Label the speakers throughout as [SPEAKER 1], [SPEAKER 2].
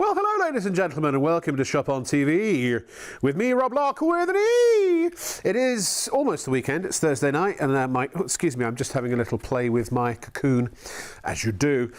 [SPEAKER 1] Well, hello, ladies and gentlemen, and welcome to Shop on TV with me, Rob Locke, with an E. It is almost the weekend. It's Thursday night, and excuse me, I'm just having a little play with my cocoon, as you do.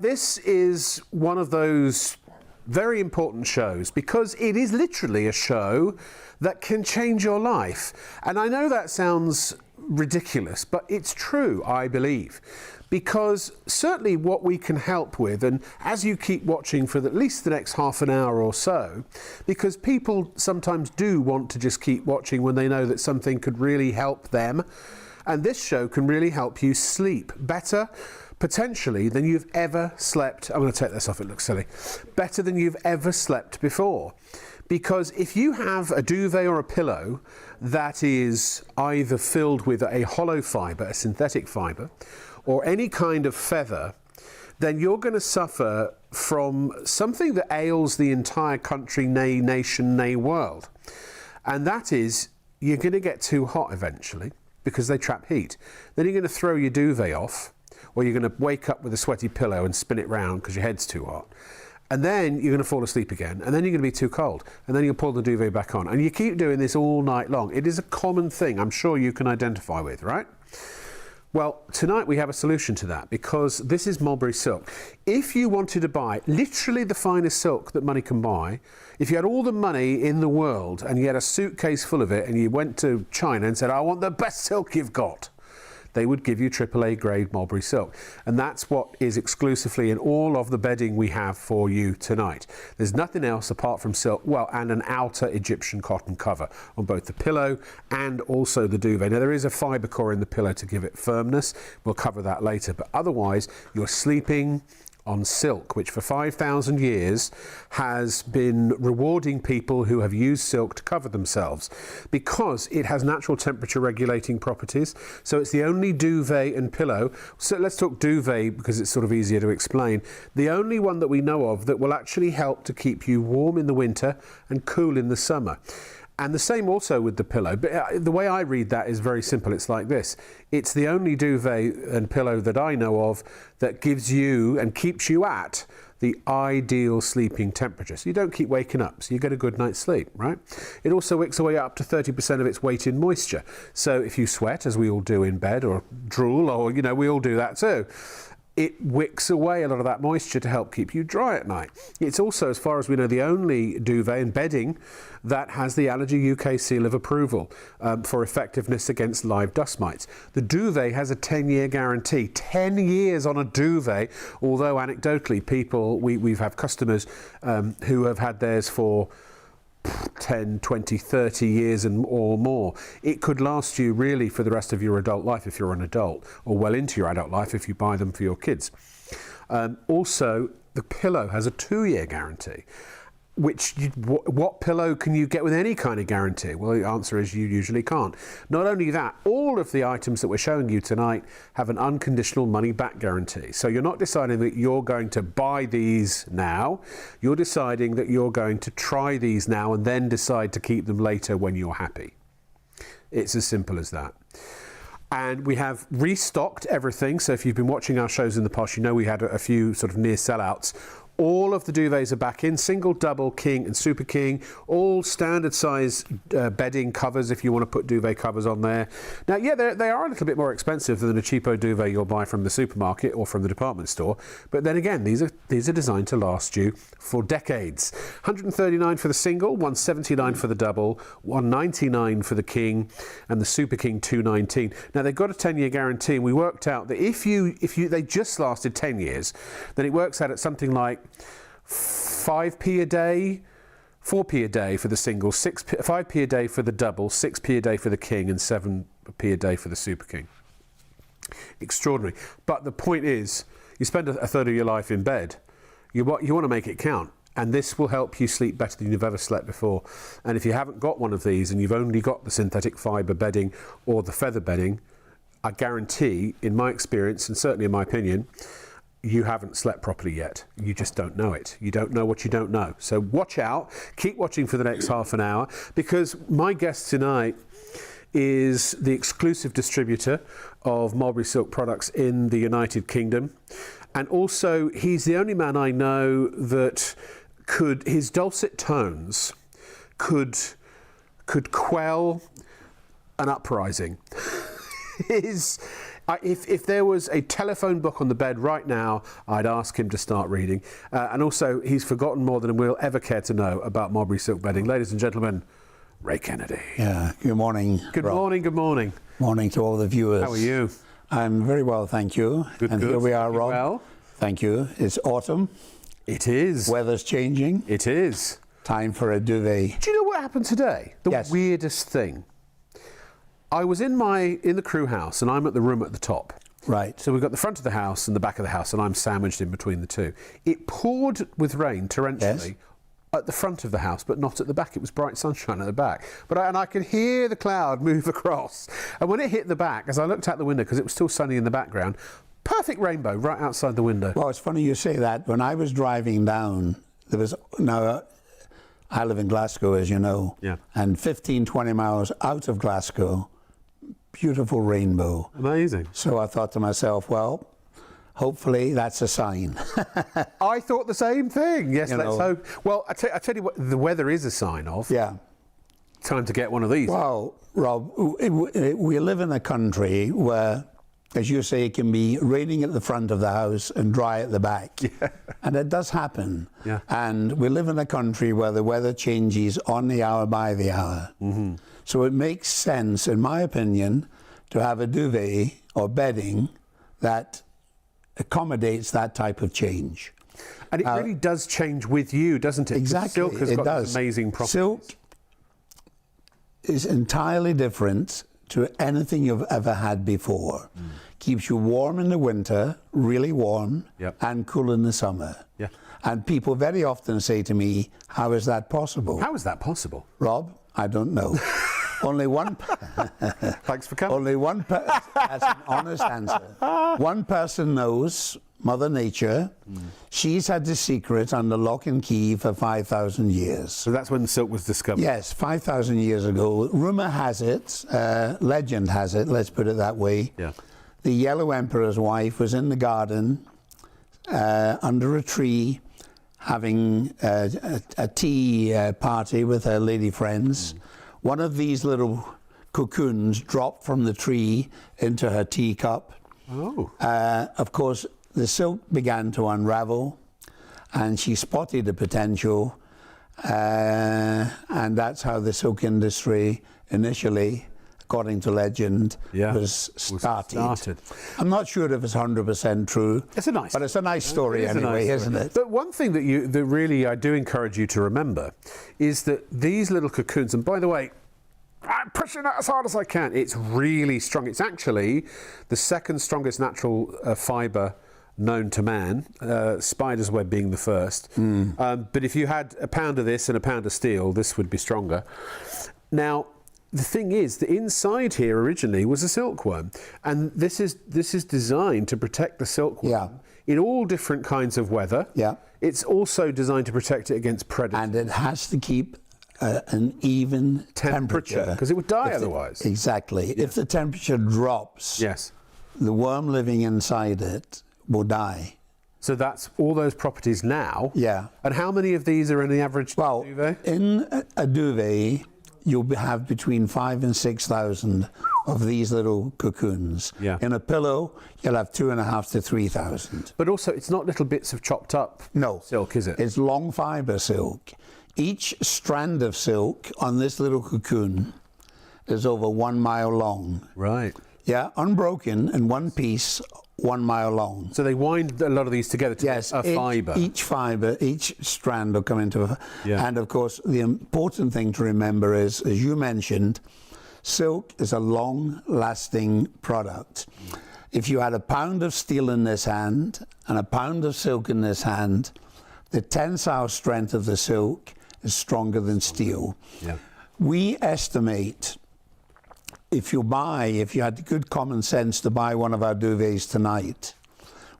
[SPEAKER 1] This is one of those very important shows because it is literally a show that can change your life. And I know that sounds ridiculous, but it's true, I believe. Because certainly what we can help with, and as you keep watching for at least the next half an hour or so, because people sometimes do want to just keep watching when they know that something could really help them, and this show can really help you sleep better, potentially, than you've ever slept. I'm going to take this off, it looks silly. Better than you've ever slept before. Because if you have a duvet or a pillow that is either filled with a hollow fibre, a synthetic fibre, or any kind of feather, then you're going to suffer from something that ails the entire country, nay nation, nay world. And that is, you're going to get too hot eventually because they trap heat. Then you're going to throw your duvet off, or you're going to wake up with a sweaty pillow and spin it round because your head's too hot. And then you're going to fall asleep again, and then you're going to be too cold, and then you'll pull the duvet back on. And you keep doing this all night long. It is a common thing I'm sure you can identify with, right? Well, tonight we have a solution to that because this is Mulberry Silk. If you wanted to buy literally the finest silk that money can buy, if you had all the money in the world and you had a suitcase full of it and you went to China and said, I want the best silk you've got, they would give you AAA grade Mulberry Silk. And that's what is exclusively in all of the bedding we have for you tonight. There's nothing else apart from silk, well, and an outer Egyptian cotton cover on both the pillow and also the duvet. Now, there is a fibre core in the pillow to give it firmness. We'll cover that later. But otherwise, you're sleeping on silk, which for 5,000 years has been rewarding people who have used silk to cover themselves because it has natural temperature regulating properties. So it's the only duvet and pillow. So let's talk duvet because it's sort of easier to explain. The only one that we know of that will actually help to keep you warm in the winter and cool in the summer. And the same also with the pillow. But the way I read that is very simple. It's like this. It's the only duvet and pillow that I know of that gives you and keeps you at the ideal sleeping temperature. So you don't keep waking up, so you get a good night's sleep, right? It also wicks away up to 30% of its weight in moisture. So if you sweat, as we all do in bed, or drool, or, you know, we all do that too, it wicks away a lot of that moisture to help keep you dry at night. It's also, as far as we know, the only duvet and bedding that has the Allergy UK seal of approval for effectiveness against live dust mites. The duvet has a 10-year guarantee. 10 years on a duvet, although anecdotally people, we've had customers who have had theirs for 10, 20, 30 years or more. It could last you really for the rest of your adult life if you're an adult, or well into your adult life if you buy them for your kids. Also, the pillow has a 2-year guarantee. What pillow can you get with any kind of guarantee? Well, the answer is you usually can't. Not only that, all of the items that we're showing you tonight have an unconditional money-back guarantee. So you're not deciding that you're going to buy these now. You're deciding that you're going to try these now and then decide to keep them later when you're happy. It's as simple as that. And we have restocked everything. So if you've been watching our shows in the past, you know we had a few sort of near sellouts. All of the duvets are back in, single, double, king and super king, all standard size bedding covers if you want to put duvet covers on there. Now, yeah, they are a little bit more expensive than a cheapo duvet you'll buy from the supermarket or from the department store. But then again, these are designed to last you for decades. $139 for the single, $179 for the double, $199 for the king, and the super king $219. Now, they've got a 10-year guarantee, and we worked out that if they just lasted 10 years, then it works out at something like 5p a day, 4p a day for the single, 5p a day for the double, 6p a day for the king, and 7p a day for the super king. Extraordinary. But the point is, you spend a third of your life in bed. You want to make it count. And this will help you sleep better than you've ever slept before. And if you haven't got one of these and you've only got the synthetic fibre bedding or the feather bedding, I guarantee, in my experience, and certainly in my opinion, you haven't slept properly yet. You just don't know it. You don't know what you don't know. So watch out. Keep watching for the next half an hour, because my guest tonight is the exclusive distributor of Mulberry Silk products in the United Kingdom. And also, he's the only man I know that his dulcet tones could quell an uprising. If there was a telephone book on the bed right now, I'd ask him to start reading. And also, he's forgotten more than we'll ever care to know about Mulberry Silk bedding. Ladies and gentlemen, Ray Kennedy.
[SPEAKER 2] Yeah, good morning.
[SPEAKER 1] Good morning, good morning.
[SPEAKER 2] Morning to all the viewers.
[SPEAKER 1] How are you?
[SPEAKER 2] I'm very well, thank you.
[SPEAKER 1] Good,
[SPEAKER 2] and
[SPEAKER 1] good.
[SPEAKER 2] Here we are, Rob.
[SPEAKER 1] Well?
[SPEAKER 2] Thank you. It's autumn.
[SPEAKER 1] It is.
[SPEAKER 2] Weather's changing.
[SPEAKER 1] It is.
[SPEAKER 2] Time for a duvet.
[SPEAKER 1] Do you know what happened today? The
[SPEAKER 2] Yes.
[SPEAKER 1] weirdest thing. I was in the crew house, and I'm at the room at the top.
[SPEAKER 2] Right.
[SPEAKER 1] So we've got the front of the house and the back of the house, and I'm sandwiched in between the two. It poured with rain torrentially at the front of the house, but not at the back. It was bright sunshine at the back. And I could hear the cloud move across. And when it hit the back, as I looked out the window, because it was still sunny in the background, perfect rainbow right outside the window.
[SPEAKER 2] Well, it's funny you say that. When I was driving down, I live in Glasgow, as you know.
[SPEAKER 1] Yeah.
[SPEAKER 2] And 15, 20 miles out of Glasgow, beautiful rainbow.
[SPEAKER 1] Amazing.
[SPEAKER 2] So I thought to myself, well, hopefully that's a sign.
[SPEAKER 1] I thought the same thing. Yes,
[SPEAKER 2] You
[SPEAKER 1] let's
[SPEAKER 2] know.
[SPEAKER 1] hope. Well, I tell you what, the weather is a sign of.
[SPEAKER 2] Yeah.
[SPEAKER 1] Time to get one of these.
[SPEAKER 2] Well, Rob, we live in a country where, as you say, it can be raining at the front of the house and dry at the back.
[SPEAKER 1] Yeah.
[SPEAKER 2] And it does happen.
[SPEAKER 1] Yeah.
[SPEAKER 2] And we live in a country where the weather changes on the hour by the hour. Mm-hmm. So it makes sense, in my opinion, to have a duvet or bedding that accommodates that type of change.
[SPEAKER 1] And it really does change with you, doesn't it?
[SPEAKER 2] Exactly.
[SPEAKER 1] Silk has
[SPEAKER 2] it
[SPEAKER 1] got
[SPEAKER 2] does.
[SPEAKER 1] these amazing properties.
[SPEAKER 2] Silk is entirely different to anything you've ever had before. Keeps you warm in the winter, really warm,
[SPEAKER 1] Yep.
[SPEAKER 2] and cool in the summer.
[SPEAKER 1] Yeah.
[SPEAKER 2] And people very often say to me, how is that possible?
[SPEAKER 1] How is that possible?
[SPEAKER 2] Rob, I don't know. Only one...
[SPEAKER 1] Thanks for coming.
[SPEAKER 2] Only one person... That's an honest answer. One person knows, Mother Nature. She's had the secret under lock and key for 5,000 years.
[SPEAKER 1] So that's when silk was discovered.
[SPEAKER 2] Yes, 5,000 years ago. Rumour has it, legend has it, let's put it that way.
[SPEAKER 1] Yeah.
[SPEAKER 2] The Yellow Emperor's wife was in the garden under a tree having a tea party with her lady friends. One of these little cocoons dropped from the tree into her teacup.
[SPEAKER 1] Oh.
[SPEAKER 2] Of course, the silk began to unravel, and she spotted the potential, and that's how the silk industry initially, according to legend, was started. I'm not sure if it's 100% true.
[SPEAKER 1] It's a nice,
[SPEAKER 2] but it's a nice story anyway, isn't it?
[SPEAKER 1] But one thing that really I do encourage you to remember is that these little cocoons, and by the way, I'm pushing it as hard as I can. It's really strong. It's actually the second strongest natural fibre known to man, spider's web being the first. But if you had a pound of this and a pound of steel, this would be stronger. Now, the thing is, the inside here originally was a silkworm, and this is designed to protect the silkworm in all different kinds of weather.
[SPEAKER 2] Yeah.
[SPEAKER 1] It's also designed to protect it against predators.
[SPEAKER 2] And it has to keep an even temperature.
[SPEAKER 1] Because it would die otherwise.
[SPEAKER 2] Exactly. Yeah. If the temperature drops,
[SPEAKER 1] yes,
[SPEAKER 2] the worm living inside it will die.
[SPEAKER 1] So that's all those properties now.
[SPEAKER 2] Yeah.
[SPEAKER 1] And how many of these are in the average duvet?
[SPEAKER 2] In a duvet, you'll have between 5,000 and 6,000 of these little cocoons.
[SPEAKER 1] Yeah.
[SPEAKER 2] In a pillow, you'll have 2,500 to 3,000.
[SPEAKER 1] But also, it's not little bits of chopped up silk, is it?
[SPEAKER 2] It's long fibre silk. Each strand of silk on this little cocoon is over 1 mile long.
[SPEAKER 1] Right.
[SPEAKER 2] Yeah, unbroken in one piece, 1 mile long.
[SPEAKER 1] So they wind a lot of these together to make a fibre.
[SPEAKER 2] Each fibre, each strand will come into a...
[SPEAKER 1] Yeah.
[SPEAKER 2] And of course, the important thing to remember is, as you mentioned, silk is a long-lasting product. If you had a pound of steel in this hand and a pound of silk in this hand, the tensile strength of the silk is stronger than steel.
[SPEAKER 1] Yeah.
[SPEAKER 2] We estimate, if you had the good common sense to buy one of our duvets tonight,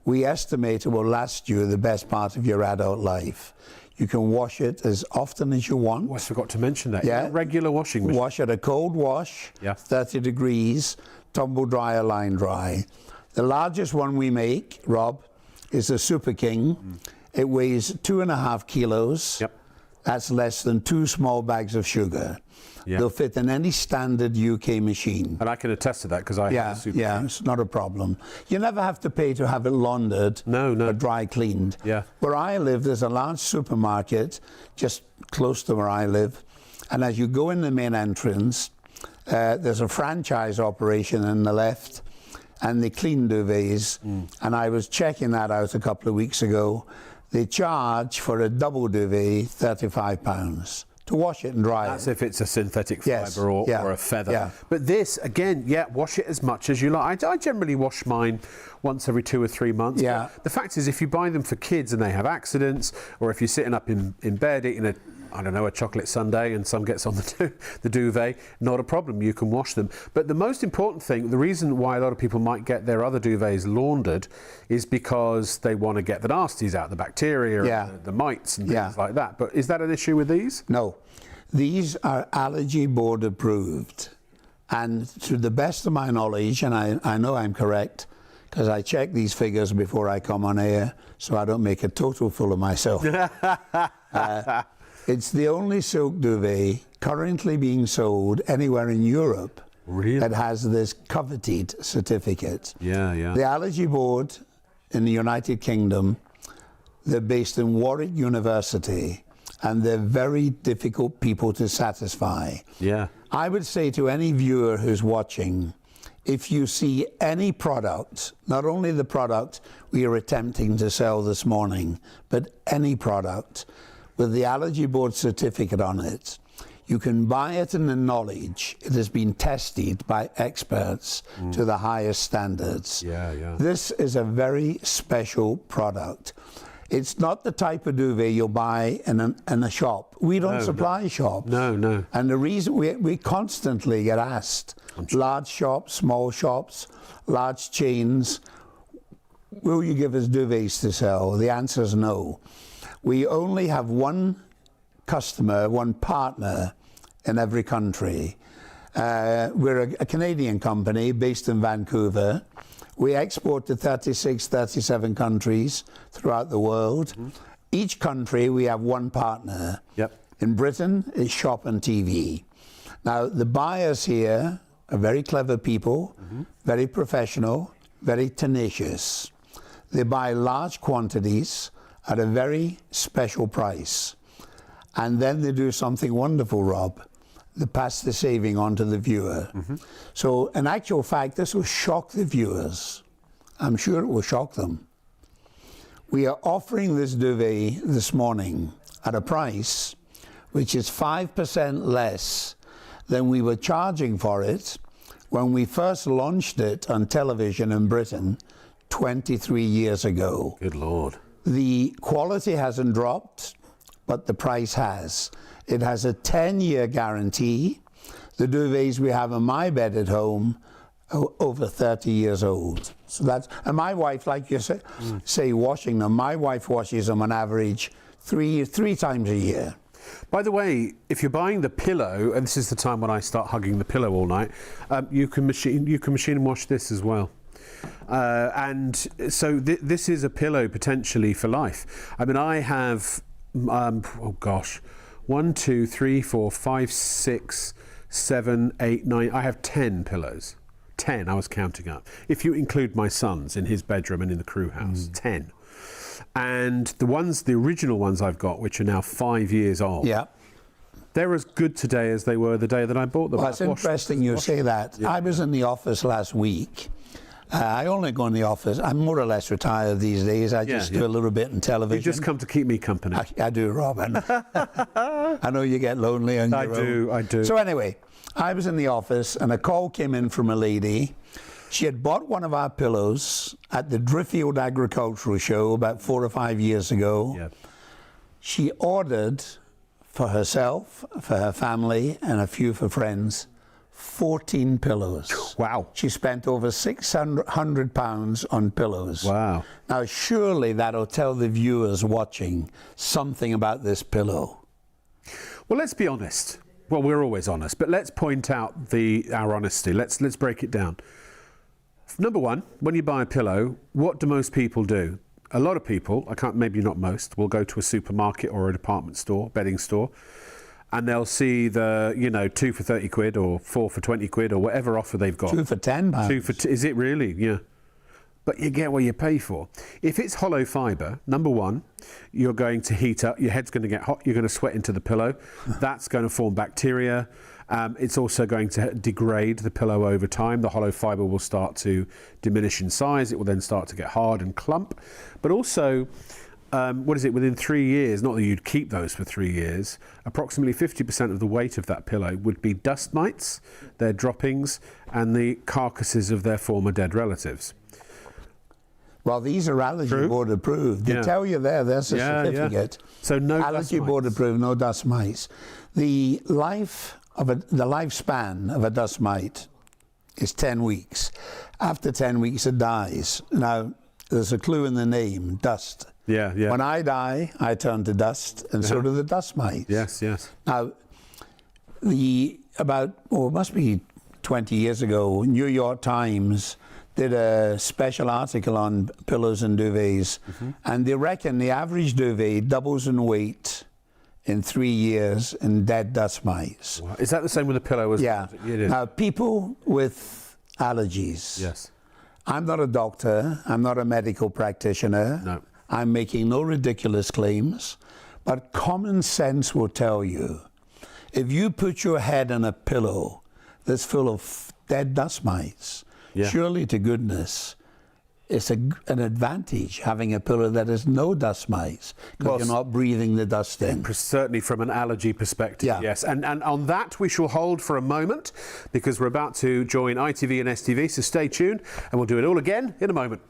[SPEAKER 2] we estimate it will last you the best part of your adult life. You can wash it as often as you want.
[SPEAKER 1] Oh, I forgot to mention that.
[SPEAKER 2] Yeah.
[SPEAKER 1] Regular washing machine.
[SPEAKER 2] Wash at a cold wash, 30 degrees, tumble dry or line dry. The largest one we make, Rob, is the Super King. It weighs 2.5 kilos.
[SPEAKER 1] Yep.
[SPEAKER 2] That's less than 2 small bags of sugar.
[SPEAKER 1] Yeah.
[SPEAKER 2] They'll fit in any standard UK machine.
[SPEAKER 1] And I can attest to that because I have a super.
[SPEAKER 2] Yeah, it's not a problem. You never have to pay to have it laundered or dry cleaned.
[SPEAKER 1] Yeah.
[SPEAKER 2] Where I live, there's a large supermarket just close to where I live. And as you go in the main entrance, there's a franchise operation on the left, and they clean duvets. And I was checking that out a couple of weeks ago. They charge for a double duvet £35 to wash it and dry
[SPEAKER 1] That's
[SPEAKER 2] it.
[SPEAKER 1] if it's a synthetic fibre or a feather.
[SPEAKER 2] Yeah.
[SPEAKER 1] But this, again, wash it as much as you like. I generally wash mine once every 2 or 3 months.
[SPEAKER 2] Yeah.
[SPEAKER 1] But the fact is, if you buy them for kids and they have accidents, or if you're sitting up in bed eating a chocolate sundae and some gets on the duvet, not a problem, you can wash them. But the most important thing, the reason why a lot of people might get their other duvets laundered is because they want to get the nasties out, the bacteria, and the mites and things like that. But is that an issue with these?
[SPEAKER 2] No. These are allergy board approved. And to the best of my knowledge, and I know I'm correct, because I check these figures before I come on air, so I don't make a total fool of myself. It's the only silk duvet currently being sold anywhere in Europe that has this coveted certificate.
[SPEAKER 1] Yeah.
[SPEAKER 2] The Allergy Board in the United Kingdom, they're based in Warwick University, and they're very difficult people to satisfy.
[SPEAKER 1] Yeah.
[SPEAKER 2] I would say to any viewer who's watching, if you see any product, not only the product we are attempting to sell this morning, but any product with the Allergy Board certificate on it, you can buy it in the knowledge it has been tested by experts to the highest standards. This is a very special product. It's not the type of duvet you'll buy in a shop. We don't supply shops.
[SPEAKER 1] No.
[SPEAKER 2] And the reason we constantly get asked, large shops, small shops, large chains, will you give us duvets to sell? The answer is no. We only have one customer, one partner in every country. We're a Canadian company based in Vancouver. We export to 36, 37 countries throughout the world. Each country we have one partner. In Britain, it's Shop and TV. Now, the buyers here are very clever people, very professional, very tenacious. They buy large quantities at a very special price. And then they do something wonderful, Rob. They pass the saving on to the viewer. So in actual fact, this will shock the viewers. I'm sure it will shock them. We are offering this duvet this morning at a price which is 5% less than we were charging for it when we first launched it on television in Britain 23 years ago.
[SPEAKER 1] Good Lord.
[SPEAKER 2] The quality hasn't dropped, but the price has. It has a 10-year guarantee. The duvets we have in my bed at home are over 30 years old. So that's, and my wife, like you say, washing them, my wife washes them on average three times a year.
[SPEAKER 1] By the way, if you're buying the pillow, and this is the time when I start hugging the pillow all night, you can machine and wash this as well. And so this is a pillow potentially for life. I mean, I have, 1, 2, 3, 4, 5, 6, 7, 8, 9. I have 10 pillows. 10, I was counting up. If you include my son's in his bedroom and in the crew house, 10. And the original ones I've got, which are now 5 years old, they're as good today as they were the day that I bought them.
[SPEAKER 2] Well, it's interesting you say that. I was in the office last week. I only go in the office. I'm more or less retired these days. I just do a little bit in television.
[SPEAKER 1] You just come to keep me company.
[SPEAKER 2] I do, Robin. I know you get lonely on your own.
[SPEAKER 1] I do.
[SPEAKER 2] So anyway, I was in the office and a call came in from a lady. She had bought one of our pillows at the Driffield Agricultural Show about 4 or 5 years ago. She ordered for herself, for her family, and a few for friends, 14 pillows.
[SPEAKER 1] Wow.
[SPEAKER 2] She spent over £600 on pillows.
[SPEAKER 1] Wow.
[SPEAKER 2] Now, surely that'll tell the viewers watching something about this pillow.
[SPEAKER 1] Well, let's be honest. Well, we're always honest, but let's point out our honesty. Let's break it down. Number one, when you buy a pillow, what do most people do? a lot of people, maybe not most, will go to a supermarket or a department store, bedding store, and they'll see the, 2 for 30 quid or 4 for 20 quid or whatever offer they've got.
[SPEAKER 2] 2 for £10.
[SPEAKER 1] Is it really? Yeah. But you get what you pay for. If it's hollow fibre, number one, you're going to heat up, your head's going to get hot, you're going to sweat into the pillow. That's going to form bacteria. It's also going to degrade the pillow over time. The hollow fibre will start to diminish in size. It will then start to get hard and clump. But also, within 3 years, not that you'd keep those for 3 years, approximately 50% of the weight of that pillow would be dust mites, their droppings, and the carcasses of their former dead relatives.
[SPEAKER 2] Well, these are allergy board approved. They tell you there's a certificate.
[SPEAKER 1] Yeah. So no
[SPEAKER 2] allergy board approved, no dust mites. The lifespan of a dust mite is 10 weeks. After 10 weeks, it dies. Now, there's a clue in the name, dust.
[SPEAKER 1] Yeah.
[SPEAKER 2] When I die, I turn to dust, and so do the dust mites.
[SPEAKER 1] Yes.
[SPEAKER 2] Now, it must be 20 years ago, New York Times did a special article on pillows and duvets, and they reckon the average duvet doubles in weight in 3 years in dead dust mites.
[SPEAKER 1] Wow. Is that the same with a pillow as well?
[SPEAKER 2] Yeah.
[SPEAKER 1] It is.
[SPEAKER 2] Now, people with allergies.
[SPEAKER 1] Yes.
[SPEAKER 2] I'm not a doctor. I'm not a medical practitioner.
[SPEAKER 1] No.
[SPEAKER 2] I'm making no ridiculous claims, but common sense will tell you, if you put your head on a pillow that's full of dead dust mites, surely to goodness, it's an advantage having a pillow that has no dust mites, because you're not breathing the dust in.
[SPEAKER 1] Certainly from an allergy perspective, yes. And on that we shall hold for a moment, because we're about to join ITV and STV, so stay tuned and we'll do it all again in a moment.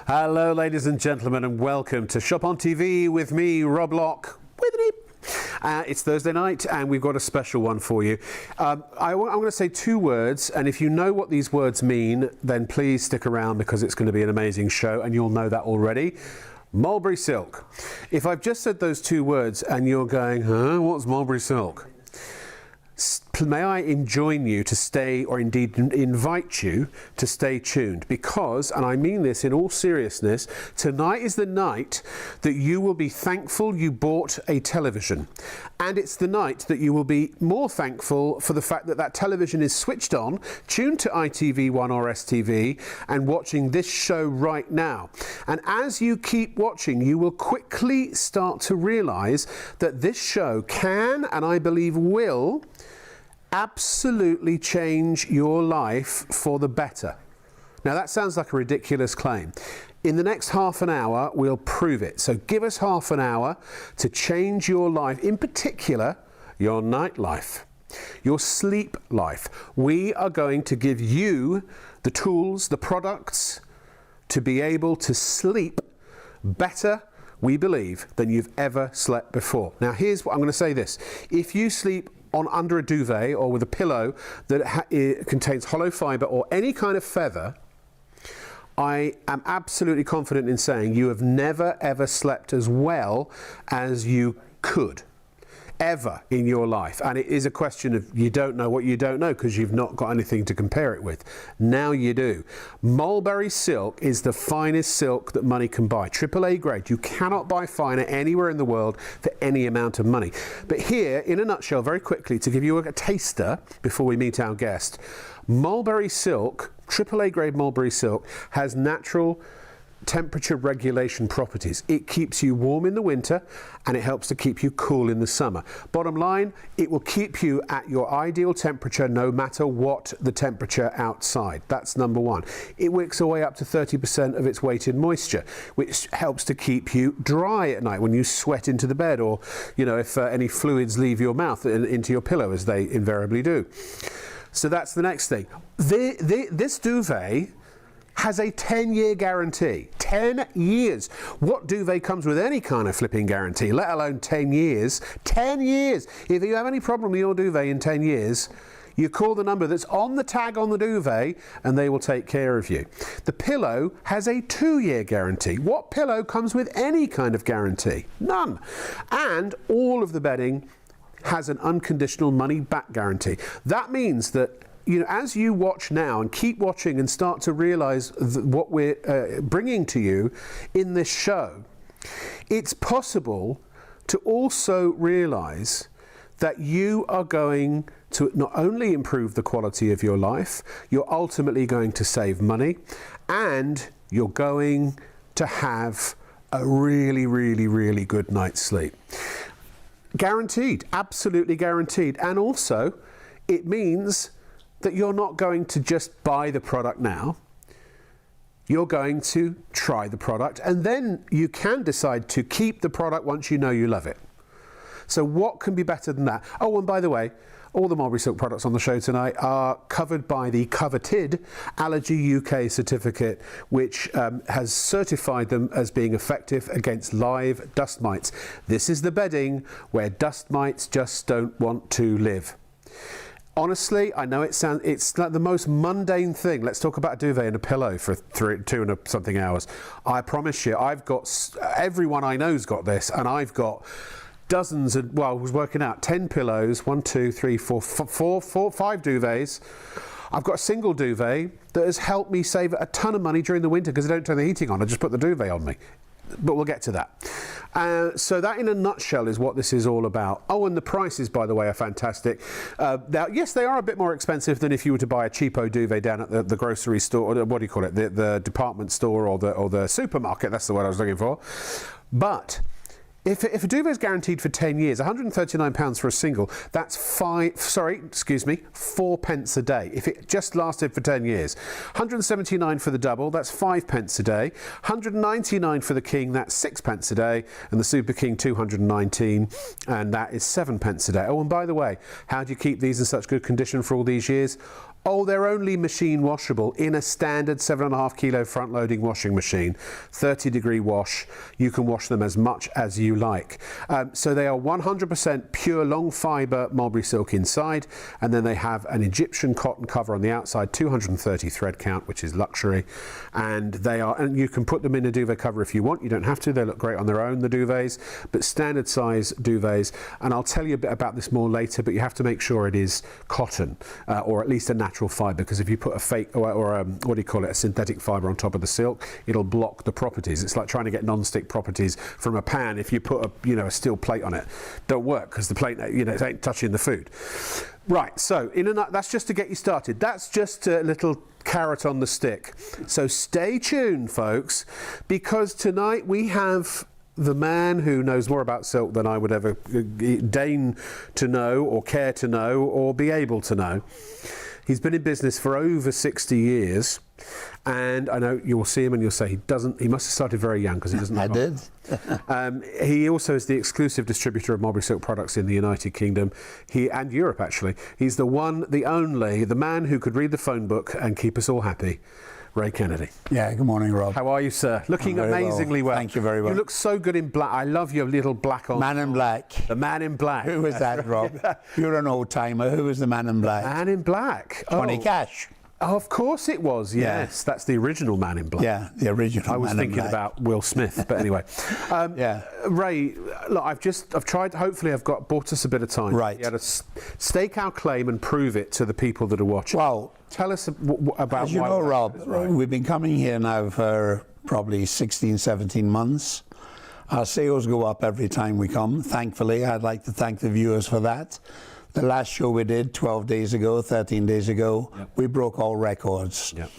[SPEAKER 1] Hello, ladies and gentlemen, and welcome to Shop on TV with me, Rob Locke. It's Thursday night, and we've got a special one for you. I'm going to say 2 words, and if you know what these words mean, then please stick around, because it's going to be an amazing show, and you'll know that already. Mulberry Silk. If I've just said those 2 words, and you're going, huh, what's Mulberry Silk? May I enjoin you to stay, or indeed invite you to stay tuned, because, and I mean this in all seriousness, tonight is the night that you will be thankful you bought a television. And it's the night that you will be more thankful for the fact that that television is switched on, tuned to ITV1 or STV, and watching this show right now. And as you keep watching, you will quickly start to realise that this show can, and I believe will, absolutely change your life for the better. Now that sounds like a ridiculous claim. In the next half an hour, we'll prove it. So give us half an hour to change your life, in particular, your night life, your sleep life. We are going to give you the tools, the products to be able to sleep better, we believe, than you've ever slept before. Now here's what I'm going to say this. If you sleep under a duvet or with a pillow that contains hollow fibre or any kind of feather, I am absolutely confident in saying you have never ever slept as well as you could ever in your life. And it is a question of you don't know what you don't know, because you've not got anything to compare it with. Now you do. Mulberry Silk is the finest silk that money can buy. AAA grade. You cannot buy finer anywhere in the world for any amount of money. But here, in a nutshell, very quickly, to give you a taster before we meet our guest, Mulberry Silk, AAA grade Mulberry Silk, has natural temperature regulation properties. It keeps you warm in the winter, and it helps to keep you cool in the summer. Bottom line, it will keep you at your ideal temperature no matter what the temperature outside. That's number one. It wicks away up to 30% of its weight in moisture, which helps to keep you dry at night when you sweat into the bed, or if any fluids leave your mouth and into your pillow, as they invariably do. So that's the next thing. This duvet has a 10-year guarantee. 10 years. What duvet comes with any kind of flipping guarantee, let alone 10 years? 10 years. If you have any problem with your duvet in 10 years, you call the number that's on the tag on the duvet and they will take care of you. The pillow has a 2-year guarantee. What pillow comes with any kind of guarantee? None. And all of the bedding has an unconditional money back guarantee. That means that, you know, as you watch now and keep watching and start to realize what we're bringing to you in this show, it's possible to also realize that you are going to not only improve the quality of your life, you're ultimately going to save money, and you're going to have a really, really, really good night's sleep. Guaranteed, absolutely guaranteed. And also, it means that you're not going to just buy the product now. You're going to try the product, and then you can decide to keep the product once you know you love it. So what can be better than that? Oh, and by the way, all the Mulberry Silk products on the show tonight are covered by the coveted Allergy UK certificate, which has certified them as being effective against live dust mites. This is the bedding where dust mites just don't want to live. Honestly, I know it's like the most mundane thing. Let's talk about a duvet and a pillow for 2 and something hours. I promise you, I've got, everyone I know's got this, and I've got dozens of, well, I was working out 10 pillows, 5 duvets. I've got a single duvet that has helped me save a ton of money during the winter because I don't turn the heating on. I just put the duvet on me. But we'll get to that. So that in a nutshell is what this is all about. Oh, and the prices, by the way, are fantastic. Now, yes, they are a bit more expensive than if you were to buy a cheapo duvet down at the grocery store, or what do you call it, the department store or the supermarket. That's the word I was looking for. But if a duvet is guaranteed for 10 years, £139 for a single, that's 4 pence a day. If it just lasted for 10 years. 179 for the double, that's 5 pence a day. 199 for the king, that's 6 pence a day. And the Super King, 219, and that is 7 pence a day. Oh, and by the way, how do you keep these in such good condition for all these years? Oh, they're only machine washable in a standard 7.5 kilo front loading washing machine, 30-degree wash. You can wash them as much as you like. So they are 100% pure long fibre mulberry silk inside, and then they have an Egyptian cotton cover on the outside, 230 thread count, which is luxury. And you can put them in a duvet cover if you want. You don't have to. They look great on their own, the duvets, but standard size duvets. And I'll tell you a bit about this more later, but you have to make sure it is cotton, or at least a natural fibre, because if you put a fake or a synthetic fibre on top of the silk, it'll block the properties. It's like trying to get non-stick properties from a pan if you put a steel plate on it. Don't work, because the plate, it ain't touching the food. Right, so that's just to get you started. That's just a little carrot on the stick. So stay tuned, folks, because tonight we have the man who knows more about silk than I would ever deign to know or care to know or be able to know. He's been in business for over 60 years, and I know you'll see him and you'll say he must have started very young because he doesn't.
[SPEAKER 2] I did.
[SPEAKER 1] He also is the exclusive distributor of Mulberry Silk products in the United Kingdom and Europe, actually. He's the one, the only, the man who could read the phone book and keep us all happy. Ray Kennedy.
[SPEAKER 2] Yeah, good morning, Rob.
[SPEAKER 1] How are you, sir? Looking amazingly well.
[SPEAKER 2] Thank you very well.
[SPEAKER 1] You look so good in black. I love your little black on.
[SPEAKER 2] Man in Black.
[SPEAKER 1] The Man in Black.
[SPEAKER 2] Who was that, Rob? Yeah. You're an old timer. Who was the Man in Black?
[SPEAKER 1] Man in Black.
[SPEAKER 2] Johnny Cash.
[SPEAKER 1] Oh, of course it was. Yes, that's the original Man in Black.
[SPEAKER 2] Yeah, the original.
[SPEAKER 1] I was thinking about Will Smith, but anyway.
[SPEAKER 2] Yeah.
[SPEAKER 1] Ray, look, I've tried. Hopefully, bought us a bit of time.
[SPEAKER 2] Right.
[SPEAKER 1] We had to stake our claim and prove it to the people that are watching.
[SPEAKER 2] Well,
[SPEAKER 1] tell us about.
[SPEAKER 2] As you know, Rob, we've been coming here now for probably 16, 17 months. Our sales go up every time we come. Thankfully, I'd like to thank the viewers for that. The last show we did 12 days ago, 13 days ago, we broke all records. Yep.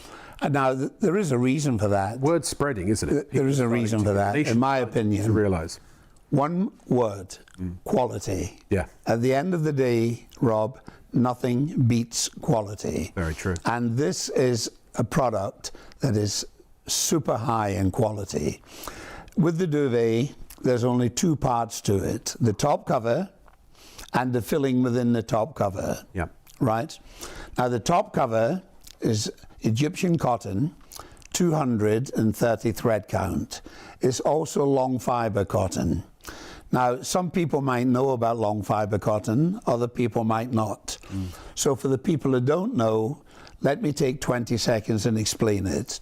[SPEAKER 2] And now there is a reason for that.
[SPEAKER 1] Word spreading, isn't it?
[SPEAKER 2] There is a reason for that, in my opinion.
[SPEAKER 1] To realise.
[SPEAKER 2] One word, quality.
[SPEAKER 1] Yeah.
[SPEAKER 2] At the end of the day, Rob, nothing beats quality.
[SPEAKER 1] Very true.
[SPEAKER 2] And this is a product that is super high in quality. With the duvet, there's only 2 parts to it. The top cover and the filling within the top cover.
[SPEAKER 1] Yeah.
[SPEAKER 2] Right? Now the top cover is Egyptian cotton, 230 thread count. It's also long fibre cotton. Now, some people might know about long fibre cotton, other people might not. So for the people who don't know, let me take 20 seconds and explain it.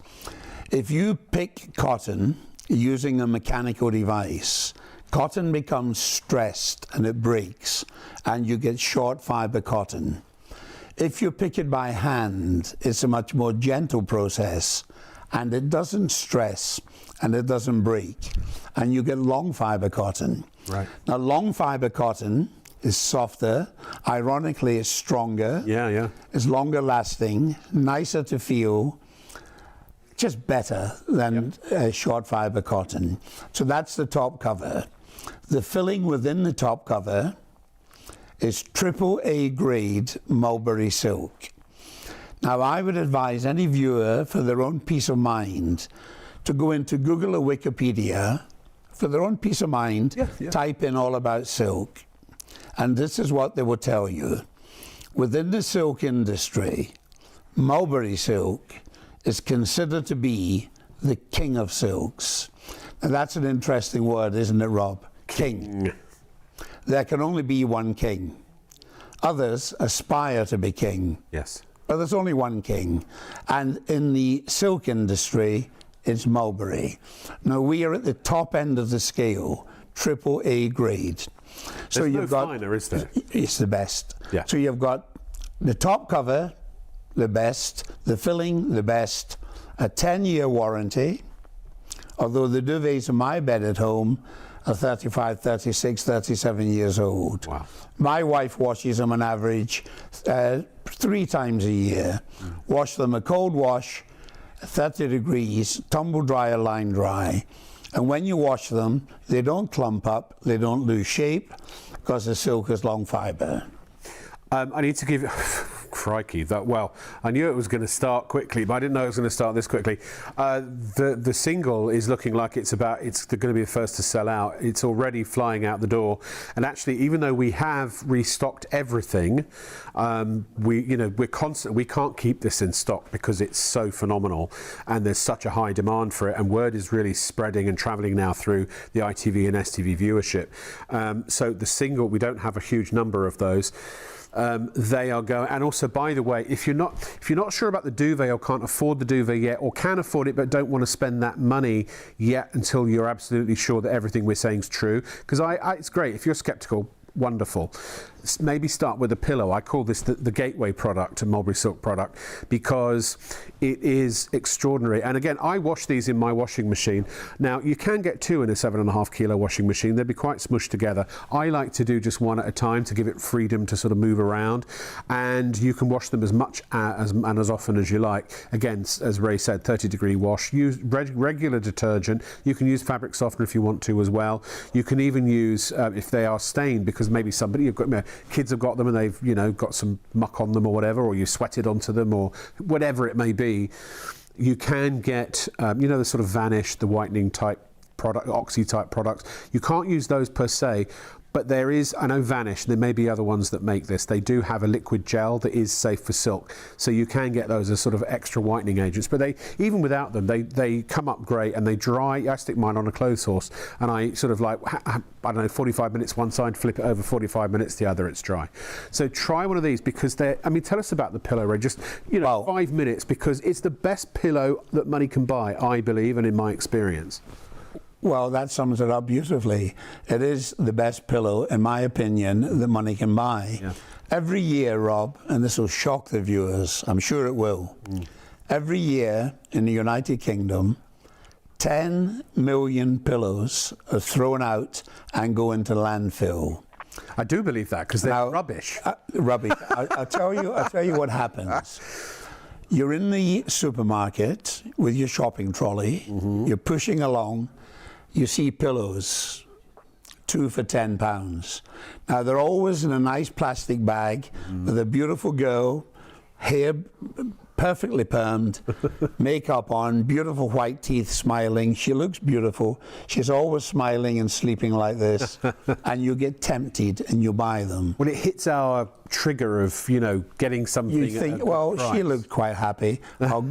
[SPEAKER 2] If you pick cotton using a mechanical device, cotton becomes stressed and it breaks, and you get short fibre cotton. If you pick it by hand, it's a much more gentle process, and it doesn't stress and it doesn't break, and you get long fibre cotton.
[SPEAKER 1] Right.
[SPEAKER 2] Now, long fibre cotton is softer, ironically it's stronger, it's longer lasting, nicer to feel, just better than short fibre cotton. So that's the top cover. The filling within the top cover is AAA grade Mulberry Silk. Now, I would advise any viewer, for their own peace of mind, to go into Google or Wikipedia, for their own peace of mind, type in all about silk. And this is what they will tell you. Within the silk industry, Mulberry silk is considered to be the king of silks. Now, that's an interesting word, isn't it, Rob? King. There can only be one king. Others aspire to be king.
[SPEAKER 1] Yes.
[SPEAKER 2] But there's only one king. And in the silk industry, it's Mulberry. Now, we are at the top end of the scale, AAA grade. So
[SPEAKER 1] There's
[SPEAKER 2] you've
[SPEAKER 1] no
[SPEAKER 2] got,
[SPEAKER 1] finer, is there?
[SPEAKER 2] It's the best.
[SPEAKER 1] Yeah.
[SPEAKER 2] So you've got the top cover, the best, the filling, the best, a 10-year warranty, although the duvets in my bed at home are 35, 36, 37 years old.
[SPEAKER 1] Wow.
[SPEAKER 2] My wife washes them on average 3 times a year. Wash them a cold wash, 30 degrees, tumble dry or line dry. And when you wash them, they don't clump up, they don't lose shape, because the silk is long fibre.
[SPEAKER 1] I need to give crikey, well, I knew it was going to start quickly, but I didn't know it was going to start this quickly. The single is looking like it's going to be the first to sell out. It's already flying out the door, and actually, even though we have restocked everything, we're constant. We can't keep this in stock because it's so phenomenal, and there's such a high demand for it, and word is really spreading and travelling now through the ITV and STV viewership. So the single, we don't have a huge number of those. They are going, and also, by the way, if you're not sure about the duvet or can't afford the duvet yet, or can afford it but don't want to spend that money yet until you're absolutely sure that everything we're saying is true, because it's great if you're skeptical. Wonderful. Maybe start with a pillow. I call this the gateway product, a Mulberry Silk product, because it is extraordinary. And again, I wash these in my washing machine. Now, you can get 2 in a 7.5 kilo washing machine. They'd be quite smushed together. I like to do just 1 at a time to give it freedom to sort of move around. And you can wash them as much and as often as you like. Again, as Ray said, 30-degree wash. Use regular detergent. You can use fabric softener if you want to as well. You can even use, if they are stained, because maybe kids have got them and they've got some muck on them or whatever, or you sweated onto them or whatever it may be. You can get the sort of Vanish, the whitening type product, oxy type products. You can't use those per se, but there is, I know Vanish, there may be other ones that make this. They do have a liquid gel that is safe for silk, so you can get those as sort of extra whitening agents. But even without them, they come up great and they dry. I stick mine on a clothes horse, and I sort of 45 minutes one side, flip it over, 45 minutes the other, it's dry. So try one of these, because tell us about the pillow, Ray, just 5 minutes, because it's the best pillow that money can buy, I believe, and in my experience.
[SPEAKER 2] Well, that sums it up beautifully. It is the best pillow, in my opinion, that money can buy. Yeah. Every year, Rob, and this will shock the viewers, I'm sure it will, every year in the United Kingdom, 10 million pillows are thrown out and go into landfill.
[SPEAKER 1] I do believe that, because they're rubbish.
[SPEAKER 2] Rubbish. I'll tell you what happens. You're in the supermarket with your shopping trolley, you're pushing along, you see pillows, 2 for £10. Now, they're always in a nice plastic bag with a beautiful girl, hair perfectly permed, makeup on, beautiful white teeth, smiling. She looks beautiful. She's always smiling and sleeping like this. And you get tempted and you buy them.
[SPEAKER 1] When it hits our trigger of, getting something.
[SPEAKER 2] You think, well, she looked quite happy. I'll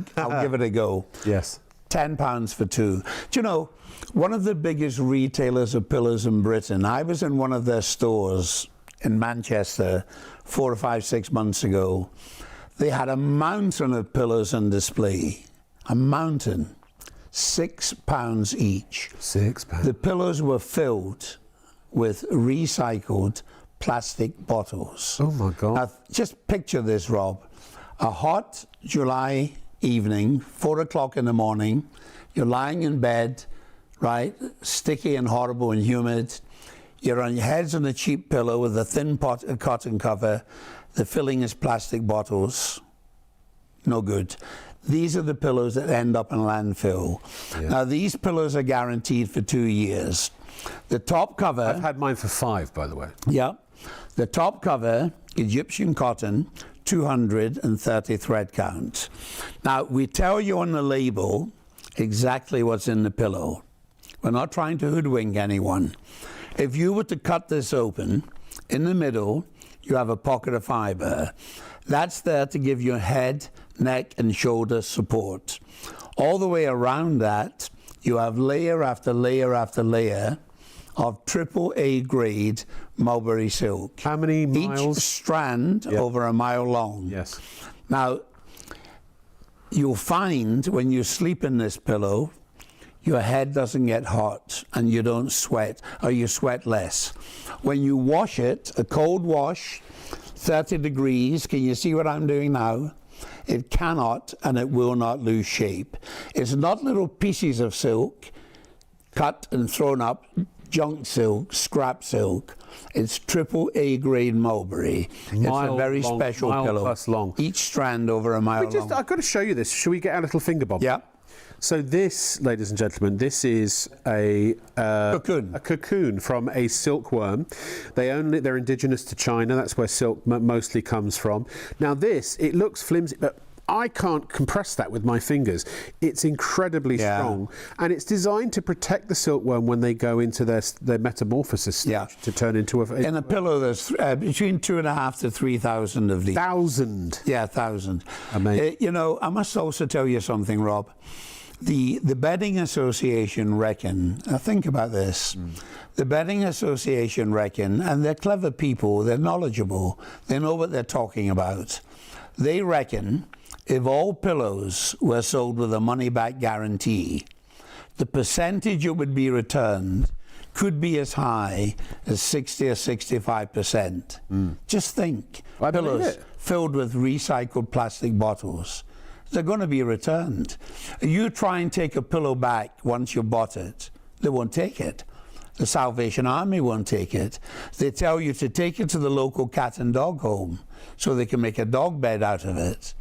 [SPEAKER 2] give it a go.
[SPEAKER 1] Yes.
[SPEAKER 2] £10 for two. Do you know, one of the biggest retailers of pillows in Britain, I was in one of their stores in Manchester 4 or 5, 6 months ago. They had a mountain of pillows on display. A mountain. £6 each.
[SPEAKER 1] £6.
[SPEAKER 2] The pillows were filled with recycled plastic bottles.
[SPEAKER 1] Oh my God.
[SPEAKER 2] Now, just picture this, Rob. A hot July evening, 4 o'clock in the morning, you're lying in bed, right, sticky and horrible and humid. You're on your head's on a cheap pillow with a thin cotton cover. The filling is plastic bottles. No good. These are the pillows that end up in landfill. Yeah. Now, these pillows are guaranteed for 2 years. The top cover...
[SPEAKER 1] I've had mine for 5, by the way.
[SPEAKER 2] Yeah. The top cover, Egyptian cotton, 230 thread count. Now, we tell you on the label exactly what's in the pillow. We're not trying to hoodwink anyone. If you were to cut this open, in the middle, you have a pocket of fibre. That's there to give you head, neck, and shoulder support. All the way around that, you have layer after layer after layer of AAA grade mulberry silk.
[SPEAKER 1] How many miles?
[SPEAKER 2] Each strand over a mile long.
[SPEAKER 1] Yes.
[SPEAKER 2] Now, you'll find when you sleep in this pillow, your head doesn't get hot and you don't sweat, or you sweat less. When you wash it, a cold wash, 30 degrees, can you see what I'm doing now? It cannot and it will not lose shape. It's not little pieces of silk cut and thrown up, junk silk, scrap silk. It's AAA grade mulberry. It's a very special pillow.
[SPEAKER 1] Plus long.
[SPEAKER 2] Each strand over a mile long.
[SPEAKER 1] I've got to show you this. Should we get our little finger bob?
[SPEAKER 2] Yeah.
[SPEAKER 1] So this, ladies and gentlemen, this is a
[SPEAKER 2] cocoon.
[SPEAKER 1] A cocoon from a silkworm. They're indigenous to China. That's where silk mostly comes from. Now this, it looks flimsy, but I can't compress that with my fingers. It's incredibly strong, and it's designed to protect the silkworm when they go into their metamorphosis stage to turn into a...
[SPEAKER 2] In a pillow, there's between 2,500 to 3,000 of these.
[SPEAKER 1] 1,000?
[SPEAKER 2] Yeah, 1,000.
[SPEAKER 1] Amazing.
[SPEAKER 2] You know, I must also tell you something, Rob. The Bedding Association reckon, now think about this, the Bedding Association reckon, and they're clever people, they're knowledgeable, they know what they're talking about. They reckon if all pillows were sold with a money-back guarantee, the percentage it would be returned could be as high as 60 or 65%. Just think, pillows filled with recycled plastic bottles, they're going to be returned. You try and take a pillow back once you bought it, they won't take it. The Salvation Army won't take it. They tell you to take it to the local cat and dog home so they can make a dog bed out of it.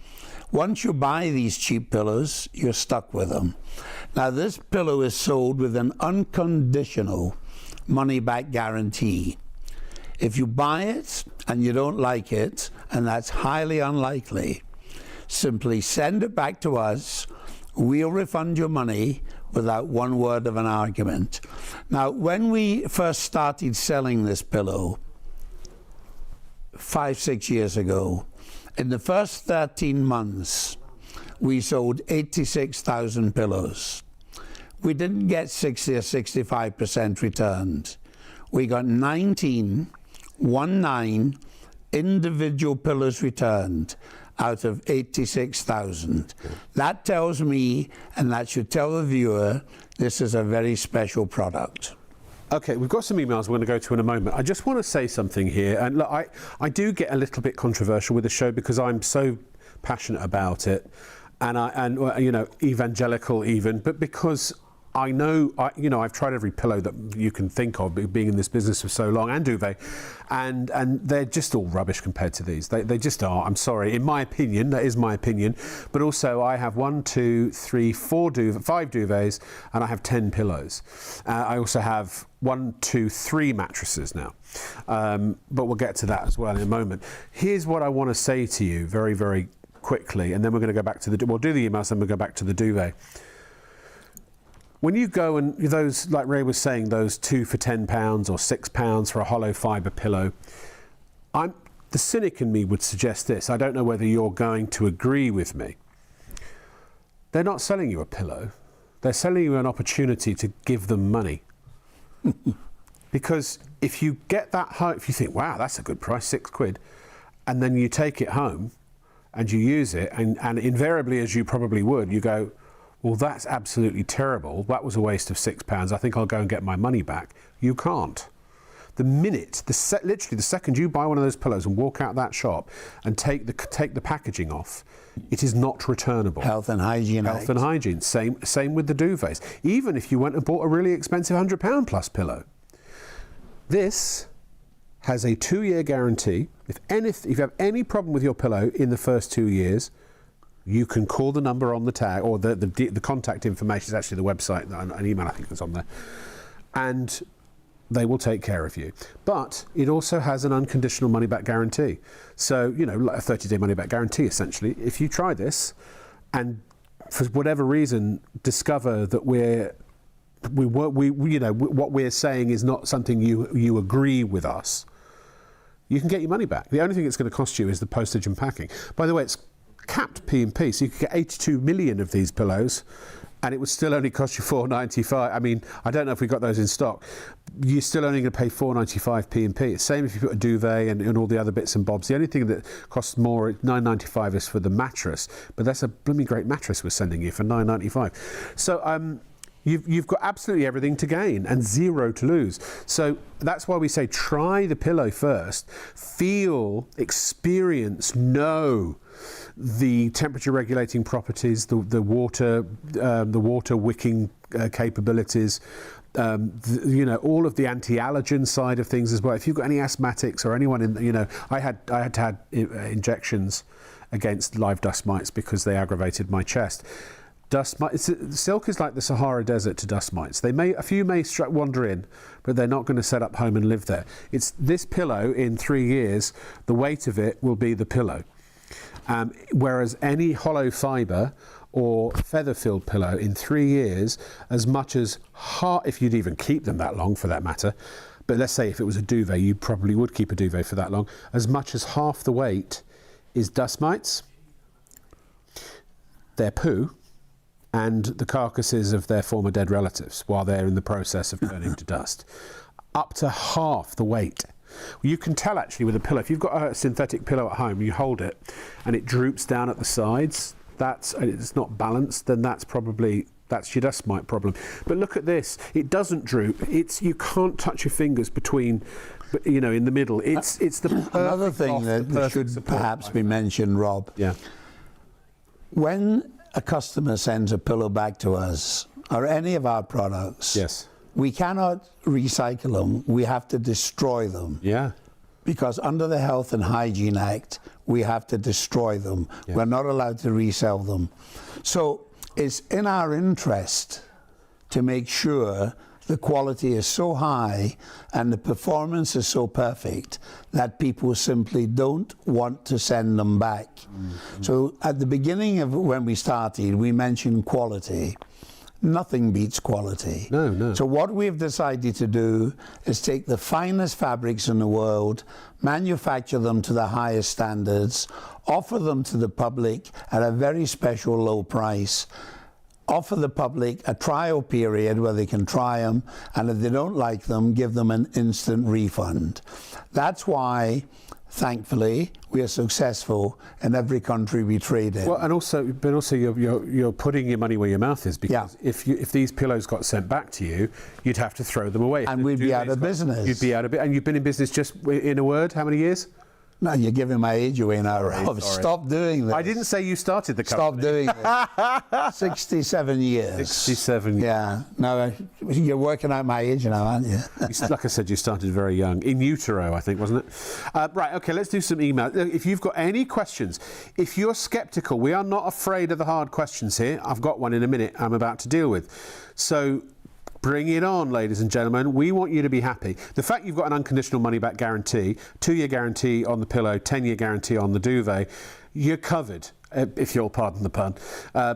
[SPEAKER 2] Once you buy these cheap pillows, you're stuck with them. Now, this pillow is sold with an unconditional money-back guarantee. If you buy it and you don't like it, and that's highly unlikely, simply send it back to us. We'll refund your money without one word of an argument. Now, when we first started selling this pillow 5, 6 years ago, in the first 13 months, we sold 86,000 pillows. We didn't get 60 or 65% returned. We got 19 individual pillows returned out of 86,000. That tells me, and that should tell the viewer, this is a very special product.
[SPEAKER 1] Okay, we've got some emails we're going to go to in a moment. I just want to say something here, and look, I do get a little bit controversial with the show because I'm so passionate about it, and you know, evangelical even, but because I know, you know, I've tried every pillow that you can think of, being in this business for so long, and duvet, and they're just all rubbish compared to these. They just are. I'm sorry. In my opinion, that is my opinion. But also, I have 5 duvets, and I have 10 pillows. I also have 3 mattresses now. But we'll get to that as well in a moment. Here's what I want to say to you very, very quickly, and then we're going to go back to we'll do the emails, then we'll go back to the duvet. When you go and those, like Ray was saying, those 2 for £10 or £6 for a hollow fibre pillow, the cynic in me would suggest this. I don't know whether you're going to agree with me. They're not selling you a pillow. They're selling you an opportunity to give them money. Because if you get that home, if you think, wow, that's a good price, £6, and then you take it home and you use it, and invariably, as you probably would, you go, well, that's absolutely terrible. That was a waste of £6. I think I'll go and get my money back. You can't. The minute, literally the second you buy one of those pillows and walk out that shop and take the packaging off, it is not returnable.
[SPEAKER 2] Health and hygiene.
[SPEAKER 1] Health and hygiene. Same with the duvets. Even if you went and bought a really expensive £100 plus pillow. This has a 2-year guarantee. If you have any problem with your pillow in the first 2 years, you can call the number on the tag, or the contact information is actually the website, an email I think that's on there, and they will take care of you. But it also has an unconditional money-back guarantee. So, you know, like a 30-day money-back guarantee, essentially. If you try this and for whatever reason discover that what we're saying is not something you agree with us, you can get your money back. The only thing it's going to cost you is the postage and packing. By the way, it's capped P&P, so you could get 82 million of these pillows, and it would still only cost you $4.95. I mean, I don't know if we got those in stock. You're still only going to pay $4.95 P&P. Same if you put a duvet and all the other bits and bobs. The only thing that costs more, $9.95, is for the mattress. But that's a blooming great mattress we're sending you for $9.95. So you've got absolutely everything to gain and zero to lose. So that's why we say try the pillow first. Feel, experience, know the temperature regulating properties, the water wicking capabilities, all of the anti-allergen side of things as well. If you've got any asthmatics or anyone I had to have injections against live dust mites because they aggravated my chest. Dust mites. Silk is like the Sahara Desert to dust mites. A few may wander in, but they're not going to set up home and live there. It's this pillow in 3 years. The weight of it will be the pillow. Whereas any hollow fibre or feather-filled pillow in 3 years, as much as if you'd even keep them that long for that matter, but let's say if it was a duvet, you probably would keep a duvet for that long, as much as half the weight is dust mites, their poo, and the carcasses of their former dead relatives while they're in the process of turning to dust. Up to half the weight. You can tell actually with a pillow, if you've got a synthetic pillow at home, you hold it and it droops down at the sides, it's not balanced, then that's your dust mite problem. But look at this, it doesn't droop, you can't touch your fingers between, in the middle. It's the perfect
[SPEAKER 2] another thing that should perhaps be mentioned, Rob.
[SPEAKER 1] Yeah.
[SPEAKER 2] When a customer sends a pillow back to us, or any of our products,
[SPEAKER 1] yes,
[SPEAKER 2] we cannot recycle them. We have to destroy them.
[SPEAKER 1] Yeah.
[SPEAKER 2] Because under the Health and Hygiene Act, we have to destroy them. Yeah. We're not allowed to resell them. So it's in our interest to make sure the quality is so high and the performance is so perfect that people simply don't want to send them back. Mm-hmm. So at the beginning of when we started, we mentioned quality. Nothing beats quality.
[SPEAKER 1] No.
[SPEAKER 2] So what we've decided to do is take the finest fabrics in the world, manufacture them to the highest standards, offer them to the public at a very special low price, offer the public a trial period where they can try them, and if they don't like them, give them an instant refund. That's why, thankfully, we are successful in every country we trade in.
[SPEAKER 1] Well, but also you're putting your money where your mouth is, because if these pillows got sent back to you, you'd have to throw them away.
[SPEAKER 2] And we'd be out of business.
[SPEAKER 1] You'd be out of it. And you've been in business, just in a word, how many years?
[SPEAKER 2] No, you're giving my age away now, Rob. Stop doing this.
[SPEAKER 1] I didn't say you started the company.
[SPEAKER 2] Stop doing this. 67 years.
[SPEAKER 1] 67 years.
[SPEAKER 2] Yeah. No, you're working out my age now, aren't you?
[SPEAKER 1] Like I said, you started very young. In utero, I think, wasn't it? Right, okay, let's do some email. If you've got any questions, if you're sceptical, we are not afraid of the hard questions here. I've got one in a minute I'm about to deal with. So bring it on, ladies and gentlemen. We want you to be happy. The fact you've got an unconditional money-back guarantee, 2-year guarantee on the pillow, 10-year guarantee on the duvet, you're covered. if you'll pardon the pun,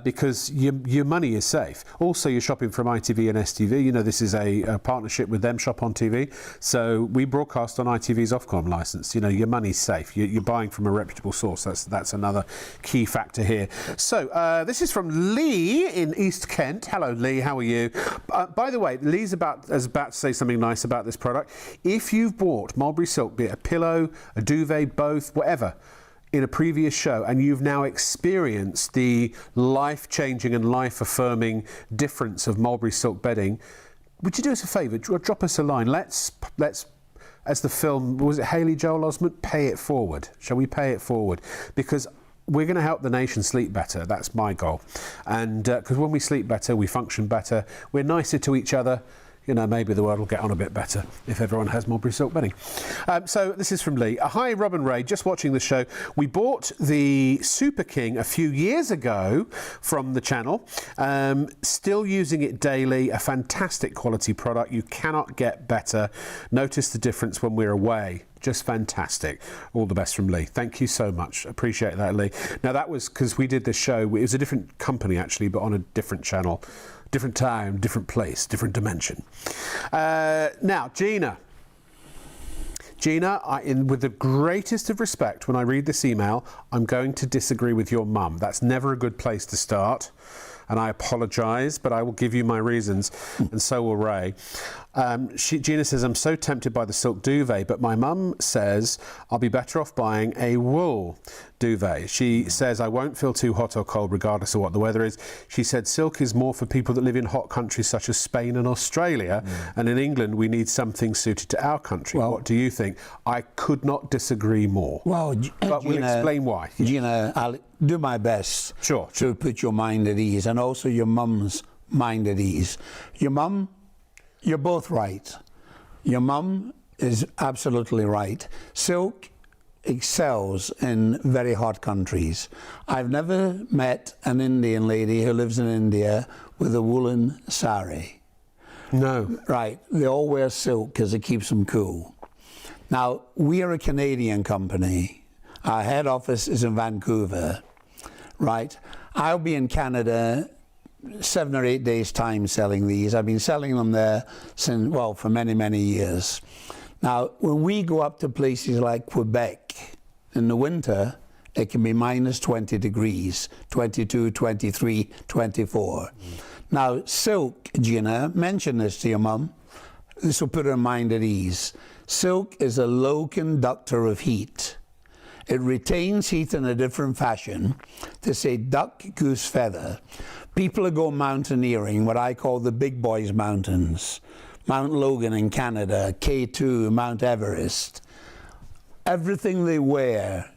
[SPEAKER 1] because your money is safe. Also, you're shopping from ITV and STV. You know, this is a partnership with them, Shop on TV. So we broadcast on ITV's Ofcom licence. You know, your money's safe. You're buying from a reputable source. That's another key factor here. So this is from Lee in East Kent. Hello, Lee. How are you? By the way, Lee's about to say something nice about this product. If you've bought Mulberry Silk, be it a pillow, a duvet, both, whatever, in a previous show, and you've now experienced the life-changing and life-affirming difference of Mulberry Silk bedding, would you do us a favour? Drop us a line. Let's, as the film, was it Haley Joel Osment? Pay it forward. Shall we pay it forward? Because we're going to help the nation sleep better. That's my goal. And because when we sleep better, we function better. We're nicer to each other. You know, maybe the world will get on a bit better if everyone has Mulberry Silk bedding. So this is from Lee. Hi, Rob and Ray. Just watching the show. We bought the Super King a few years ago from the channel. Still using it daily. A fantastic quality product. You cannot get better. Notice the difference when we're away. Just fantastic. All the best from Lee. Thank you so much. Appreciate that, Lee. Now, that was because we did this show. It was a different company, actually, but on a different channel. Different time, different place, different dimension. Now, Gina. Gina, with the greatest of respect, when I read this email, I'm going to disagree with your mum. That's never a good place to start. And I apologise, but I will give you my reasons, and so will Ray. Gina says, I'm so tempted by the silk duvet, but my mum says I'll be better off buying a wool duvet. She says I won't feel too hot or cold regardless of what the weather is. She said silk is more for people that live in hot countries such as Spain and Australia, and in England we need something suited to our country. Well, what do you think? I could not disagree more.
[SPEAKER 2] Well,
[SPEAKER 1] but we'll explain why.
[SPEAKER 2] Gina, I'll do my best to put your mind at ease, and also your mum's mind at ease. Your mum, you're both right. Your mum is absolutely right. Silk excels in very hot countries. I've never met an Indian lady who lives in India with a woolen sari.
[SPEAKER 1] No.
[SPEAKER 2] Right. They all wear silk because it keeps them cool. Now, we are a Canadian company. Our head office is in Vancouver. Right. I'll be in Canada 7 or 8 days' time selling these. I've been selling them there since, well, for many, many years. Now, when we go up to places like Quebec in the winter, it can be minus 20 degrees, 22, 23, 24. Now, silk, Gina, mention this to your mum. This will put her mind at ease. Silk is a low conductor of heat. It retains heat in a different fashion. To say duck, goose, feather. People who go mountaineering, what I call the big boys mountains, Mount Logan in Canada, K2, Mount Everest, everything they wear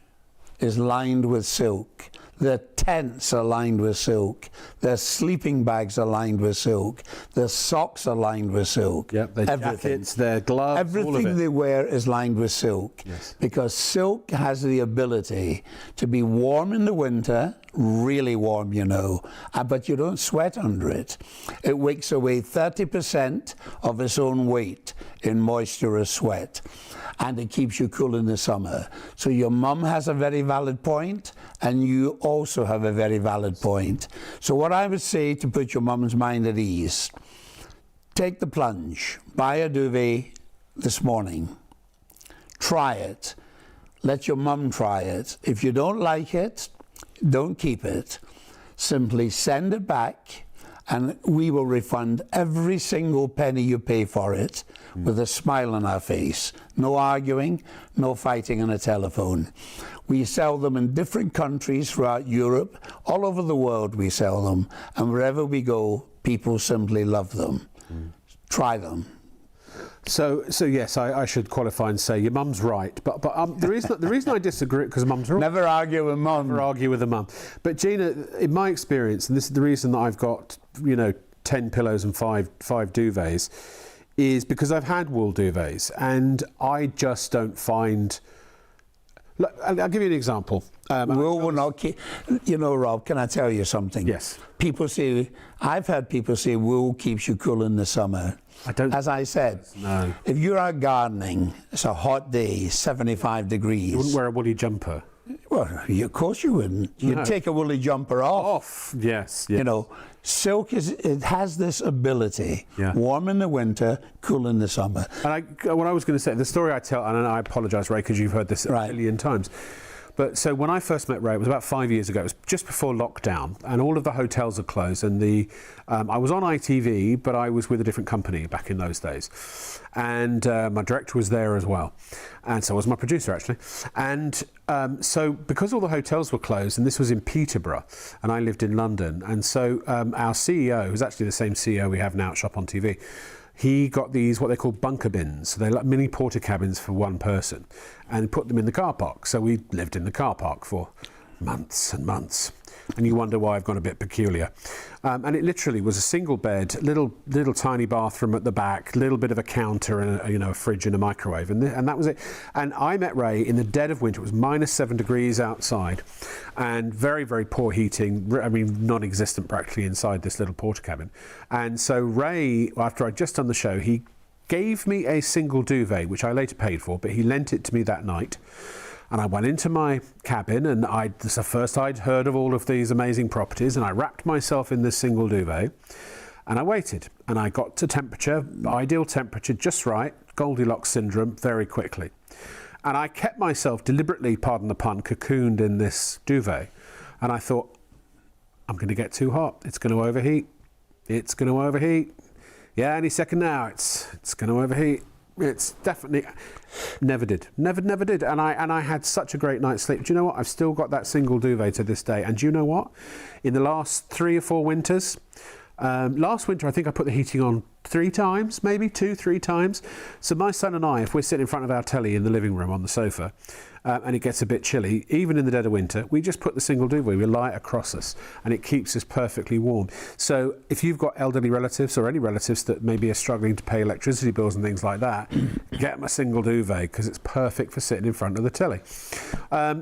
[SPEAKER 2] is lined with silk. Their tents are lined with silk. Their sleeping bags are lined with silk. Their socks are lined with silk.
[SPEAKER 1] Yep, their jackets, their gloves,
[SPEAKER 2] everything they wear is lined with silk.
[SPEAKER 1] Yes.
[SPEAKER 2] Because silk has the ability to be warm in the winter, really warm, you know, but you don't sweat under it. It wicks away 30% of its own weight in moisture or sweat, and it keeps you cool in the summer. So your mum has a very valid point, and you also have a very valid point. So what I would say to put your mum's mind at ease, take the plunge, buy a duvet this morning, try it, let your mum try it. If you don't like it, don't keep it. Simply send it back, and we will refund every single penny you pay for it with a smile on our face. No arguing, no fighting on a telephone. We sell them in different countries throughout Europe. All over the world we sell them, and wherever we go, people simply love them. Try them.
[SPEAKER 1] So yes, I should qualify and say your mum's right, but the reason I disagree, because mum's right.
[SPEAKER 2] Never argue with mum.
[SPEAKER 1] Never argue with a mum. But Gina, in my experience, and this is the reason that I've got 10 pillows and five duvets, is because I've had wool duvets, and I just don't find. Look, I'll give you an example.
[SPEAKER 2] Wool will not keep. You know, Rob, can I tell you something?
[SPEAKER 1] Yes.
[SPEAKER 2] People say, I've had people say wool keeps you cool in the summer.
[SPEAKER 1] I don't.
[SPEAKER 2] As I said,
[SPEAKER 1] no.
[SPEAKER 2] If you're out gardening, it's a hot day, 75 degrees.
[SPEAKER 1] You wouldn't wear a woolly jumper.
[SPEAKER 2] Well, of course you wouldn't. You'd
[SPEAKER 1] No.
[SPEAKER 2] take a woolly jumper off.
[SPEAKER 1] Yes.
[SPEAKER 2] You know, silk it has this ability, warm in the winter, cool in the summer.
[SPEAKER 1] And what I was going to say, the story I tell, and I apologise, Ray, because you've heard this a million times. But so when I first met Ray, it was about 5 years ago. It was just before lockdown, and all of the hotels had closed. And I was on ITV, but I was with a different company back in those days. And my director was there as well, and so was my producer actually. And so because all the hotels were closed, and this was in Peterborough, and I lived in London, and so our CEO, who's actually the same CEO we have now at Shop on TV, he got these, what they call bunker bins. So they're like mini porter cabins for one person, and put them in the car park. So we lived in the car park for months and months. And you wonder why I've gone a bit peculiar. And it literally was a single bed, little tiny bathroom at the back, little bit of a counter and a fridge and a microwave, and that was it. And I met Ray in the dead of winter. It was -7 degrees outside, and very, very poor heating. I mean, non-existent practically inside this little porter cabin. And so Ray, after I'd just done the show, he gave me a single duvet, which I later paid for, but he lent it to me that night. And I went into my cabin, and this is the first I'd heard of all of these amazing properties, and I wrapped myself in this single duvet, and I waited, and I got to temperature, ideal temperature, just right, Goldilocks syndrome, very quickly. And I kept myself deliberately, pardon the pun, cocooned in this duvet, and I thought, I'm going to get too hot, it's going to overheat, it's going to overheat. Yeah, any second now, it's going to overheat. It's definitely never did, never did, and I had such a great night's sleep. Do you know what? I've still got that single duvet to this day. And do you know what? In the last 3 or 4 winters, last winter I think I put the heating on 3 times, maybe 2-3 times. So my son and I, if we're sitting in front of our telly in the living room on the sofa, and it gets a bit chilly, even in the dead of winter, we just put the single duvet, we lie it across us, and it keeps us perfectly warm. So if you've got elderly relatives or any relatives that maybe are struggling to pay electricity bills and things like that, get them a single duvet, because it's perfect for sitting in front of the telly.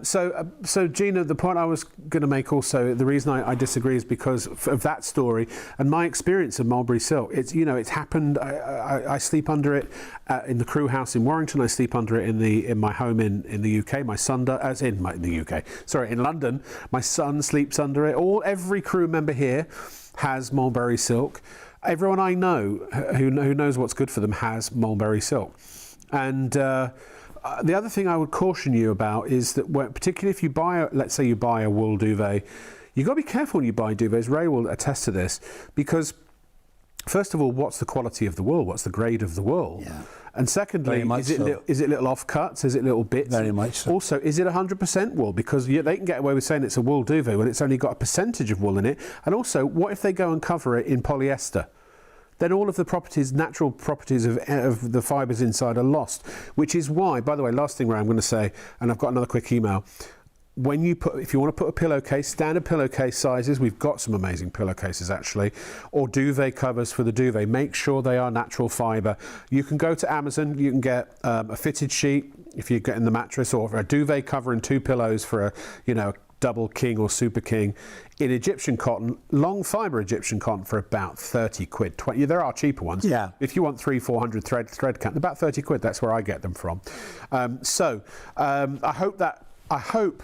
[SPEAKER 1] So Gina, the point I was going to make also, the reason I disagree is because of that story and my experience of Mulberry Silk. It's happened. I sleep under it in the crew house in Warrington. I sleep under it in my home in the UK. My son does, in London. My son sleeps under it. Every crew member here has Mulberry Silk. Everyone I know who knows what's good for them has Mulberry Silk. And the other thing I would caution you about is that, particularly if you let's say you buy a wool duvet, you've got to be careful when you buy duvets. Ray will attest to this, because first of all, what's the quality of the wool? What's the grade of the wool? Yeah. And secondly, is it little offcuts? Is it little bits?
[SPEAKER 2] Very much so.
[SPEAKER 1] Also, is it 100% wool? Because they can get away with saying it's a wool duvet when it's only got a percentage of wool in it. And also, what if they go and cover it in polyester? Then all of the natural properties of the fibres inside are lost. Which is why, by the way, last thing Ray, I'm going to say, and I've got another quick email. If you want to put a pillowcase, standard pillowcase sizes, we've got some amazing pillowcases actually, or duvet covers for the duvet, make sure they are natural fibre. You can go to Amazon, you can get a fitted sheet if you're getting the mattress, or a duvet cover and 2 pillows for a double king or super king in Egyptian cotton, long fibre Egyptian cotton, for about 30 quid. 20. There are cheaper ones.
[SPEAKER 2] Yeah.
[SPEAKER 1] If you want 300-400 thread count, about 30 quid. That's where I get them from. I hope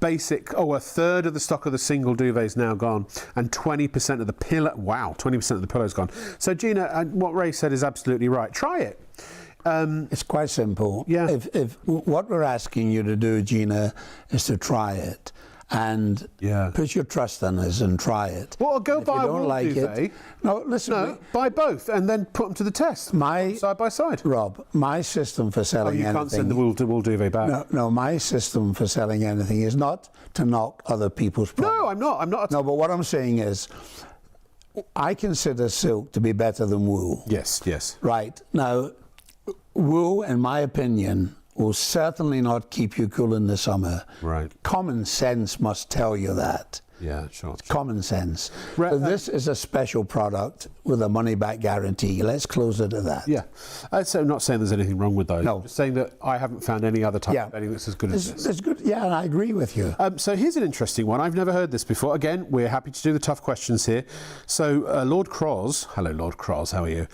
[SPEAKER 1] a third of the stock of the single duvet is now gone, and 20% of the pillow. Wow, 20% of the pillow's gone. So Gina, what Ray said is absolutely right. Try it.
[SPEAKER 2] It's quite simple.
[SPEAKER 1] Yeah.
[SPEAKER 2] If what we're asking you to do, Gina, is to try it and put your trust in us and try it.
[SPEAKER 1] Well, go buy a wool duvet.
[SPEAKER 2] No, listen.
[SPEAKER 1] No, buy both and then put them to the test. Side by side.
[SPEAKER 2] Rob, my system for selling anything.
[SPEAKER 1] You can't send the wool duvet back.
[SPEAKER 2] No, my system for selling anything is not to knock other people's products.
[SPEAKER 1] No, I'm not.
[SPEAKER 2] No, but what I'm saying is, I consider silk to be better than wool.
[SPEAKER 1] Yes.
[SPEAKER 2] Right. Now, wool, in my opinion, will certainly not keep you cool in the summer.
[SPEAKER 1] Right.
[SPEAKER 2] Common sense must tell you that.
[SPEAKER 1] Yeah, sure.
[SPEAKER 2] Common sense.
[SPEAKER 1] Right,
[SPEAKER 2] So this is a special product with a money-back guarantee. Let's close it at that.
[SPEAKER 1] Yeah. So I'm not saying there's anything wrong with those.
[SPEAKER 2] No.
[SPEAKER 1] I'm just saying that I haven't found any other type of bedding that's as good as this.
[SPEAKER 2] It's good. Yeah, and I agree with you.
[SPEAKER 1] So here's an interesting one. I've never heard this before. Again, we're happy to do the tough questions here. So Lord Cross, hello Lord Cross, how are you?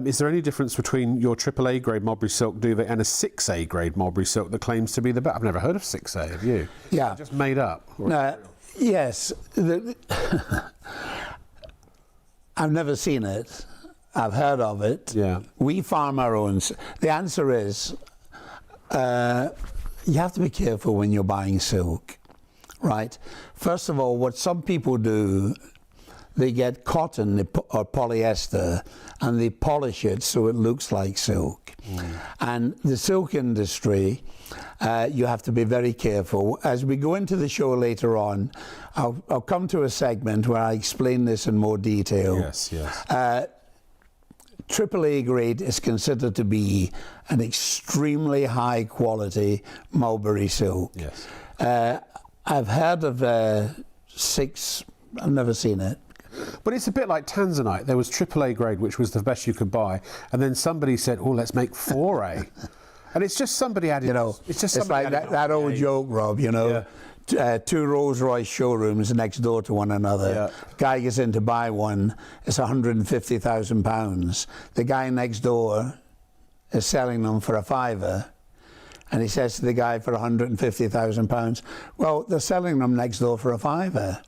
[SPEAKER 1] Is there any difference between your AAA grade Mulberry Silk Duvet and a 6A grade Mulberry Silk that claims to be the best? I've never heard of 6A, have you?
[SPEAKER 2] Yeah.
[SPEAKER 1] Just made up.
[SPEAKER 2] Yes. I've never seen it. I've heard of it.
[SPEAKER 1] Yeah.
[SPEAKER 2] We farm our own. The answer is you have to be careful when you're buying silk, right? First of all, what some people do, they get cotton or polyester and they polish it so it looks like silk. And the silk industry, you have to be very careful. As we go into the show later on, I'll come to a segment where I explain this in more detail.
[SPEAKER 1] Yes, yes.
[SPEAKER 2] AAA grade is considered to be an extremely high quality mulberry silk.
[SPEAKER 1] Yes.
[SPEAKER 2] I've heard of 6, I've never seen it.
[SPEAKER 1] But it's a bit like Tanzanite. There was AAA grade, which was the best you could buy, and then somebody said, "Oh, let's make 4A," and it's just somebody added.
[SPEAKER 2] You know,
[SPEAKER 1] it's
[SPEAKER 2] like that old joke, Rob. You know, two Rolls-Royce showrooms next door to one another.
[SPEAKER 1] Yeah.
[SPEAKER 2] Guy gets in to buy one. It's £150,000. The guy next door is selling them for a £5. And he says to the guy for £150,000, well, they're selling them next door for a £5.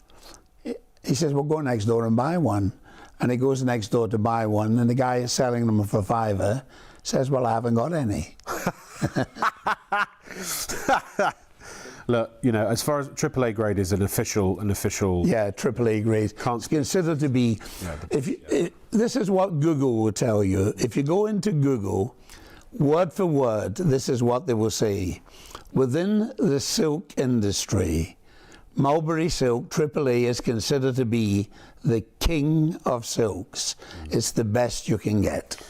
[SPEAKER 2] He says, well, go next door and buy one. And he goes next door to buy one, and the guy is selling them for £5. Says, well, I haven't got any.
[SPEAKER 1] Look, you know, as far as AAA grade is an official.
[SPEAKER 2] Yeah, AAA grade. It's considered to be. Yeah, this is what Google will tell you. If you go into Google, word for word, this is what they will say. Within the silk industry, Mulberry Silk AAA is considered to be the king of silks. It's the best you can get.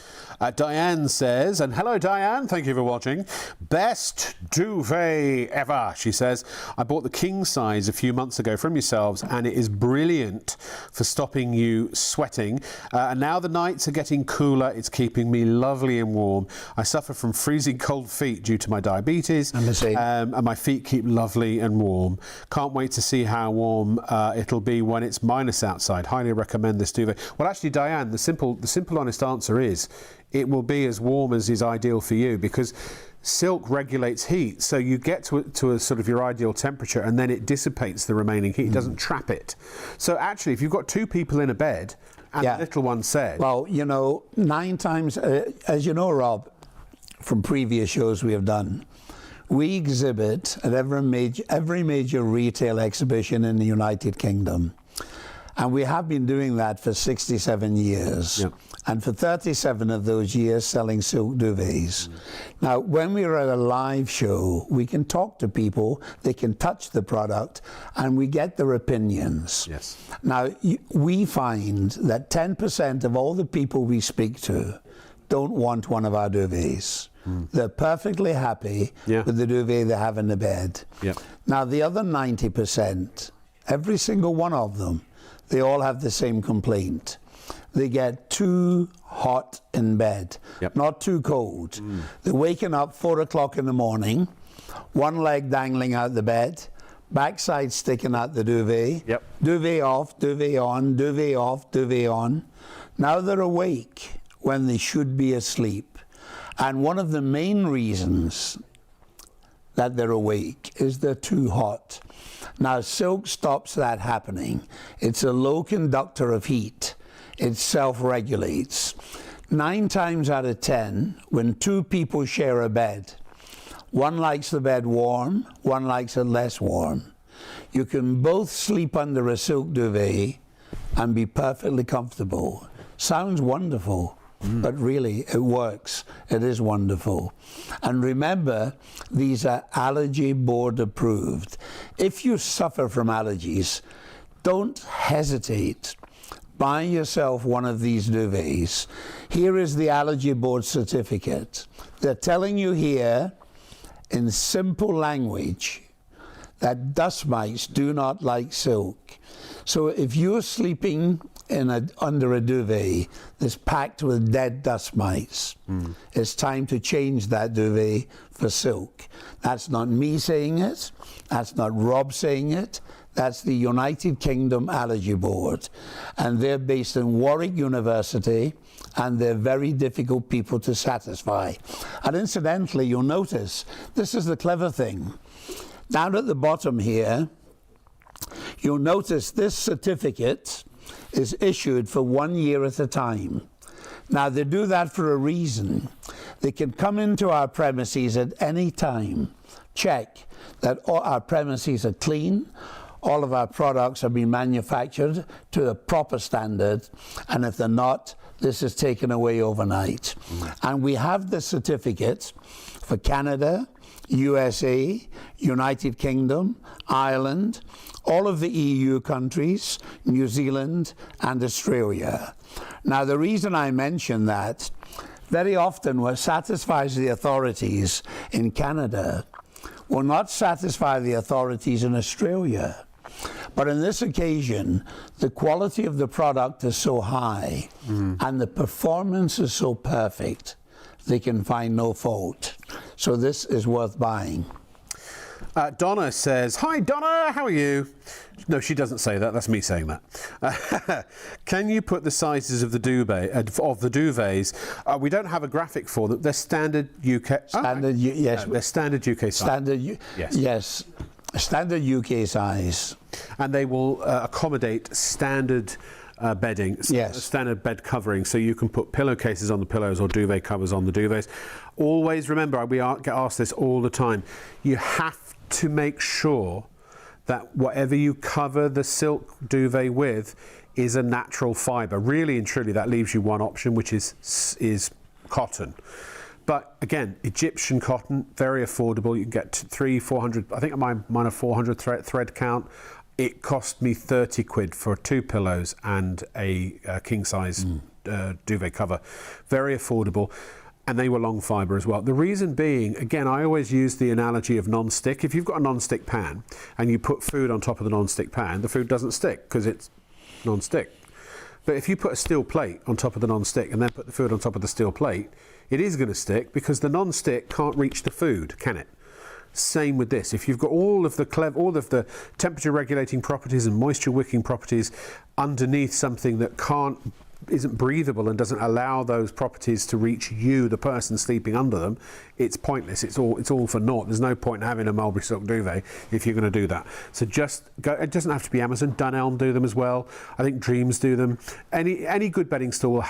[SPEAKER 1] Diane says, and hello Diane, thank you for watching. Best duvet ever, she says. I bought the king size a few months ago from yourselves and it is brilliant for stopping you sweating. And now the nights are getting cooler, it's keeping me lovely and warm. I suffer from freezing cold feet due to my diabetes. And my feet keep lovely and warm. Can't wait to see how warm it'll be when it's minus outside. Highly recommend this duvet. Well actually Diane, the simple honest answer is it will be as warm as is ideal for you, because silk regulates heat, so you get to a sort of your ideal temperature and then it dissipates the remaining heat. It doesn't trap it. So actually, if you've got 2 people in a bed and the little one said...
[SPEAKER 2] Well, you know, 9 times, as you know, Rob, from previous shows we have done, we exhibit at every major retail exhibition in the United Kingdom. And we have been doing that for 67 years. Yep. And for 37 of those years selling silk duvets. Now, when we are at a live show, we can talk to people, they can touch the product, and we get their opinions.
[SPEAKER 1] Yes.
[SPEAKER 2] Now, we find that 10% of all the people we speak to don't want one of our duvets. They're perfectly happy with the duvet they have in the bed.
[SPEAKER 1] Yep.
[SPEAKER 2] Now, the other 90%, every single one of them, they all have the same complaint. They get too hot in bed, not too cold. They're waking up 4 o'clock in the morning, one leg dangling out the bed, backside sticking out the duvet, duvet off, duvet on, duvet off, duvet on. Now they're awake when they should be asleep. And one of the main reasons that they're awake is they're too hot. Now, silk stops that happening. It's a low conductor of heat. It self-regulates. 9 times out of 10, when 2 people share a bed, one likes the bed warm, one likes it less warm. You can both sleep under a silk duvet and be perfectly comfortable. Sounds wonderful. But really, it works. It is wonderful. And remember, these are allergy board approved. If you suffer from allergies, don't hesitate. Buy yourself one of these duvets. Here is the allergy board certificate. They're telling you here, in simple language, that dust mites do not like silk. So if you're sleeping under a duvet that's packed with dead dust mites, it's time to change that duvet for silk. That's not me saying it. That's not Rob saying it. That's the United Kingdom Allergy Board. And they're based in Warwick University, and they're very difficult people to satisfy. And incidentally, you'll notice, this is the clever thing. Down at the bottom here, you'll notice this certificate is issued for 1 year at a time. Now, they do that for a reason. They can come into our premises at any time, check that all our premises are clean, all of our products have been manufactured to a proper standard, and if they're not, this is taken away overnight. And we have the certificate for Canada, USA, United Kingdom, Ireland, all of the EU countries, New Zealand and Australia. Now, the reason I mention that, very often what satisfies the authorities in Canada will not satisfy the authorities in Australia. But on this occasion, the quality of the product is so high and the performance is so perfect, they can find no fault. So this is worth buying.
[SPEAKER 1] Donna says, "Hi Donna, how are you?" No, she doesn't say that. That's me saying that. Can you put the sizes of the duvets? We don't have a graphic for them. They're standard UK.
[SPEAKER 2] Standard, yes.
[SPEAKER 1] They're standard UK size.
[SPEAKER 2] Standard, yes. Standard UK size.
[SPEAKER 1] And they will accommodate standard bedding, standard bed covering, so you can put pillowcases on the pillows or duvet covers on the duvets. Always remember, we get asked this all the time, you have to make sure that whatever you cover the silk duvet with is a natural fibre. Really and truly, that leaves you one option, which is cotton. But again, Egyptian cotton, very affordable. You can get 300-400, I think mine are 400 thread count. It cost me 30 quid for 2 pillows and a king size duvet cover. Very affordable. And they were long fibre as well. The reason being, again, I always use the analogy of non-stick. If you've got a non-stick pan and you put food on top of the non-stick pan, the food doesn't stick because it's non-stick. But if you put a steel plate on top of the non-stick and then put the food on top of the steel plate, it is going to stick because the non-stick can't reach the food, can it? Same with this. If you've got all of the temperature regulating properties and moisture wicking properties underneath something that isn't breathable and doesn't allow those properties to reach you, the person sleeping under them, it's pointless. It's all for naught. There's no point in having a Mulberry Silk Duvet if you're going to do that. So just go. It doesn't have to be Amazon. Dunelm do them as well. I think Dreams do them. Any good bedding store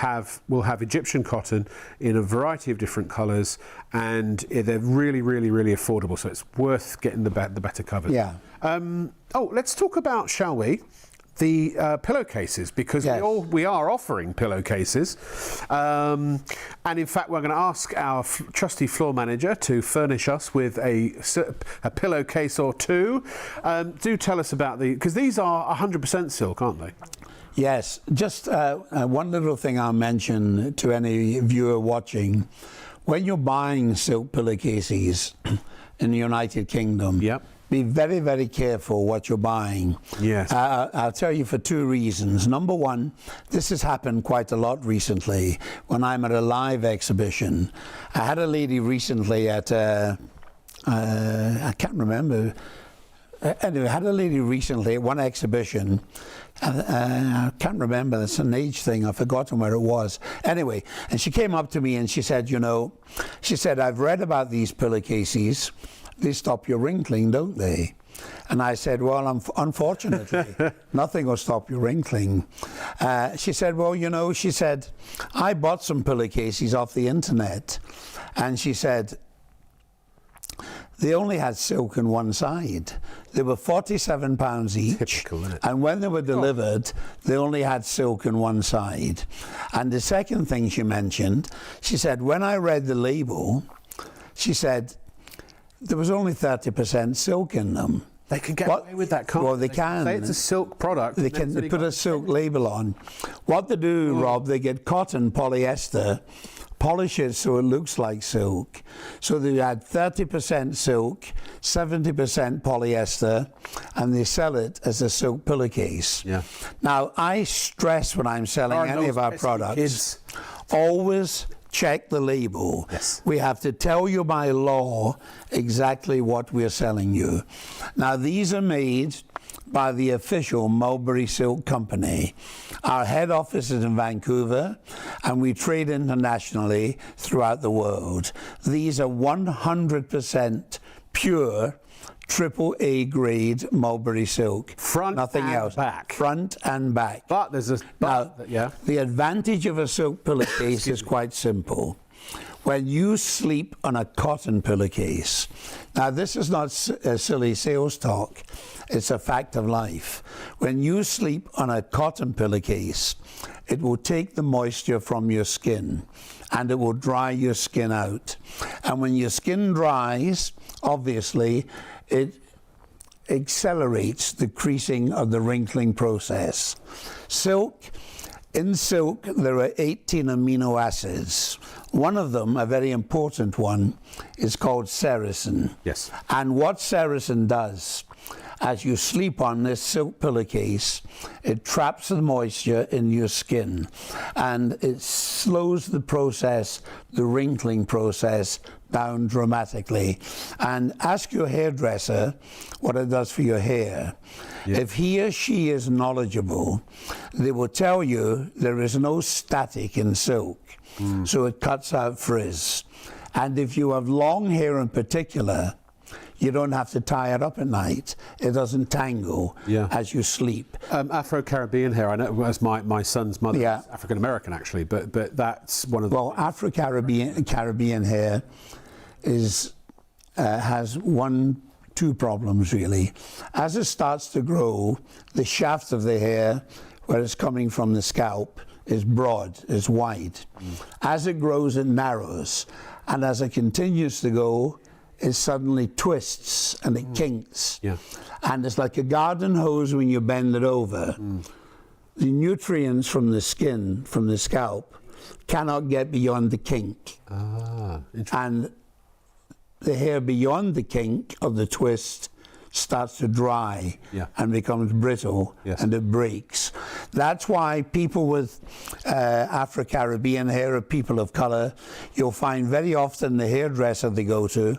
[SPEAKER 1] will have Egyptian cotton in a variety of different colours, and they're really, really, really affordable. So it's worth getting the better covers.
[SPEAKER 2] Yeah.
[SPEAKER 1] Let's talk about, shall we, the pillowcases, because we are offering pillowcases, and in fact we're going to ask our trusty floor manager to furnish us with a pillowcase or two. Do tell us about because these are 100% silk, aren't they?
[SPEAKER 2] Yes, just one little thing I'll mention to any viewer watching. When you're buying silk pillowcases in the United Kingdom, be very, very careful what you're buying.
[SPEAKER 1] Yes.
[SPEAKER 2] I'll tell you for 2 reasons. Number one, this has happened quite a lot recently when I'm at a live exhibition. I had a lady recently at, I can't remember. Anyway, I had a lady recently at one exhibition. I can't remember, it's an age thing, I've forgotten where it was. Anyway, and she came up to me and she said, I've read about these pillowcases. They stop your wrinkling, don't they? And I said, well, unfortunately, nothing will stop your wrinkling. She said, well, she said, I bought some pillowcases off the internet. And she said, they only had silk on one side. They were £47 each.
[SPEAKER 1] Typical, isn't it?
[SPEAKER 2] And when they were delivered, they only had silk on one side. And the second thing she mentioned, she said, when I read the label, she said, there was only 30% silk in them.
[SPEAKER 1] They can get away with that, can't they?
[SPEAKER 2] Well, they can.
[SPEAKER 1] Say it's a silk product.
[SPEAKER 2] They can put a silk label on. What they do, Rob, they get cotton, polyester, polish it so it looks like silk. So they add 30% silk, 70% polyester, and they sell it as a silk pillowcase.
[SPEAKER 1] Yeah.
[SPEAKER 2] Now, I stress when I'm selling any of our products, always check the label.
[SPEAKER 1] Yes.
[SPEAKER 2] We have to tell you by law exactly what we're selling you. Now, these are made by the official Mulberry Silk Company. Our head office is in Vancouver, and we trade internationally throughout the world. These are 100% pure AAA grade mulberry silk.
[SPEAKER 1] Front
[SPEAKER 2] Nothing
[SPEAKER 1] and
[SPEAKER 2] else.
[SPEAKER 1] back.
[SPEAKER 2] Front and back.
[SPEAKER 1] But there's a yeah.
[SPEAKER 2] The advantage of a silk pillowcase is quite simple. When you sleep on a cotton pillowcase, now this is not a silly sales talk, it's a fact of life. When you sleep on a cotton pillowcase, it will take the moisture from your skin and it will dry your skin out. And when your skin dries, obviously, it accelerates the creasing of the wrinkling process. In silk, there are 18 amino acids. One of them, a very important one, is called sericin.
[SPEAKER 1] Yes.
[SPEAKER 2] And what sericin does, as you sleep on this silk pillowcase, it traps the moisture in your skin and it slows the process, the wrinkling process, down dramatically. And ask your hairdresser what it does for your hair. Yeah. If he or she is knowledgeable, they will tell you there is no static in silk, so it cuts out frizz. And if you have long hair in particular, you don't have to tie it up at night. It doesn't tangle as you sleep.
[SPEAKER 1] Afro-Caribbean hair, I know, as my son's mother is African-American actually, but that's one of the...
[SPEAKER 2] Well, Afro-Caribbean hair has two problems really. As it starts to grow, the shaft of the hair, where it's coming from the scalp, is broad, is wide. As it grows, it narrows. And as it continues to go, it suddenly twists and it kinks. Yeah. And it's like a garden hose when you bend it over. The nutrients from the skin, from the scalp, cannot get beyond the kink. And the hair beyond the kink of the twist starts to dry and becomes brittle and it breaks. That's why people with Afro-Caribbean hair or people of colour, you'll find very often the hairdresser they go to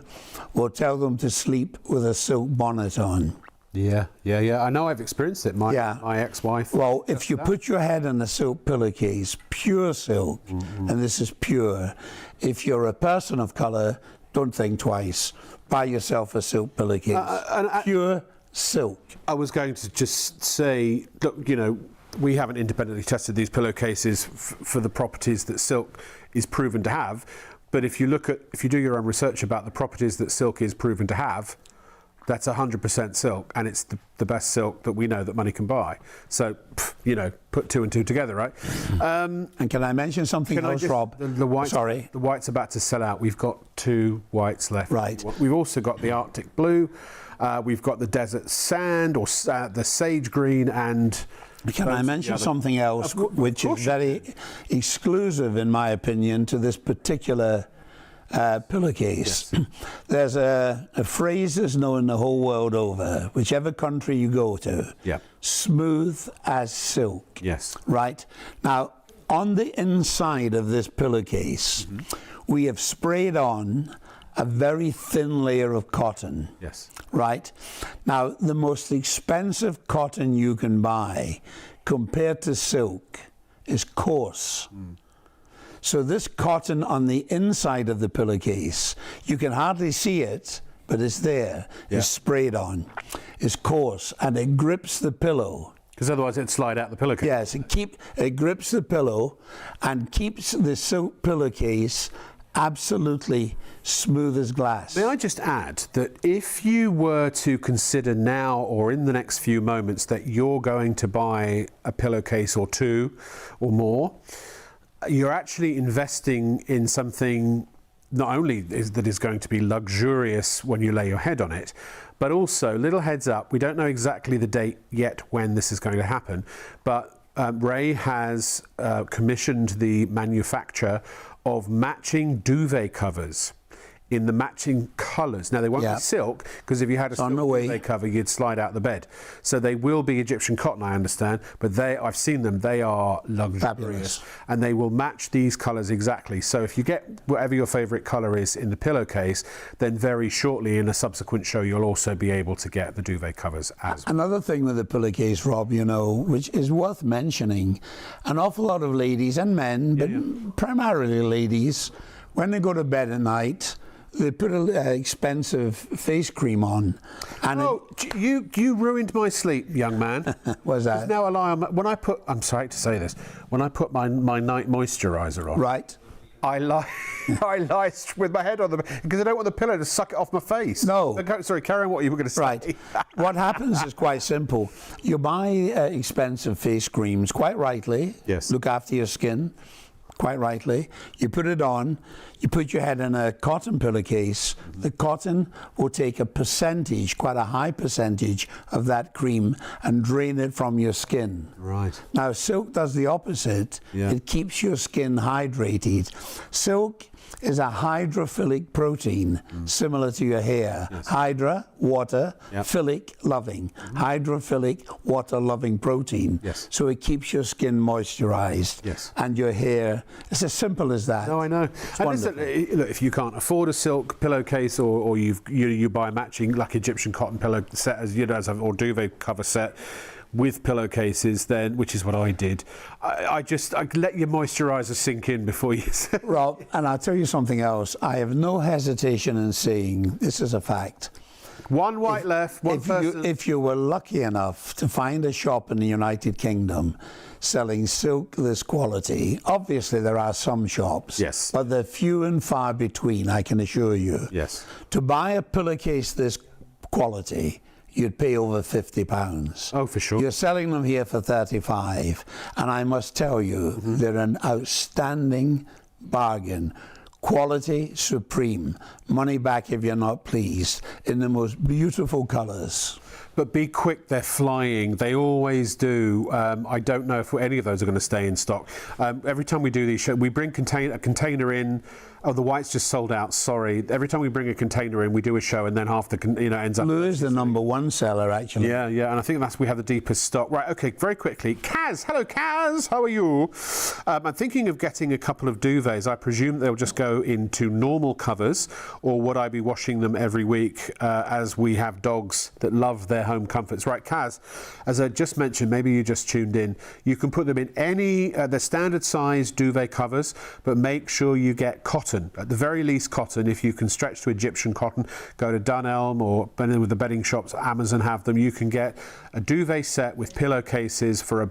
[SPEAKER 2] will tell them to sleep with a silk bonnet on.
[SPEAKER 1] Yeah. I know I've experienced it. My ex-wife.
[SPEAKER 2] Well, if you put your head in a silk pillowcase, pure silk, and this is pure, if you're a person of colour, don't think twice. Buy yourself a silk pillowcase. Pure silk.
[SPEAKER 1] I was going to just say, look, you know, we haven't independently tested these pillowcases for the properties that silk is proven to have. But if you do your own research about the properties that silk is proven to have, that's 100% silk, and it's the best silk that we know that money can buy. So, you know, put two and two together, right?
[SPEAKER 2] And can I mention something else, Rob?
[SPEAKER 1] The white,
[SPEAKER 2] sorry.
[SPEAKER 1] The white's about to sell out. We've got 2 whites left.
[SPEAKER 2] Right.
[SPEAKER 1] We've also got the Arctic blue. We've got the desert sand, or the sage green, and...
[SPEAKER 2] Can I mention something else, which is very exclusive, in my opinion, to this particular pillowcase? Yes. There's a phrase that's known the whole world over, whichever country you go to. Smooth as silk.
[SPEAKER 1] Yes.
[SPEAKER 2] Right? Now, on the inside of this pillowcase, we have sprayed on a very thin layer of cotton.
[SPEAKER 1] Yes.
[SPEAKER 2] Right? Now, the most expensive cotton you can buy compared to silk is coarse. So this cotton on the inside of the pillowcase, you can hardly see it, but it's there. It's sprayed on. It's coarse, and it grips the pillow.
[SPEAKER 1] Because otherwise it'd slide out the pillowcase.
[SPEAKER 2] Yes, it grips the pillow and keeps the silk pillowcase absolutely smooth as glass.
[SPEAKER 1] May I just add that if you were to consider now or in the next few moments that you're going to buy a pillowcase or 2 or more, you're actually investing in something not only that is going to be luxurious when you lay your head on it, but also, little heads up, we don't know exactly the date yet when this is going to happen, but Ray has commissioned the manufacture of matching duvet covers in the matching colours. Now, they won't be silk, because if you had a silk duvet cover, you'd slide out the bed. So they will be Egyptian cotton, I understand, but I've seen them, they are luxurious.
[SPEAKER 2] Fabulous.
[SPEAKER 1] And they will match these colours exactly. So if you get whatever your favourite colour is in the pillowcase, then very shortly in a subsequent show, you'll also be able to get the duvet covers as well.
[SPEAKER 2] Another thing with the pillowcase, Rob, you know, which is worth mentioning, an awful lot of ladies and men, but primarily ladies, when they go to bed at night, they put an expensive face cream on. And
[SPEAKER 1] you ruined my sleep, young man.
[SPEAKER 2] What's that?
[SPEAKER 1] There's now a lie on when I put, I'm sorry to say this, when I put my night moisturiser on.
[SPEAKER 2] Right.
[SPEAKER 1] I lie with my head on the, because I don't want the pillow to suck it off my face.
[SPEAKER 2] No.
[SPEAKER 1] Sorry, carry on what you were going to say.
[SPEAKER 2] Right. What happens is quite simple. You buy expensive face creams, quite rightly.
[SPEAKER 1] Yes.
[SPEAKER 2] Look after your skin, quite rightly. You put it on. You put your head in a cotton pillowcase. The cotton will take a percentage, quite a high percentage of that cream, and drain it from your skin.
[SPEAKER 1] Right.
[SPEAKER 2] Now, silk does the opposite.
[SPEAKER 1] Yeah.
[SPEAKER 2] It keeps your skin hydrated. Silk is a hydrophilic protein, similar to your hair.
[SPEAKER 1] Yes.
[SPEAKER 2] Hydra, water,
[SPEAKER 1] Yep.
[SPEAKER 2] philic, loving. Hydrophilic, water-loving protein.
[SPEAKER 1] Yes.
[SPEAKER 2] So it keeps your skin moisturized.
[SPEAKER 1] Yes.
[SPEAKER 2] And your hair, it's as simple as that.
[SPEAKER 1] No, I know. And
[SPEAKER 2] wonderful.
[SPEAKER 1] listen, look, if you can't afford a silk pillowcase, or you buy a matching like Egyptian cotton pillow set or duvet cover set with pillowcases, then, which is what I did, I let your moisturiser sink in before you.
[SPEAKER 2] Rob, and I'll tell you something else. I have no hesitation in saying this is a fact.
[SPEAKER 1] One white left, one person.
[SPEAKER 2] If you were lucky enough to find a shop in the United Kingdom selling silk this quality, obviously there are some shops,
[SPEAKER 1] Yes.
[SPEAKER 2] but they're few and far between, I can assure you.
[SPEAKER 1] Yes.
[SPEAKER 2] To buy a pillowcase this quality, you'd pay over £50.
[SPEAKER 1] Oh, for sure.
[SPEAKER 2] You're selling them here for 35, and I must tell you, they're an outstanding bargain. Quality supreme. Money back if you're not pleased. In the most beautiful colours.
[SPEAKER 1] But be quick, they're flying. They always do. I don't know if any of those are going to stay in stock. Every time we do these shows, we bring a container in. Oh, the white's just sold out. Sorry. Every time we bring a container in, we do a show, and then half the ends up.
[SPEAKER 2] Blue is the #1 seller, actually.
[SPEAKER 1] Yeah, yeah, and I think we have the deepest stock. Right, okay, very quickly. Kaz, hello Kaz, how are you? I'm thinking of getting a couple of duvets. I presume they'll just go into normal covers, or would I be washing them every week, as we have dogs that love their home comforts? Right, Kaz, as I just mentioned, maybe you just tuned in, you can put them in any, the standard size duvet covers, but make sure you get cotton. At the very least cotton. If you can stretch to Egyptian cotton, go to Dunelm or with the bedding shops, Amazon have them. You can get a duvet set with pillowcases for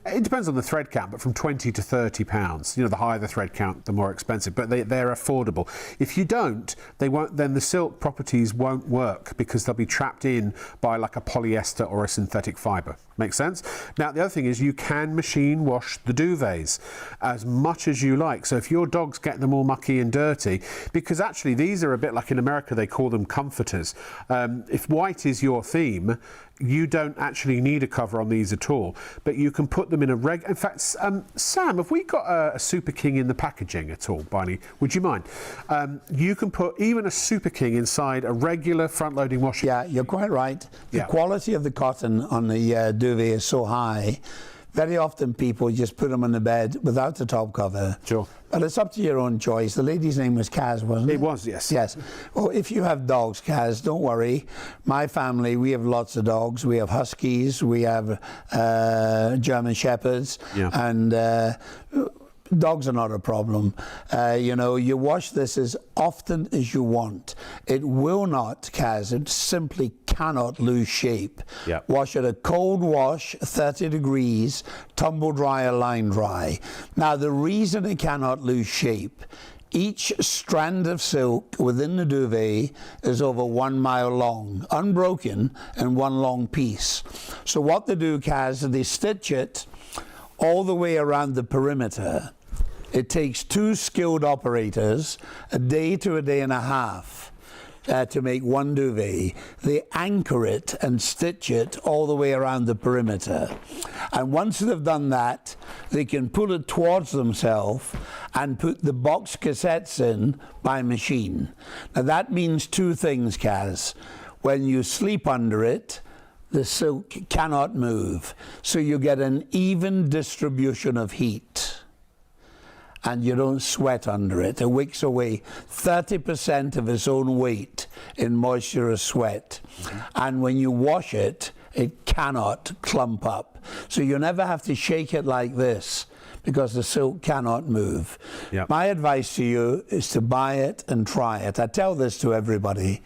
[SPEAKER 1] it depends on the thread count, but from £20 to £30. You know, the higher the thread count, the more expensive, but they're affordable. If you don't, they won't, then the silk properties won't work, because they'll be trapped in by like a polyester or a synthetic fibre. Make sense? Now, the other thing is you can machine wash the duvets as much as you like. So if your dogs get them all mucky and dirty, because actually these are a bit like in America, they call them comforters. If white is your theme, you don't actually need a cover on these at all, but you can put them in a in fact, Sam, have we got a Super King in the packaging at all, Barney? Would you mind? You can put even a Super King inside a regular front-loading washing.
[SPEAKER 2] Yeah, you're quite right. The quality of the cotton on the duvet is so high. Very often people just put them on the bed without the top cover.
[SPEAKER 1] Sure.
[SPEAKER 2] But it's up to your own choice. The lady's name was Kaz, wasn't it?
[SPEAKER 1] It was, yes.
[SPEAKER 2] Yes. Well, if you have dogs, Kaz, don't worry. My family, we have lots of dogs. We have Huskies, we have German Shepherds, and dogs are not a problem. You know, you wash this as often as you want. It will not, Kaz, it simply cannot lose shape.
[SPEAKER 1] Yeah.
[SPEAKER 2] Wash it a cold wash, 30 degrees, tumble dry or line dry. Now, the reason it cannot lose shape, each strand of silk within the duvet is over 1 mile long, unbroken, in one long piece. So what they do, Kaz, they stitch it all the way around the perimeter. It takes 2 skilled operators a day to a day and a half. to make one duvet. They anchor it and stitch it all the way around the perimeter. And once they've done that, they can pull it towards themselves and put the box cassettes in by machine. Now that means two things, Kaz. When you sleep under it, the silk cannot move. So you get an even distribution of heat. And you don't sweat under it. It wicks away 30% of its own weight in moisture or sweat. And when you wash it, it cannot clump up. So you never have to shake it like this because the silk cannot move.
[SPEAKER 1] Yep.
[SPEAKER 2] My advice to you is to buy it and try it. I tell this to everybody.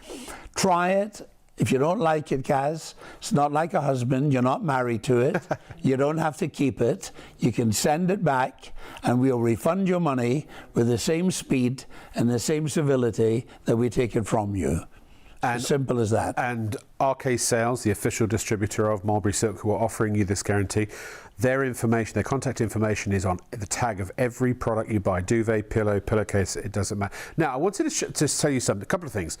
[SPEAKER 2] Try it. If you don't like it, Kaz, it's not like a husband. You're not married to it. You don't have to keep it. You can send it back and we'll refund your money with the same speed and the same civility that we take it from you. As simple as that.
[SPEAKER 1] And RK Sales, the official distributor of Mulberry Silk, who are offering you this guarantee, their information, their contact information is on the tag of every product you buy. Duvet, pillow, pillowcase, it doesn't matter. Now, I wanted to tell you something, a couple of things.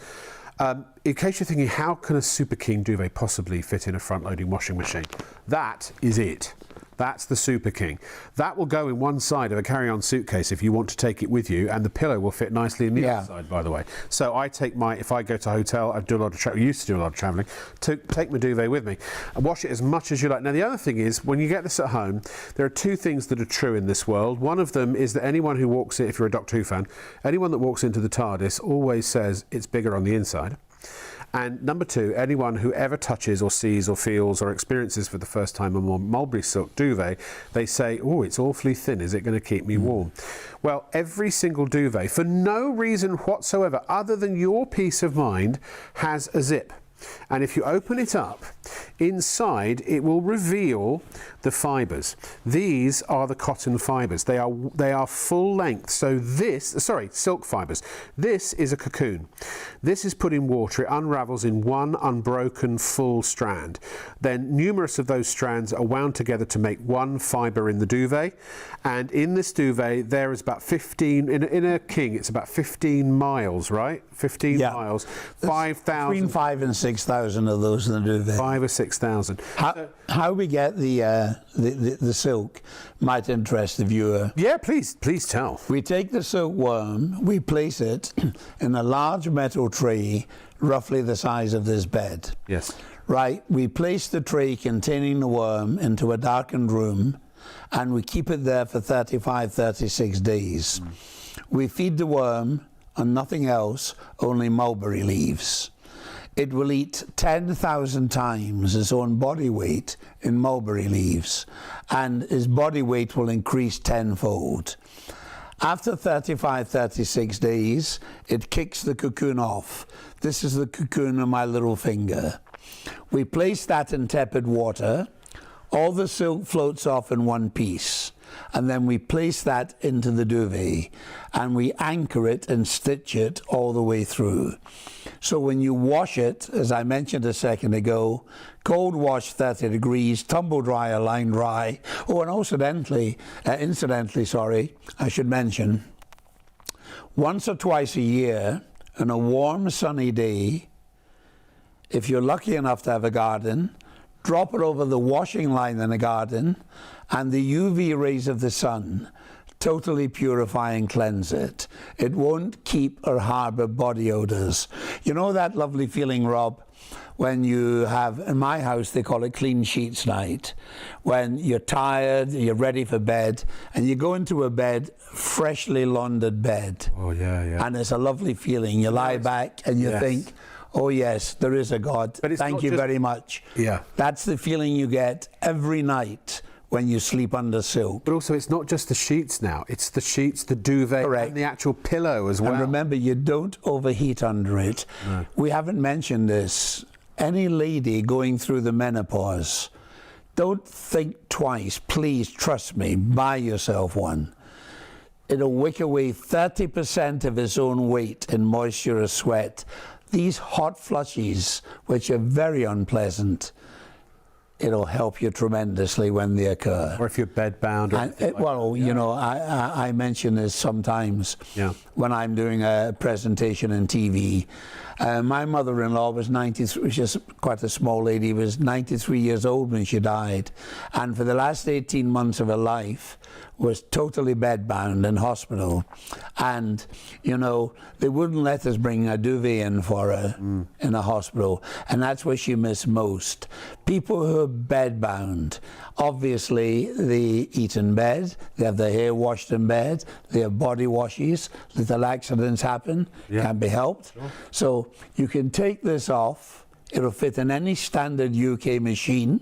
[SPEAKER 1] In case you're thinking, how can a Super King duvet possibly fit in a front-loading washing machine? That is it. That's the Super King. That will go in one side of a carry-on suitcase if you want to take it with you, and the pillow will fit nicely in the other side, by the way. So I take if I go to a hotel, I do a lot of used to do a lot of travelling, to take my duvet with me and wash it as much as you like. Now the other thing is, when you get this at home, there are two things that are true in this world. One of them is that anyone who walks in, if you're a Doctor Who fan, anyone that walks into the TARDIS always says it's bigger on the inside. And number two, anyone who ever touches or sees or feels or experiences for the first time a Mulberry Silk duvet, they say, oh, it's awfully thin. Is it going to keep me warm? Well, every single duvet, for no reason whatsoever other than your peace of mind, has a zip. And if you open it up, inside it will reveal the fibres. These are the cotton fibres. They are full length. So silk fibres. This is a cocoon. This is put in water. It unravels in one unbroken full strand. Then numerous of those strands are wound together to make one fibre in the duvet. And in this duvet, there is about 15, in a king, it's about 15 miles, right? 15 miles, 5,000.
[SPEAKER 2] Between 5,000 and 6,000 of those in the duvet.
[SPEAKER 1] 5,000 or 6,000.
[SPEAKER 2] How we get the silk might interest the viewer.
[SPEAKER 1] Yeah, please tell.
[SPEAKER 2] We take the silkworm, we place it in a large metal tray, roughly the size of this bed.
[SPEAKER 1] Yes.
[SPEAKER 2] Right, we place the tray containing the worm into a darkened room and we keep it there for 35, 36 days. We feed the worm on nothing else, only mulberry leaves. It will eat 10,000 times its own body weight in mulberry leaves, and its body weight will increase tenfold. After 35, 36 days, it kicks the cocoon off. This is the cocoon on my little finger. We place that in tepid water. All the silk floats off in one piece. And then we place that into the duvet and we anchor it and stitch it all the way through. So when you wash it, as I mentioned a second ago, cold wash 30 degrees, tumble dry or line dry. Oh, and also incidentally, I should mention, once or twice a year on a warm sunny day, if you're lucky enough to have a garden, drop it over the washing line in the garden, and the UV rays of the sun totally purify and cleanse it. It won't keep or harbour body odours. You know that lovely feeling, Rob, when you have, in my house they call it clean sheets night, when you're tired, you're ready for bed, and you go into a bed, freshly laundered bed.
[SPEAKER 1] Oh, yeah.
[SPEAKER 2] And it's a lovely feeling. You lie back and you think, oh yes, there is a God. Thank you very much.
[SPEAKER 1] Yeah.
[SPEAKER 2] That's the feeling you get every night when you sleep under silk.
[SPEAKER 1] But also, it's not just the sheets now. It's the sheets, the duvet, and the actual pillow as well.
[SPEAKER 2] And remember, you don't overheat under it. No. We haven't mentioned this. Any lady going through the menopause, don't think twice. Please, trust me, buy yourself one. It'll wick away 30% of its own weight in moisture or sweat. These hot flushes, which are very unpleasant, it'll help you tremendously when they occur.
[SPEAKER 1] Or if you're bedbound.
[SPEAKER 2] Well, you know, I mention this sometimes when I'm doing a presentation on TV. My mother-in-law was 93, she's quite a small lady, was 93 years old when she died. And for the last 18 months of her life, was totally bedbound in hospital. And, you know, they wouldn't let us bring a duvet in for her in a hospital. And that's what she missed most. People who are bedbound, obviously they eat in bed, they have their hair washed in bed, they have body washes, little accidents happen, can be helped. Sure. So you can take this off, it'll fit in any standard UK machine.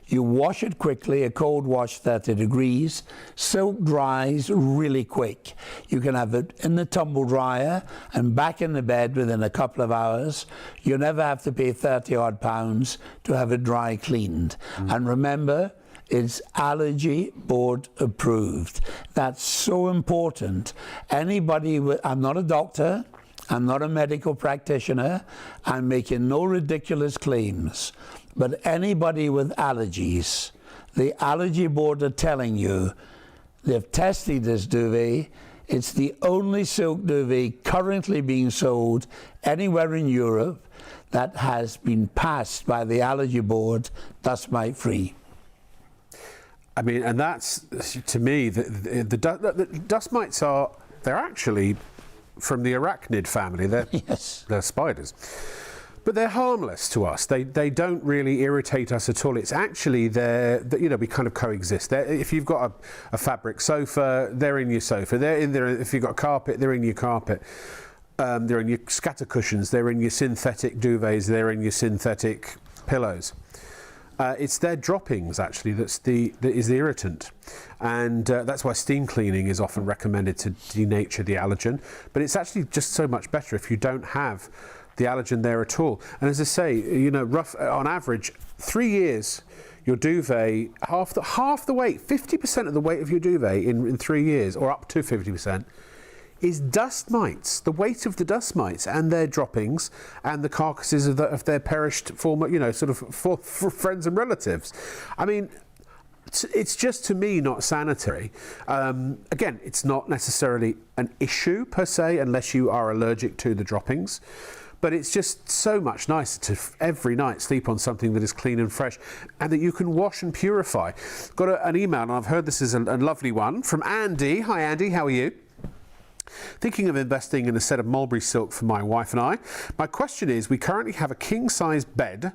[SPEAKER 2] You wash it quickly, a cold wash 30 degrees. Silk dries really quick. You can have it in the tumble dryer and back in the bed within a couple of hours. You never have to pay 30 odd pounds to have it dry cleaned. And remember, it's allergy board approved. That's so important. Anybody with, I'm not a doctor, I'm not a medical practitioner, I'm making no ridiculous claims. But anybody with allergies, the allergy board are telling you, they've tested this duvet, it's the only silk duvet currently being sold anywhere in Europe that has been passed by the allergy board dust mite free.
[SPEAKER 1] I mean, and that's, to me, the dust mites are, they're actually from the arachnid family, they're spiders. But they're harmless to us. They don't really irritate us at all. It's actually you know, we kind of coexist. If you've got a fabric sofa, they're in your sofa. They're in there. If you've got carpet, they're in your carpet. They're in your scatter cushions. They're in your synthetic duvets. They're in your synthetic pillows. It's their droppings actually that is the irritant, and that's why steam cleaning is often recommended to denature the allergen. But it's actually just so much better if you don't have the allergen there at all. And as I say, you know, on average, 3 years, your duvet, half the weight, 50% of the weight of your duvet in 3 years, or up to 50%, is dust mites, the weight of the dust mites and their droppings and the carcasses of their perished former, you know, sort of for friends and relatives. I mean, it's just, to me, not sanitary. Again, it's not necessarily an issue per se unless you are allergic to the droppings. But it's just so much nicer to every night sleep on something that is clean and fresh and that you can wash and purify. Got an email, and I've heard this is a lovely one from Andy. Hi Andy, how are you? Thinking of investing in a set of mulberry silk for my wife and I. My question is, we currently have a king-size bed,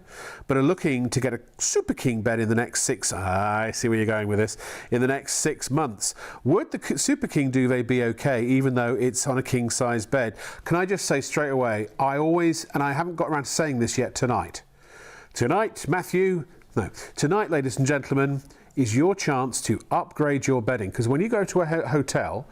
[SPEAKER 1] but are looking to get a super king bed in the next I see where you're going with this, in the next 6 months. Would the super king duvet be okay, even though it's on a king-size bed? Can I just say straight away, I always, and I haven't got around to saying this yet tonight, tonight, ladies and gentlemen, is your chance to upgrade your bedding, because when you go to a hotel,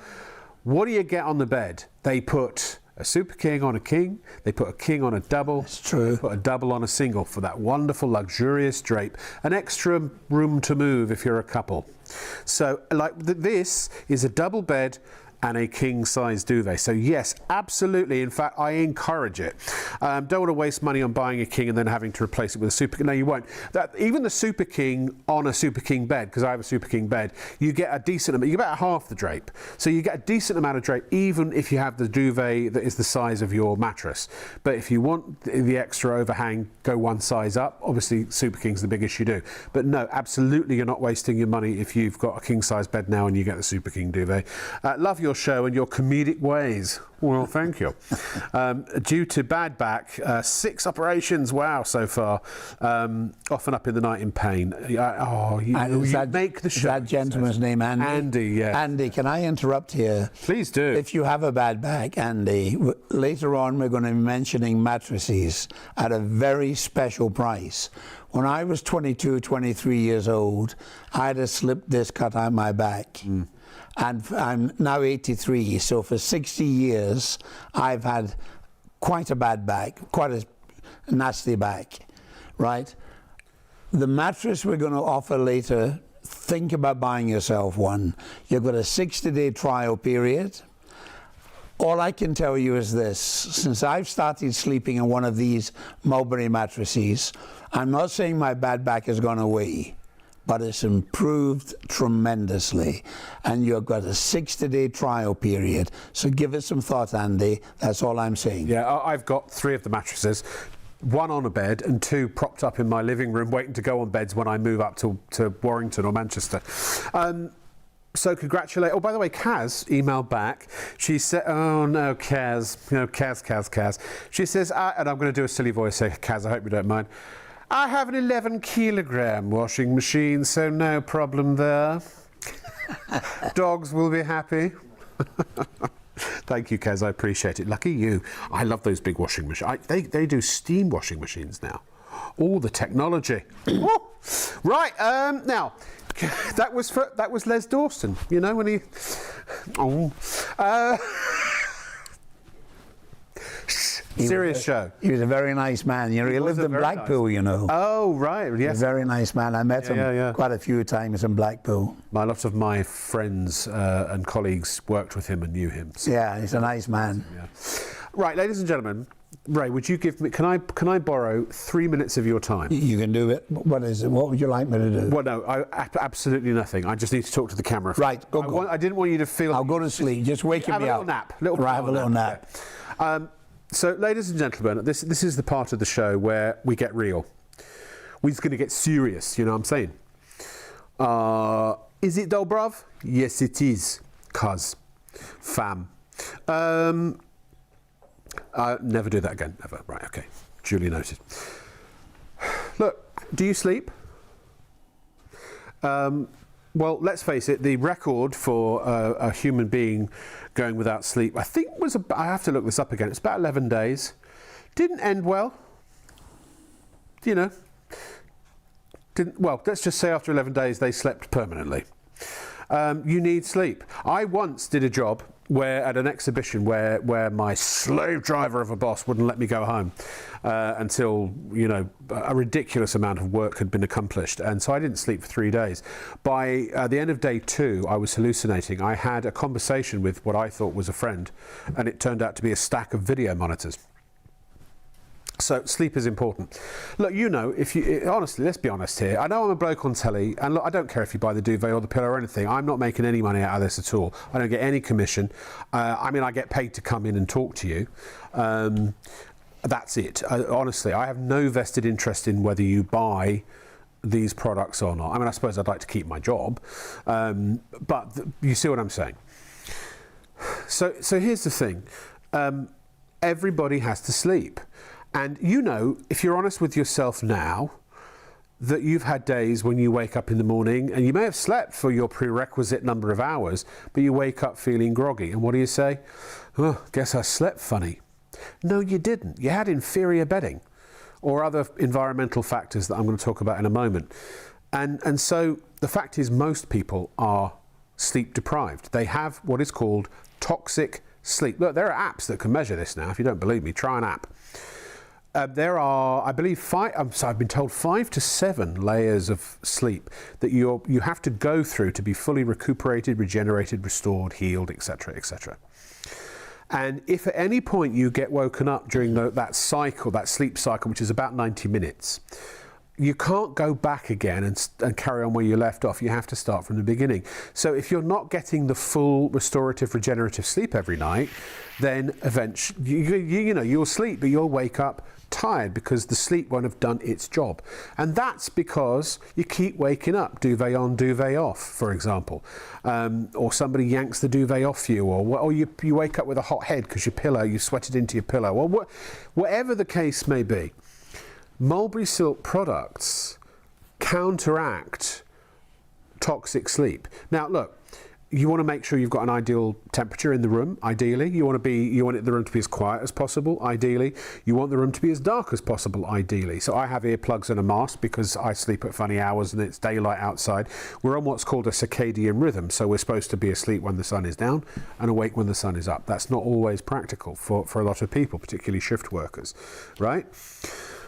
[SPEAKER 1] what do you get on the bed? They put a super king on a king, they put a king on a double,
[SPEAKER 2] that's true.
[SPEAKER 1] They put a double on a single for that wonderful luxurious drape, an extra room to move if you're a couple. So like this is a double bed and a king-size duvet. So yes, absolutely. In fact, I encourage it. Don't want to waste money on buying a king and then having to replace it with a super king. No, you won't. Even the super king on a super king bed, because I have a super king bed, you get a decent amount. You get about half the drape. So you get a decent amount of drape, even if you have the duvet that is the size of your mattress. But if you want the extra overhang, go one size up. Obviously, super king's the biggest you do. But no, absolutely, you're not wasting your money if you've got a king-size bed now and you get the super king duvet. Love your show and your comedic ways. Well, thank you. Due to bad back, 6 operations, wow, so far. Often up in the night in pain. You make the show.
[SPEAKER 2] That gentleman's name, Andy?
[SPEAKER 1] Andy, yeah.
[SPEAKER 2] Andy, can I interrupt here?
[SPEAKER 1] Please do.
[SPEAKER 2] If you have a bad back, Andy, later on we're going to be mentioning mattresses at a very special price. When I was 22, 23 years old, I had a slip disc cut out my back. And I'm now 83, so for 60 years I've had quite a bad back, quite a nasty back, right? The mattress we're going to offer later, think about buying yourself one. You've got a 60-day trial period. All I can tell you is this. Since I've started sleeping in one of these Mulberry mattresses, I'm not saying my bad back has gone away, but it's improved tremendously. And you've got a 60-day trial period. So give it some thought, Andy. That's all I'm saying.
[SPEAKER 1] Yeah, I've got 3 of the mattresses. 1 on a bed and 2 propped up in my living room waiting to go on beds when I move up to Warrington or Manchester. So congratulate. Oh, by the way, Kaz emailed back. She said, oh no, Kaz. No, Kaz. She says, and I'm going to do a silly voice here, Kaz, I hope you don't mind. I have an 11 kilogram washing machine, so no problem there. Dogs will be happy. Thank you, Kaz, I appreciate it. Lucky you. I love those big washing machines. They do steam washing machines now. All the technology. Right, now, that was Les Dawson, you know, when he... Serious show.
[SPEAKER 2] He was a very nice man. He lived in Blackpool, you know.
[SPEAKER 1] Oh, right, yes.
[SPEAKER 2] A very nice man. I met him quite a few times in Blackpool.
[SPEAKER 1] A lot of my friends and colleagues worked with him and knew him. So.
[SPEAKER 2] Yeah, he's a nice man.
[SPEAKER 1] Yeah. Right, ladies and gentlemen, Ray, would you give me? Can I borrow 3 minutes of your time?
[SPEAKER 2] You can do it. What is it? What would you like me to do?
[SPEAKER 1] Well, no, absolutely nothing. I just need to talk to the camera.
[SPEAKER 2] Right, go.
[SPEAKER 1] I didn't want you to feel.
[SPEAKER 2] I'll go to sleep. Just waking me up.
[SPEAKER 1] Have a little nap. So, ladies and gentlemen, this is the part of the show where we get real. We're just going to get serious. You know what I'm saying? Is it though, bruv? Yes, it is. Cuz, fam. Never do that again, ever. Right, okay. Duly noted. Look, do you sleep? Well, let's face it, the record for a human being going without sleep, I think was, I have to look this up again, it's about 11 days. Didn't end well. You know. Well, let's just say after 11 days they slept permanently. You need sleep. I once did a job where at an exhibition where my slave driver of a boss wouldn't let me go home until, you know, a ridiculous amount of work had been accomplished, and so I didn't sleep for 3 days. By the end of day 2, I was hallucinating. I had a conversation with what I thought was a friend, and it turned out to be a stack of video monitors. So sleep is important. Look, you know, honestly, let's be honest here. I know I'm a bloke on telly, and look, I don't care if you buy the duvet or the pillow or anything. I'm not making any money out of this at all. I don't get any commission. I mean, I get paid to come in and talk to you. That's it. Honestly, I have no vested interest in whether you buy these products or not. I mean, I suppose I'd like to keep my job, but you see what I'm saying. So here's the thing. Everybody has to sleep. And you know, if you're honest with yourself now, that you've had days when you wake up in the morning and you may have slept for your prerequisite number of hours, but you wake up feeling groggy. And what do you say? Oh, guess I slept funny. No, you didn't. You had inferior bedding or other environmental factors that I'm going to talk about in a moment. And so the fact is most people are sleep deprived. They have what is called toxic sleep. Look, there are apps that can measure this now. If you don't believe me, try an app. There are, I believe, I've been told 5 to 7 layers of sleep that you have to go through to be fully recuperated, regenerated, restored, healed, etc., etc. And if at any point you get woken up during that cycle, that sleep cycle, which is about 90 minutes, you can't go back again and carry on where you left off. You have to start from the beginning. So if you're not getting the full restorative, regenerative sleep every night, then eventually, you know, you'll sleep, but you'll wake up tired because the sleep won't have done its job. And that's because you keep waking up, duvet on, duvet off, for example. Or somebody yanks the duvet off you, or you wake up with a hot head because you sweated into your pillow, or whatever the case may be. Mulberry Silk products counteract toxic sleep. Now, look, you want to make sure you've got an ideal temperature in the room, ideally. You want the room to be as quiet as possible, ideally. You want the room to be as dark as possible, ideally. So I have earplugs and a mask because I sleep at funny hours and it's daylight outside. We're on what's called a circadian rhythm, so we're supposed to be asleep when the sun is down and awake when the sun is up. That's not always practical for a lot of people, particularly shift workers, right?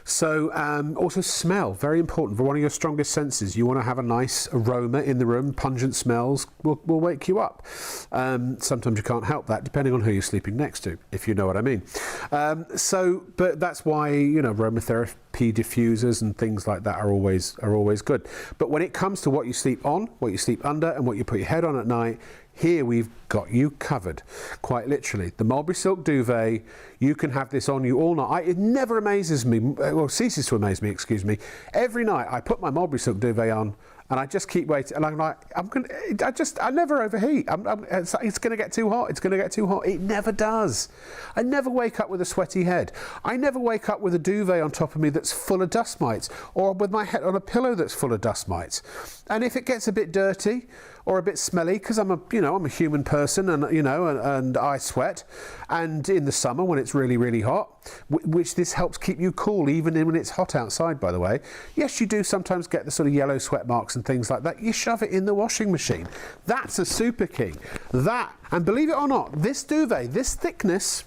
[SPEAKER 1] So also smell, very important for one of your strongest senses. You want to have a nice aroma in the room. Pungent smells will wake you up. Sometimes you can't help that, depending on who you're sleeping next to, if you know what I mean. But that's why, you know, aromatherapy diffusers and things like that are always good. But when it comes to what you sleep on, what you sleep under, and what you put your head on at night, here we've got you covered, quite literally. The Mulberry Silk Duvet, you can have this on you all night. It never amazes me, or ceases to amaze me, excuse me. Every night I put my Mulberry Silk Duvet on and I just keep waiting, and I'm like, I never overheat. It's going to get too hot. It's going to get too hot. It never does. I never wake up with a sweaty head. I never wake up with a duvet on top of me that's full of dust mites, or with my head on a pillow that's full of dust mites. And if it gets a bit dirty or a bit smelly, because I'm a human person, and and I sweat, and in the summer when it's really, really hot, which this helps keep you cool even when it's hot outside, by the way. Yes, you do sometimes get the sort of yellow sweat marks and things like that. You shove it in the washing machine. That's a super key. That, and believe it or not, this duvet, this thickness,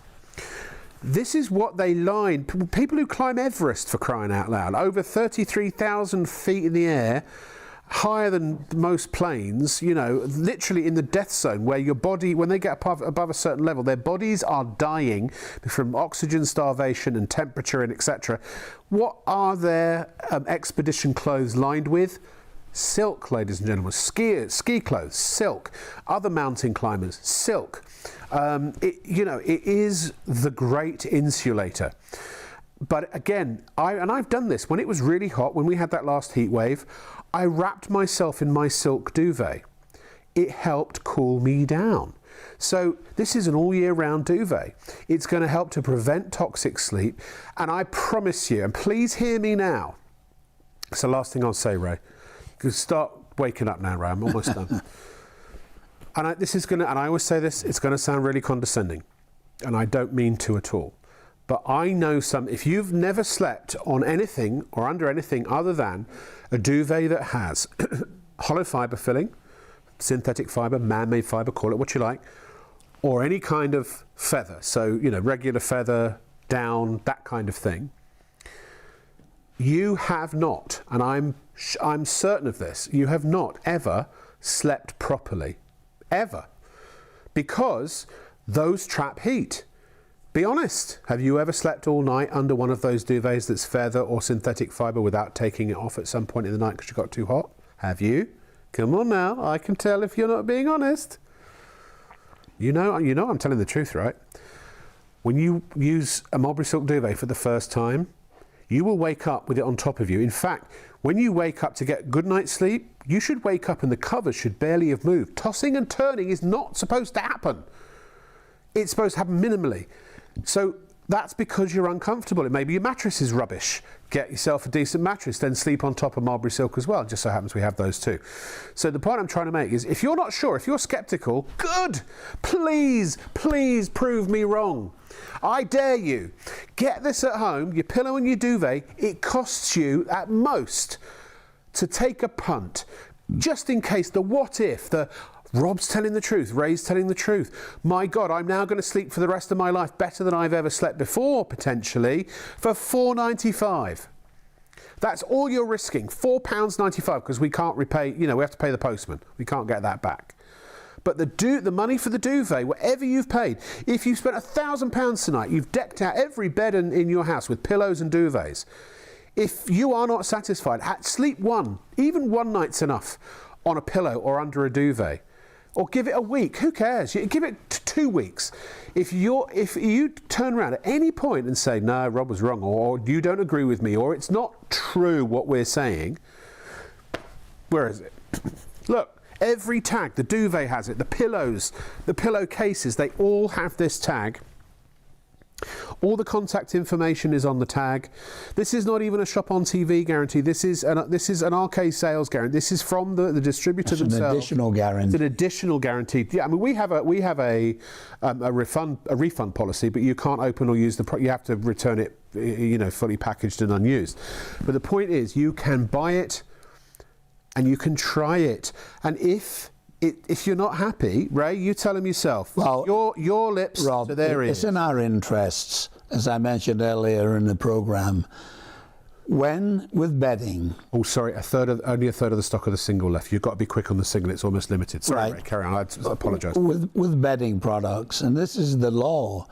[SPEAKER 1] this is what they line. People who climb Everest, for crying out loud, over 33,000 feet in the air, higher than most planes, you know, literally in the death zone, where your body, when they get above a certain level, their bodies are dying from oxygen starvation and temperature and etc. What are their expedition clothes lined with? Silk, ladies and gentlemen. Ski clothes, silk. Other mountain climbers, silk. It is the great insulator. But again, I've done this when it was really hot, when we had that last heat wave. I wrapped myself in my silk duvet. It helped cool me down. So this is an all year round duvet. It's going to help to prevent toxic sleep. And I promise you, and please hear me now. It's the last thing I'll say, Ray. You start waking up now, Ray. I'm almost done. And I always say this, it's going to sound really condescending. And I don't mean to at all. But I know if you've never slept on anything or under anything other than a duvet that has hollow fibre filling, synthetic fibre, man-made fibre, call it what you like, or any kind of feather, so, you know, regular feather, down, that kind of thing, you have not, and I'm certain of this, you have not ever slept properly, ever, because those trap heat. Be honest, have you ever slept all night under one of those duvets that's feather or synthetic fibre without taking it off at some point in the night because you got too hot? Have you? Come on now, I can tell if you're not being honest. You know I'm telling the truth, right? When you use a Mulberry Silk Duvet for the first time, you will wake up with it on top of you. In fact, when you wake up to get good night's sleep, you should wake up and the covers should barely have moved. Tossing and turning is not supposed to happen. It's supposed to happen minimally. So that's because you're uncomfortable. Maybe your mattress is rubbish. Get yourself a decent mattress, then sleep on top of Mulberry Silk as well. Just so happens we have those too. So the point I'm trying to make is, if you're not sure, if you're skeptical, good. Please prove me wrong. I dare you. Get this at home, your pillow and your duvet. It costs you at most to take a punt, just in case the what if, Rob's telling the truth, Ray's telling the truth. My God, I'm now going to sleep for the rest of my life better than I've ever slept before, potentially, for $4.95. That's all you're risking, £4.95, because we can't repay, we have to pay the postman. We can't get that back. But the money for the duvet, whatever you've paid, if you've spent £1,000 tonight, you've decked out every bed in your house with pillows and duvets. If you are not satisfied, sleep even one night's enough on a pillow or under a duvet. Or give it a week. Who cares? You give it 2 weeks. If you turn around at any point and say, no, Rob was wrong, or you don't agree with me, or it's not true what we're saying, where is it? Look, every tag, the duvet has it, the pillows, the pillow cases, they all have this tag. All the contact information is on the tag. This is not even a shop on TV guarantee. This is an RK sales guarantee. This is from the distributor themselves.
[SPEAKER 2] An additional guarantee.
[SPEAKER 1] It's an additional guarantee. Yeah, I mean we have a refund policy, but you can't open or use you have to return it, fully packaged and unused. But the point is, you can buy it and you can try it, and if you're not happy, Ray, you tell him yourself. Well, your lips
[SPEAKER 2] Rob,
[SPEAKER 1] to their ears.
[SPEAKER 2] It's in our interests, as I mentioned earlier in the programme. When with bedding,
[SPEAKER 1] Oh, sorry, only a third of the stock of the single left. You've got to be quick on the single. It's almost limited. Sorry,
[SPEAKER 2] Right.
[SPEAKER 1] Ray, carry on. I apologise.
[SPEAKER 2] with bedding products, and this is the law.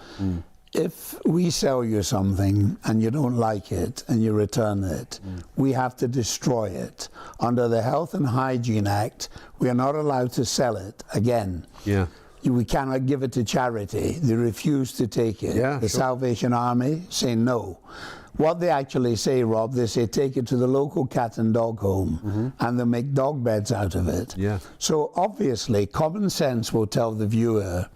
[SPEAKER 2] If we sell you something and you don't like it and you return it, we have to destroy it. Under the Health and Hygiene Act, we are not allowed to sell it again.
[SPEAKER 1] Yeah.
[SPEAKER 2] We cannot give it to charity. They refuse to take it.
[SPEAKER 1] Yeah,
[SPEAKER 2] the
[SPEAKER 1] sure.
[SPEAKER 2] Salvation Army say no. What they actually say, Rob, they say take it to the local cat and dog home and they'll make dog beds out of it.
[SPEAKER 1] Yeah.
[SPEAKER 2] So obviously, common sense will tell the viewer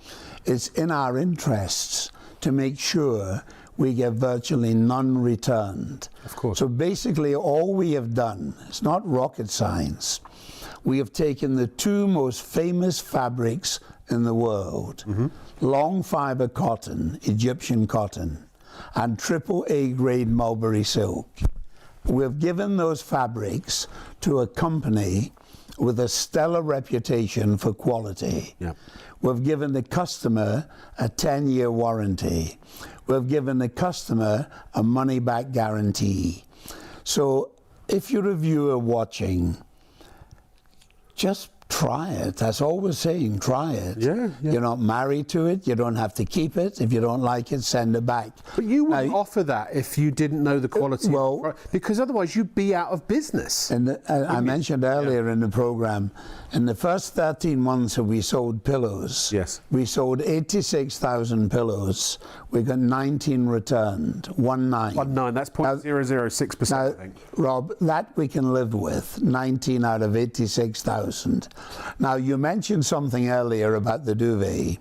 [SPEAKER 2] it's in our interests to make sure we get virtually none returned.
[SPEAKER 1] Of course.
[SPEAKER 2] So basically, all we have done, it's not rocket science, we have taken the two most famous fabrics in the world, long-fibre cotton, Egyptian cotton, and AAA grade Mulberry silk. We've given those fabrics to a company with a stellar reputation for quality.
[SPEAKER 1] Yeah.
[SPEAKER 2] We've given the customer a 10-year warranty. We've given the customer a money-back guarantee. So if you're a viewer watching, just try it. That's all we're saying, try it.
[SPEAKER 1] Yeah.
[SPEAKER 2] You're not married to it. You don't have to keep it. If you don't like it, send it back.
[SPEAKER 1] But you wouldn't offer that if you didn't know the quality.
[SPEAKER 2] Well,
[SPEAKER 1] because otherwise you'd be out of business.
[SPEAKER 2] And I mentioned earlier in the program, in the first 13 months that we sold pillows,
[SPEAKER 1] Yes.
[SPEAKER 2] we sold 86,000 pillows. We got 19 returned, 19.
[SPEAKER 1] 19, that's 0.006%, I
[SPEAKER 2] Now,
[SPEAKER 1] think.
[SPEAKER 2] Rob, that we can live with, 19 out of 86,000. Now, you mentioned something earlier about the duvet,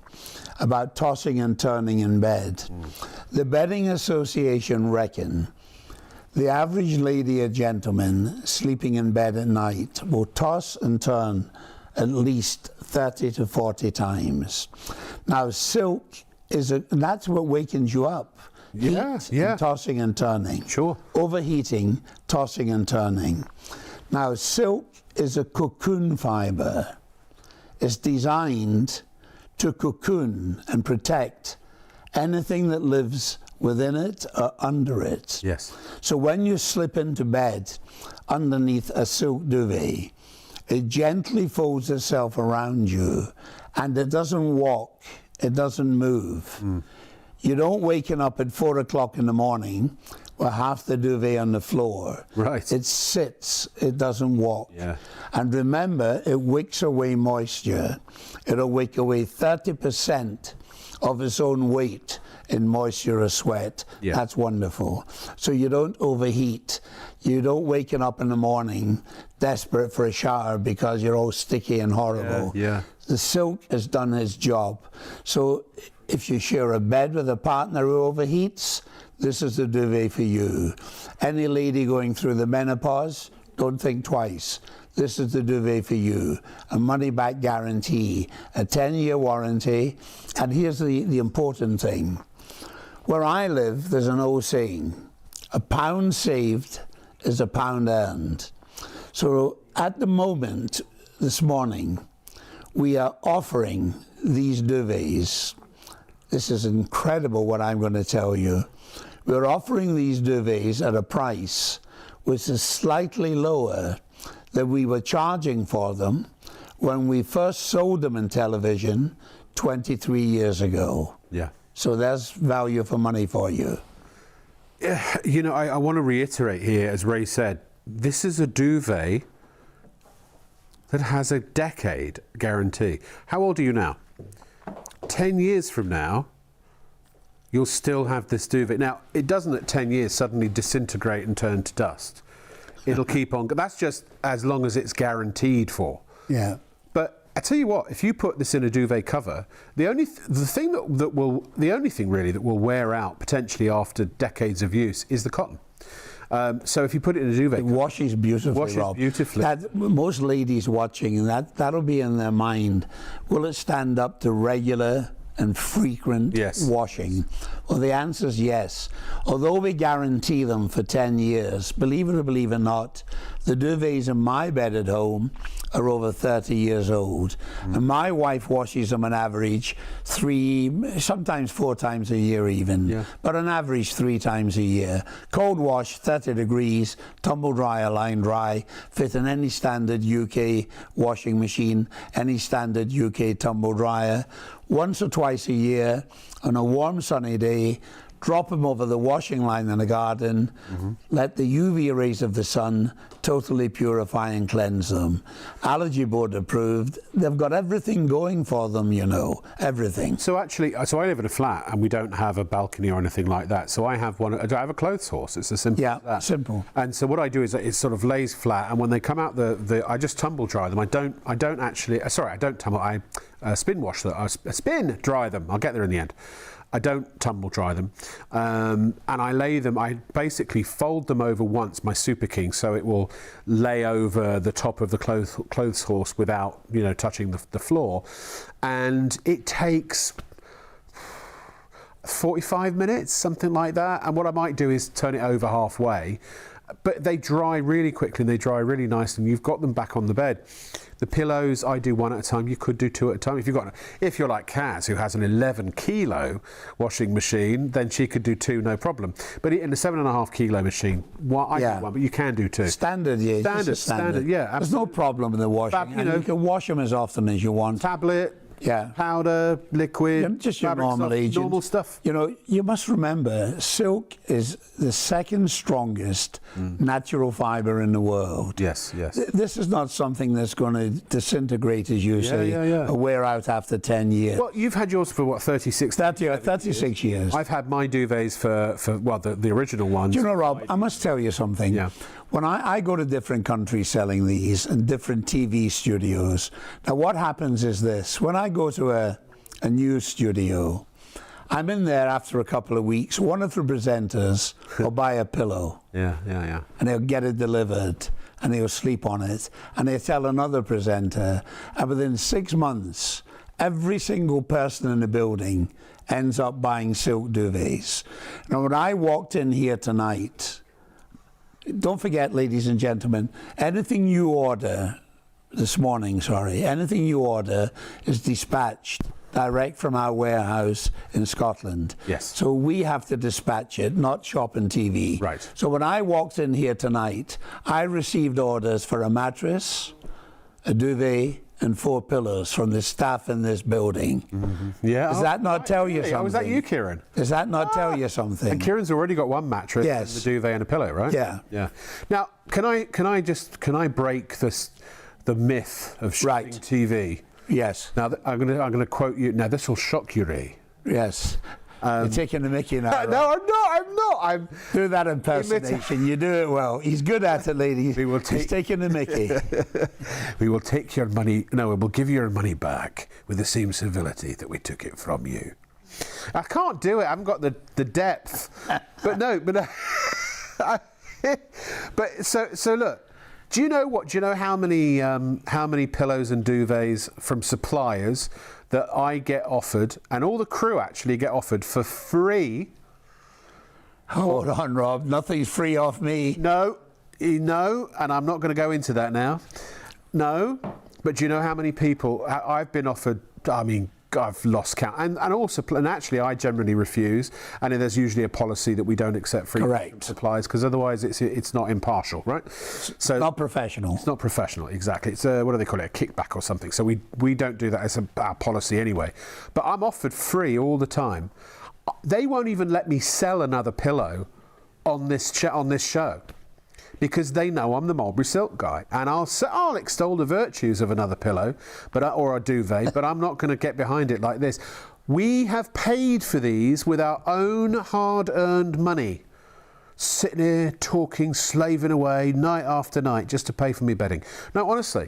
[SPEAKER 2] about tossing and turning in bed. The Bedding Association reckon the average lady or gentleman sleeping in bed at night will toss and turn at least 30 to 40 times. Now, silk that's what wakens you up.
[SPEAKER 1] Yeah,
[SPEAKER 2] Heat
[SPEAKER 1] yeah.
[SPEAKER 2] and tossing and turning.
[SPEAKER 1] Sure.
[SPEAKER 2] Overheating, tossing and turning. Now, silk is a cocoon fibre. It's designed to cocoon and protect anything that lives within it or under it.
[SPEAKER 1] Yes.
[SPEAKER 2] So when you slip into bed underneath a silk duvet, it gently folds itself around you and it doesn't walk, it doesn't move. You don't waken up at 4 o'clock in the morning with half the duvet on the floor.
[SPEAKER 1] Right.
[SPEAKER 2] It sits, it doesn't walk.
[SPEAKER 1] Yeah.
[SPEAKER 2] And remember, it wicks away moisture. It'll wick away 30% of its own weight in moisture or sweat.
[SPEAKER 1] Yeah.
[SPEAKER 2] That's wonderful. So you don't overheat. You don't waken up in the morning desperate for a shower because you're all sticky and horrible.
[SPEAKER 1] Yeah.
[SPEAKER 2] The silk has done its job. So if you share a bed with a partner who overheats, this is the duvet for you. Any lady going through the menopause, don't think twice. This is the duvet for you. A money-back guarantee, a 10-year warranty. And here's the important thing. Where I live, there's an old saying, a pound saved is a pound earned. So at the moment, this morning, we are offering these duvets. This is incredible what I'm going to tell you. We're offering these duvets at a price which is slightly lower than we were charging for them when we first sold them in television 23 years ago.
[SPEAKER 1] Yeah.
[SPEAKER 2] So there's value for money for you.
[SPEAKER 1] You know, I want to reiterate here, as Ray said, this is a duvet that has a decade guarantee. How old are you now? 10 years from now, you'll still have this duvet. Now, it doesn't at 10 years suddenly disintegrate and turn to dust. It'll keep on. That's just as long as it's guaranteed for.
[SPEAKER 2] Yeah.
[SPEAKER 1] But I tell you what, if you put this in a duvet cover, the only thing that will wear out potentially after decades of use is the cotton. So if you put it in a duvet,
[SPEAKER 2] It washes beautifully, Rob.
[SPEAKER 1] beautifully.
[SPEAKER 2] Most ladies watching, that'll be in their mind. Will it stand up to regular and frequent
[SPEAKER 1] Yes.
[SPEAKER 2] washing? Well, the answer is yes. Although we guarantee them for 10 years, believe it or believe it not, the duvets in my bed at home are over 30 years old. And my wife washes them on average 3, sometimes 4 times a year even,
[SPEAKER 1] Yeah.
[SPEAKER 2] but on average 3 times a year. Cold wash, 30 degrees, tumble dryer, line dry, fit in any standard UK washing machine, any standard UK tumble dryer. Once or twice a year, on a warm sunny day, drop them over the washing line in the garden, let the UV rays of the sun totally purify and cleanse them. Allergy board approved. They've got everything going for them, you know, everything.
[SPEAKER 1] So actually, so I live in a flat and we don't have a balcony or anything like that. So I have one. I have a clothes horse. It's as simple as that.
[SPEAKER 2] Simple.
[SPEAKER 1] And so what I do is it sort of lays flat, and when they come out, I just tumble dry them. I don't actually. Sorry, I don't tumble. I spin wash them. I spin dry them. I'll get there in the end. I don't tumble dry them, and I lay them. I basically fold them over once, my Super King, so it will lay over the top of the clothes horse without, you know, touching the floor, and it takes 45 minutes, something like that. And what I might do is turn it over halfway, but they dry really quickly and they dry really nice, and you've got them back on the bed. The pillows, I do 1 at a time. You could do 2 at a time. If you're like Kaz, who has an 11 kilo washing machine, then she could do 2, no problem. But in a 7.5 kilo machine, I do 1, but you can do 2.
[SPEAKER 2] Standard, yeah.
[SPEAKER 1] Standard, yeah.
[SPEAKER 2] There's no problem with the washing. You can wash them as often as you want.
[SPEAKER 1] Tablet.
[SPEAKER 2] Yeah.
[SPEAKER 1] Powder, liquid,
[SPEAKER 2] just your
[SPEAKER 1] fabric
[SPEAKER 2] normal
[SPEAKER 1] stuff.
[SPEAKER 2] You know, you must remember, silk is the second strongest natural fibre in the world.
[SPEAKER 1] Yes, yes.
[SPEAKER 2] This is not something that's going to disintegrate, as you say, or wear out after 10 years.
[SPEAKER 1] Well, you've had yours for what, 36?
[SPEAKER 2] 36 years.
[SPEAKER 1] I've had my duvets for the original ones.
[SPEAKER 2] Do you know, Rob, I must tell you something.
[SPEAKER 1] Yeah.
[SPEAKER 2] When I go to different countries selling these and different TV studios, now what happens is this. When I go to a new studio, I'm in there after a couple of weeks. One of the presenters will buy a pillow.
[SPEAKER 1] Yeah.
[SPEAKER 2] And they'll get it delivered and they'll sleep on it. And they tell another presenter, and within 6 months, every single person in the building ends up buying silk duvets. Now, when I walked in here tonight, don't forget, ladies and gentlemen, anything you order anything you order is dispatched direct from our warehouse in Scotland.
[SPEAKER 1] Yes.
[SPEAKER 2] So we have to dispatch it, not Shop and TV.
[SPEAKER 1] Right.
[SPEAKER 2] So when I walked in here tonight, I received orders for a mattress, a duvet, and 4 pillows from the staff in this building.
[SPEAKER 1] Yeah.
[SPEAKER 2] Does that not tell you something?
[SPEAKER 1] Was that you, Kieran?
[SPEAKER 2] Does that not tell you something?
[SPEAKER 1] And Kieran's already got 1 mattress,
[SPEAKER 2] Yes.
[SPEAKER 1] and the duvet and a pillow, right?
[SPEAKER 2] Yeah.
[SPEAKER 1] Yeah. Now, can I break the myth of shipping TV?
[SPEAKER 2] Yes.
[SPEAKER 1] Now, I'm going to quote you. Now, this will shock you, Ray.
[SPEAKER 2] Yes. You're taking the mickey now. Right?
[SPEAKER 1] No, I'm not.
[SPEAKER 2] Do that impersonation. You do it well. He's good at it, ladies. He's taking the mickey.
[SPEAKER 1] We will take your money. No, we will give you your money back with the same civility that we took it from you. I can't do it. I haven't got the depth. But so look. Do you know how many pillows and duvets from suppliers that I get offered, and all the crew actually get offered for free?
[SPEAKER 2] Hold on, Rob. Nothing's free off me.
[SPEAKER 1] No, and I'm not going to go into that now. No, but do you know how many people I've been offered? I mean, I've lost count, and actually I generally refuse, and there's usually a policy that we don't accept free from suppliers, because otherwise it's not impartial, right? So
[SPEAKER 2] not professional.
[SPEAKER 1] It's not professional, exactly. It's what do they call it, a kickback or something. So we don't do that as our policy anyway. But I'm offered free all the time. They won't even let me sell another pillow on this show, because they know I'm the Mulberry Silk guy, and I'll extol the virtues of another pillow, or a duvet, but I'm not going to get behind it like this. We have paid for these with our own hard-earned money, sitting here talking, slaving away night after night just to pay for me bedding. No, honestly,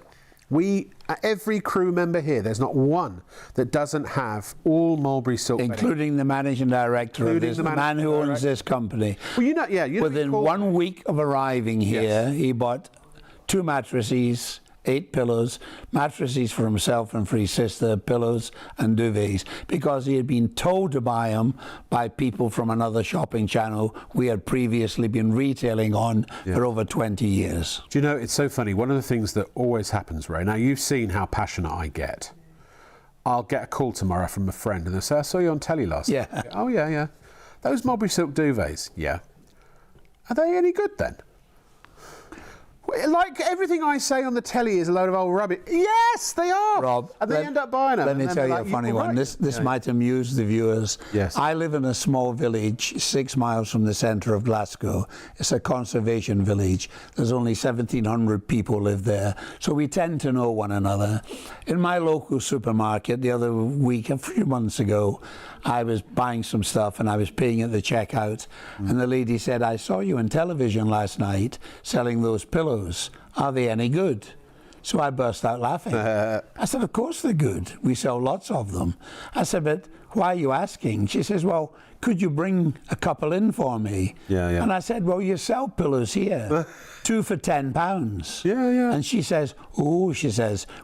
[SPEAKER 1] every crew member here, there's not one that doesn't have all Mulberry Silk
[SPEAKER 2] including
[SPEAKER 1] bedding.
[SPEAKER 2] The managing director of this, the man who owns this company.
[SPEAKER 1] Well,
[SPEAKER 2] within 1 week of arriving here, he bought 2 mattresses 8 pillows, mattresses for himself and for his sister, pillows and duvets, because he had been told to buy them by people from another shopping channel we had previously been retailing on for over 20 years.
[SPEAKER 1] Do you know, it's so funny. One of the things that always happens, Ray, now you've seen how passionate I get. I'll get a call tomorrow from a friend and they'll say, I saw you on telly last night. Oh, yeah. Those Mulberry Silk Duvets, yeah. Are they any good then? Like everything I say on the telly is a load of old rubbish. Yes, they are.
[SPEAKER 2] Rob,
[SPEAKER 1] and they end up buying them.
[SPEAKER 2] Let me tell you a funny one. This might amuse the viewers.
[SPEAKER 1] Yes.
[SPEAKER 2] I live in a small village 6 miles from the centre of Glasgow. It's a conservation village. There's only 1,700 people live there, so we tend to know one another. In my local supermarket the other week, a few months ago, I was buying some stuff and I was paying at the checkout, and the lady said, I saw you on television last night selling those pillows. Are they any good? So I burst out laughing. I said, of course they're good. We sell lots of them. I said, but why are you asking? She says, well, could you bring a couple in for me?
[SPEAKER 1] Yeah.
[SPEAKER 2] And I said, well, you sell pillows here. 2 for £10.
[SPEAKER 1] Yeah.
[SPEAKER 2] And she says,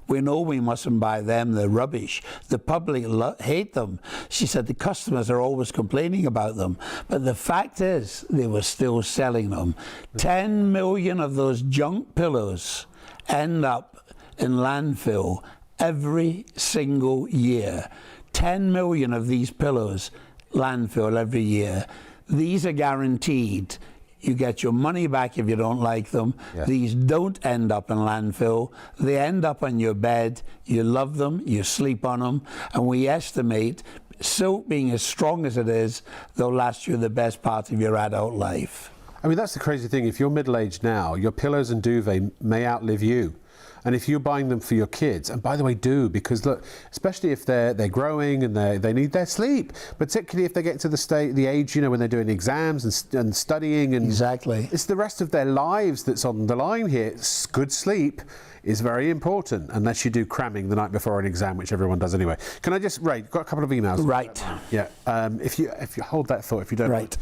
[SPEAKER 2] we know we mustn't buy them, they're rubbish. The public hate them. She said, the customers are always complaining about them. But the fact is, they were still selling them. 10 million of those junk pillows end up in landfill every single year. 10 million of these pillows landfill every year. These are guaranteed. You get your money back if you don't like them. Yes. These don't end up in landfill. They end up on your bed. You love them, you sleep on them, and we estimate, silk being as strong as it is, they'll last you the best part of your adult life.
[SPEAKER 1] I mean, that's the crazy thing. If you're middle-aged now, your pillows and duvet may outlive you. And if you're buying them for your kids, and by the way, do, because look, especially if they're growing and they need their sleep, particularly if they get to the age, you know, when they're doing exams and studying, and
[SPEAKER 2] exactly,
[SPEAKER 1] it's the rest of their lives that's on the line here. Good sleep is very important, unless you do cramming the night before an exam, which everyone does anyway. Can I just, Ray, got a couple of emails.
[SPEAKER 2] Right.
[SPEAKER 1] Yeah. If you hold that thought, if you don't.
[SPEAKER 2] Right.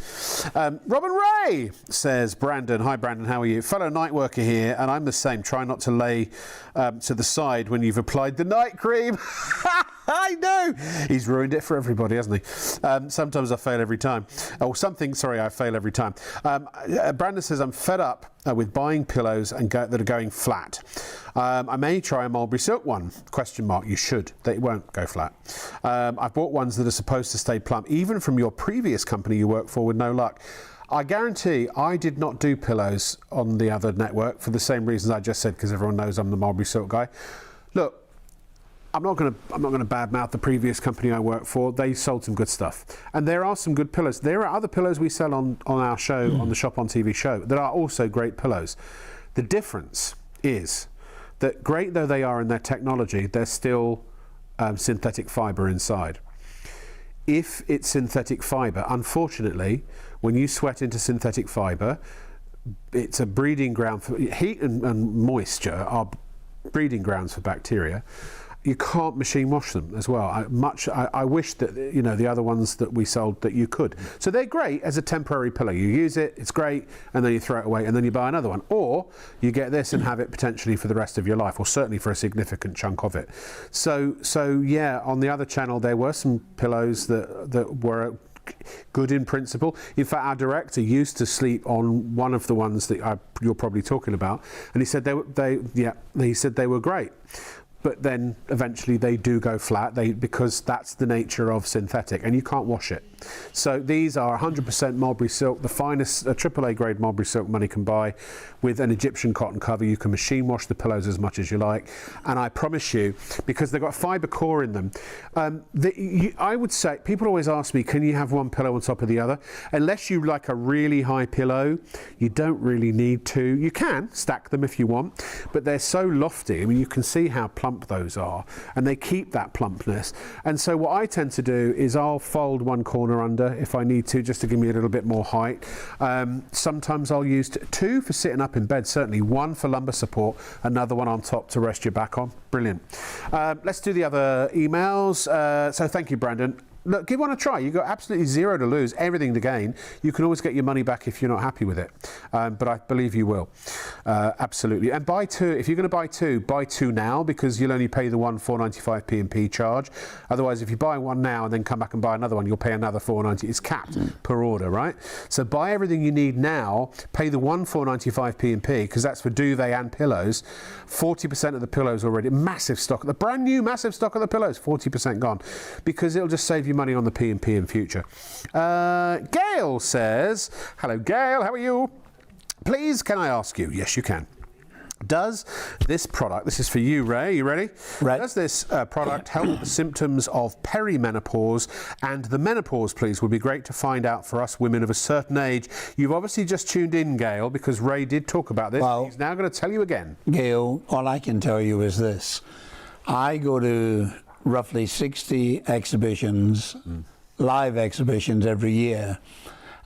[SPEAKER 1] Robin Ray says, Brandon, hi Brandon, how are you? Fellow night worker here, and I'm the same. Try not to lay to the side when you've applied the night cream. I know. He's ruined it for everybody, hasn't he? Sometimes I fail every time. I fail every time. Brandon says, I'm fed up with buying pillows that are going flat. I may try a Mulberry Silk one, ? You should. They won't go flat. I've bought ones that are supposed to stay plump, even from your previous company you worked for, with no luck. I guarantee I did not do pillows on the other network for the same reasons I just said, because everyone knows I'm the Mulberry Silk guy. Look, I'm not going to badmouth the previous company I worked for. They sold some good stuff, and there are some good pillows. There are other pillows we sell on our show, on the Shop on TV show, that are also great pillows. The difference is that, great though they are in their technology, they're still synthetic fibre inside. If it's synthetic fibre, unfortunately, when you sweat into synthetic fibre, it's a breeding ground for heat and moisture are breeding grounds for bacteria. You can't machine wash them as well. I wish that, you know, the other ones that we sold, that you could. So they're great as a temporary pillow. You use it, it's great, and then you throw it away, and then you buy another one. Or you get this and have it potentially for the rest of your life, or certainly for a significant chunk of it. So yeah, on the other channel there were some pillows that were good in principle. In fact, our director used to sleep on one of the ones that you're probably talking about, and he said they were great. But then eventually they do go flat, because that's the nature of synthetic, and you can't wash it. So these are 100% Mulberry Silk, the finest AAA grade Mulberry Silk money can buy, with an Egyptian cotton cover. You can machine wash the pillows as much as you like, and I promise you, because they've got fibre core in them, I would say, people always ask me, can you have one pillow on top of the other? Unless you like a really high pillow, you don't really need to. You can stack them if you want, but they're so lofty. I mean, you can see how plump those are, and they keep that plumpness. And so what I tend to do is I'll fold one corner under if I need to, just to give me a little bit more height. Sometimes I'll use 2 for sitting up in bed, certainly. 1 for lumbar support, another one on top to rest your back on. Brilliant. Let's do the other emails. So thank you, Brandon. Look, give one a try. You've got absolutely zero to lose, everything to gain. You can always get your money back if you're not happy with it. But I believe you will. Absolutely. And buy two. If you're going to buy two now, because you'll only pay the one 4.95 P&P charge. Otherwise, if you buy one now and then come back and buy another one, you'll pay another 4.90. It's capped per order, right? So buy everything you need now, pay the one 4.95 P&P, because that's for duvet and pillows. 40% of the pillows already. Massive stock. The brand new massive stock of the pillows, 40% gone. Because it'll just save you money on the P&P in future. Gail says, hello Gail, how are you? Please, can I ask you? Yes, you can. Does this product, this is for you, Ray, you ready?
[SPEAKER 2] Right.
[SPEAKER 1] Does this product help with the symptoms of perimenopause and the menopause, please? Would be great to find out for us women of a certain age. You've obviously just tuned in, Gail, because Ray did talk about this.
[SPEAKER 2] Well,
[SPEAKER 1] he's now going to tell you again.
[SPEAKER 2] Gail, all I can tell you is this. I go to roughly 60 exhibitions, live exhibitions every year.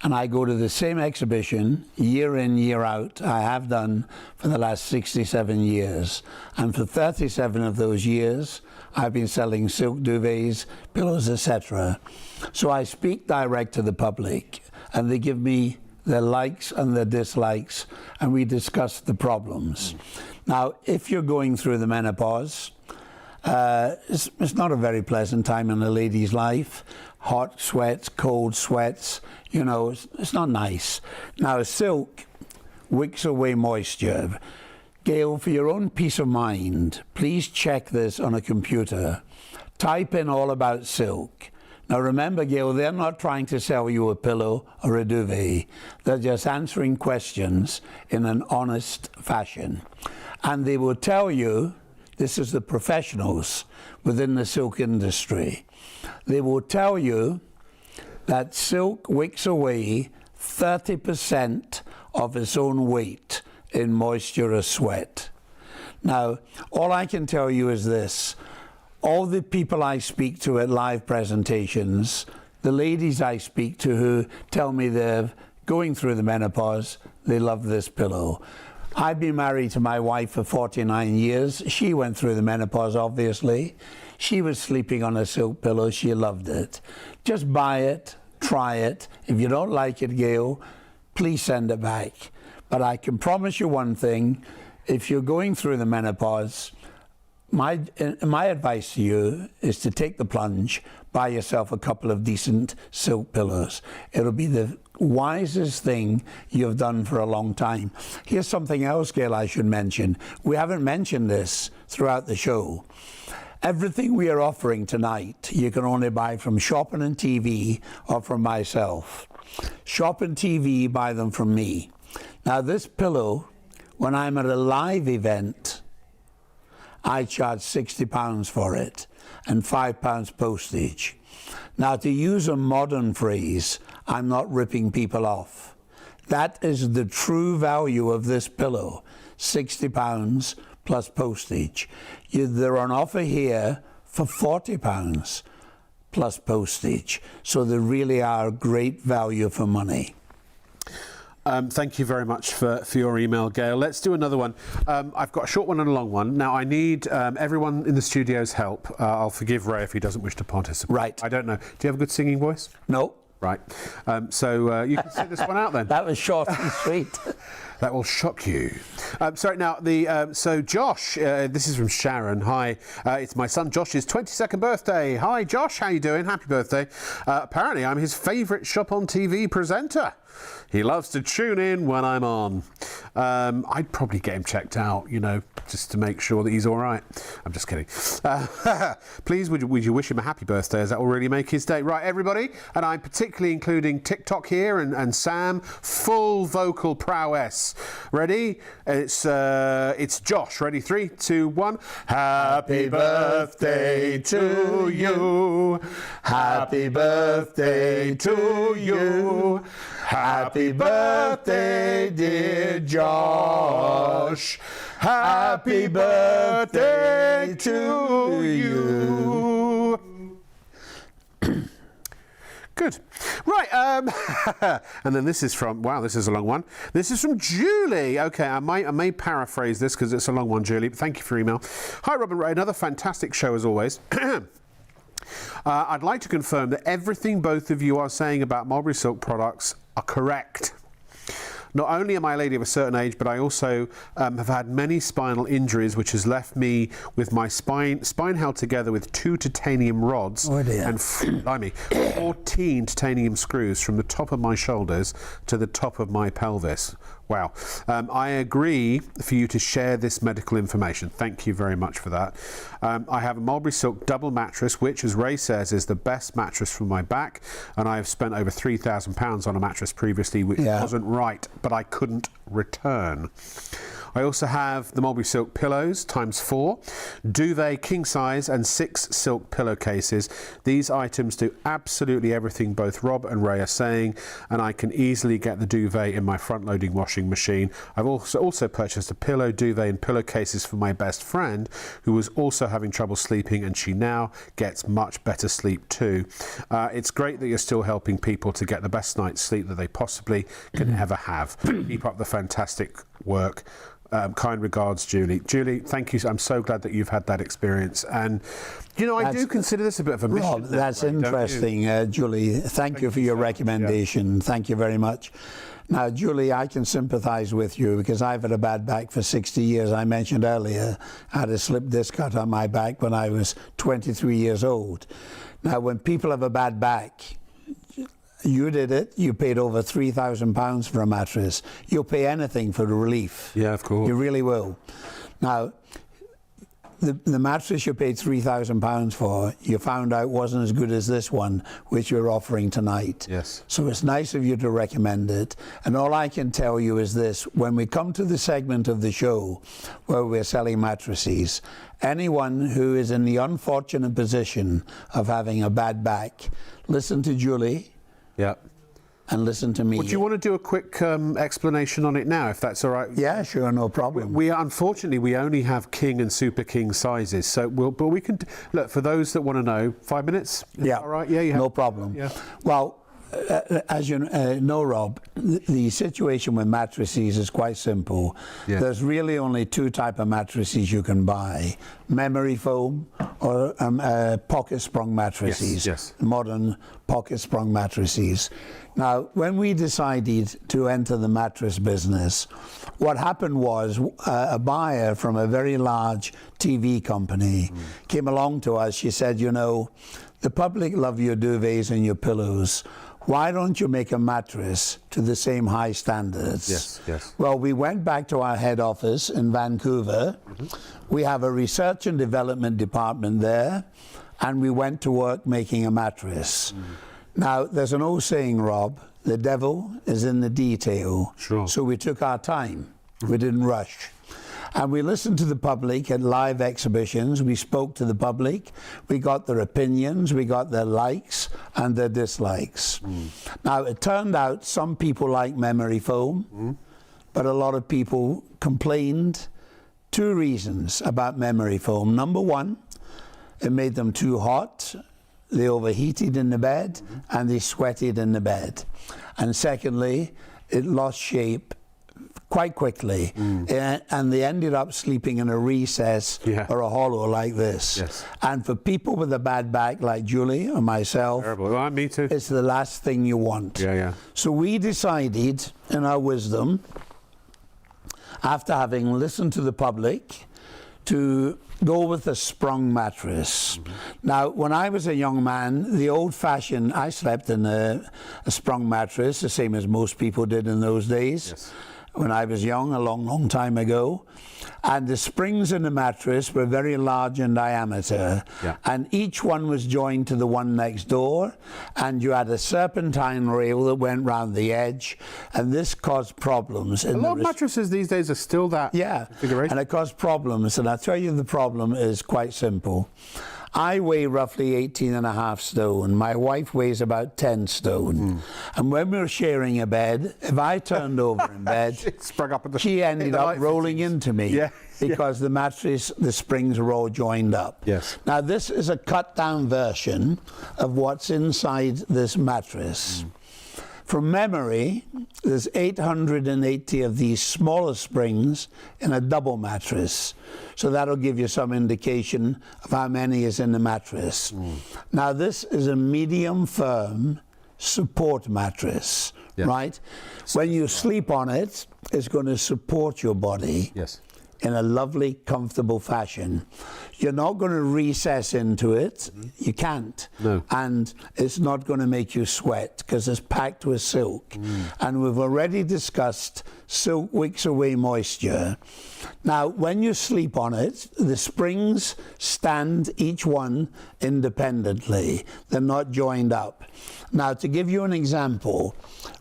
[SPEAKER 2] And I go to the same exhibition year in, year out. I have done for the last 67 years. And for 37 of those years, I've been selling silk duvets, pillows, etc. So I speak direct to the public, and they give me their likes and their dislikes, and we discuss the problems. Now, if you're going through the menopause, it's not a very pleasant time in a lady's life. Hot sweats, cold sweats, you know, it's not nice. Now, silk wicks away moisture. Gail, for your own peace of mind, please check this on a computer. Type in all about silk. Now remember, Gail, they're not trying to sell you a pillow or a duvet. They're just answering questions in an honest fashion. And they will tell you, this is the professionals within the silk industry, they will tell you that silk wicks away 30% of its own weight in moisture or sweat. Now, all I can tell you is this. All the people I speak to at live presentations, the ladies I speak to who tell me they're going through the menopause, they love this pillow. I've been married to my wife for 49 years. She went through the menopause, obviously. She was sleeping on a silk pillow. She loved it. Just buy it, try it. If you don't like it, Gail, please send it back. But I can promise you one thing. If you're going through the menopause, my advice to you is to take the plunge, buy yourself a couple of decent silk pillows. It'll be the wisest thing you've done for a long time. Here's something else, Gail, I should mention. We haven't mentioned this throughout the show. Everything we are offering tonight, you can only buy from Shopping and TV or from myself. Shop and TV, buy them from me. Now this pillow, when I'm at a live event, I charge £60 for it and £5 postage. Now, to use a modern phrase, I'm not ripping people off. That is the true value of this pillow, £60 plus postage. They're on offer here for £40 plus postage. So they really are great value for money.
[SPEAKER 1] Thank you very much for your email, Gail. Let's do another one. I've got a short one and a long one. Now, I need everyone in the studio's help. I'll forgive Ray if he doesn't wish to participate.
[SPEAKER 2] Right.
[SPEAKER 1] I don't know. Do you have a good singing voice?
[SPEAKER 2] No.
[SPEAKER 1] Right. So you can sit this one out then.
[SPEAKER 2] That was short and sweet.
[SPEAKER 1] That will shock you. Sorry, now, so Josh, this is from Sharon. Hi, it's my son Josh's 22nd birthday. Hi, Josh, how you doing? Happy birthday. Apparently, I'm his favourite Shop on TV presenter. He loves to tune in when I'm on. I'd probably get him checked out, you know, just to make sure that he's all right. I'm just kidding. Please, would you wish him a happy birthday, as that will really make his day. Right, everybody, and I'm particularly including TikTok here and Sam, full vocal prowess. Ready? It's Josh. Ready? 3, 2, 1. Happy birthday to you. Happy birthday to you. Happy birthday, dear Josh. Happy birthday to you. Good. Right, and then this is from, wow, this is a long one. This is from Julie. Okay, I may paraphrase this because it's a long one, Julie, but thank you for your email. Hi, Rob and Ray, another fantastic show as always. I'd like to confirm that everything both of you are saying about Mulberry Silk products are correct. Not only am I a lady of a certain age, but I also have had many spinal injuries, which has left me with my spine held together with 2 titanium rods and 14 titanium screws from the top of my shoulders to the top of my pelvis. Wow. I agree for you to share this medical information. Thank you very much for that. I have a Mulberry Silk double mattress, which, as Ray says, is the best mattress for my back. And I have spent over £3,000 on a mattress previously, which wasn't right, but I couldn't return. I also have the Mulberry Silk pillows ×4, duvet king size and 6 silk pillowcases. These items do absolutely everything both Rob and Ray are saying, and I can easily get the duvet in my front-loading washing machine. I've also purchased a pillow, duvet and pillowcases for my best friend who was also having trouble sleeping, and she now gets much better sleep too. It's great that you're still helping people to get the best night's sleep that they possibly can ever have. Keep up the fantastic work. Kind regards, Julie. Julie, thank you. I'm so glad that you've had that experience. And, you know, I do consider this a bit of a mission.
[SPEAKER 2] Rob, that's interesting, Julie. Thank you for your recommendation. Yeah. Thank you very much. Now, Julie, I can sympathise with you because I've had a bad back for 60 years. I mentioned earlier I had a slip disc cut on my back when I was 23 years old. Now, when people have a bad back, you did it. You paid over £3,000 for a mattress. You'll pay anything for the relief.
[SPEAKER 1] Yeah, of course.
[SPEAKER 2] You really will. Now, the mattress you paid £3,000 for, you found out wasn't as good as this one, which you're offering tonight.
[SPEAKER 1] Yes.
[SPEAKER 2] So it's nice of you to recommend it. And all I can tell you is this: when we come to the segment of the show where we're selling mattresses, anyone who is in the unfortunate position of having a bad back, listen to Julie.
[SPEAKER 1] Yeah.
[SPEAKER 2] And listen to me.
[SPEAKER 1] Would you want to do a quick explanation on it now, if that's all right?
[SPEAKER 2] Yeah, sure, no problem.
[SPEAKER 1] We unfortunately we only have king and super king sizes, so but we can look for those that want to know. 5 minutes?
[SPEAKER 2] Yeah.
[SPEAKER 1] All right. Yeah. You have,
[SPEAKER 2] no problem.
[SPEAKER 1] Yeah.
[SPEAKER 2] Well, as you know, Rob, the situation with mattresses is quite simple. Yeah. There's really only 2 types of mattresses you can buy: memory foam or pocket sprung mattresses.
[SPEAKER 1] Yes.
[SPEAKER 2] Modern pocket sprung mattresses. Now, when we decided to enter the mattress business, what happened was a buyer from a very large TV company came along to us. She said, you know, the public love your duvets and your pillows. Why don't you make a mattress to the same high standards?
[SPEAKER 1] Yes, yes.
[SPEAKER 2] Well, we went back to our head office in Vancouver. We have a research and development department there, and we went to work making a mattress. Now, there's an old saying, Rob, the devil is in the detail.
[SPEAKER 1] Sure.
[SPEAKER 2] So we took our time. We didn't rush. And we listened to the public at live exhibitions. We spoke to the public. We got their opinions. We got their likes and their dislikes. Now, it turned out some people like memory foam, but a lot of people complained. 2 reasons about memory foam. Number 1, it made them too hot. They overheated in the bed and they sweated in the bed. And secondly, it lost shape quite quickly, and they ended up sleeping in a recess or a hollow like this.
[SPEAKER 1] Yes.
[SPEAKER 2] And for people with a bad back like Julie or myself,
[SPEAKER 1] terrible. Well, me too.
[SPEAKER 2] It's the last thing you want.
[SPEAKER 1] Yeah.
[SPEAKER 2] So we decided, in our wisdom, after having listened to the public, to go with a sprung mattress. Now, when I was a young man, the old-fashioned, I slept in a sprung mattress, the same as most people did in those days.
[SPEAKER 1] Yes.
[SPEAKER 2] When I was young, a long, long time ago. And the springs in the mattress were very large in diameter.
[SPEAKER 1] Yeah.
[SPEAKER 2] And each one was joined to the one next door. And you had a serpentine rail that went round the edge. And this caused problems.
[SPEAKER 1] A lot of mattresses these days are still that configuration.
[SPEAKER 2] And it caused problems. And I'll tell you, the problem is quite simple. I weigh roughly 18.5 stone. My wife weighs about 10 stone. And when we were sharing a bed, if I turned over in bed,
[SPEAKER 1] sprung up
[SPEAKER 2] she ended up rolling into me.
[SPEAKER 1] Yeah.
[SPEAKER 2] because the mattress, the springs are all joined up.
[SPEAKER 1] Yes.
[SPEAKER 2] Now this is a cut down version of what's inside this mattress. From memory, there's 880 of these smaller springs in a double mattress. So that'll give you some indication of how many is in the mattress. Now this is a medium firm support mattress, right? When you sleep on it, it's going to support your body.
[SPEAKER 1] Yes.
[SPEAKER 2] In a lovely, comfortable fashion. You're not going to recess into it. You can't.
[SPEAKER 1] No.
[SPEAKER 2] And it's not going to make you sweat because it's packed with silk. And we've already discussed silk wicks away moisture. Now, when you sleep on it, the springs stand each one independently. They're not joined up. Now, to give you an example,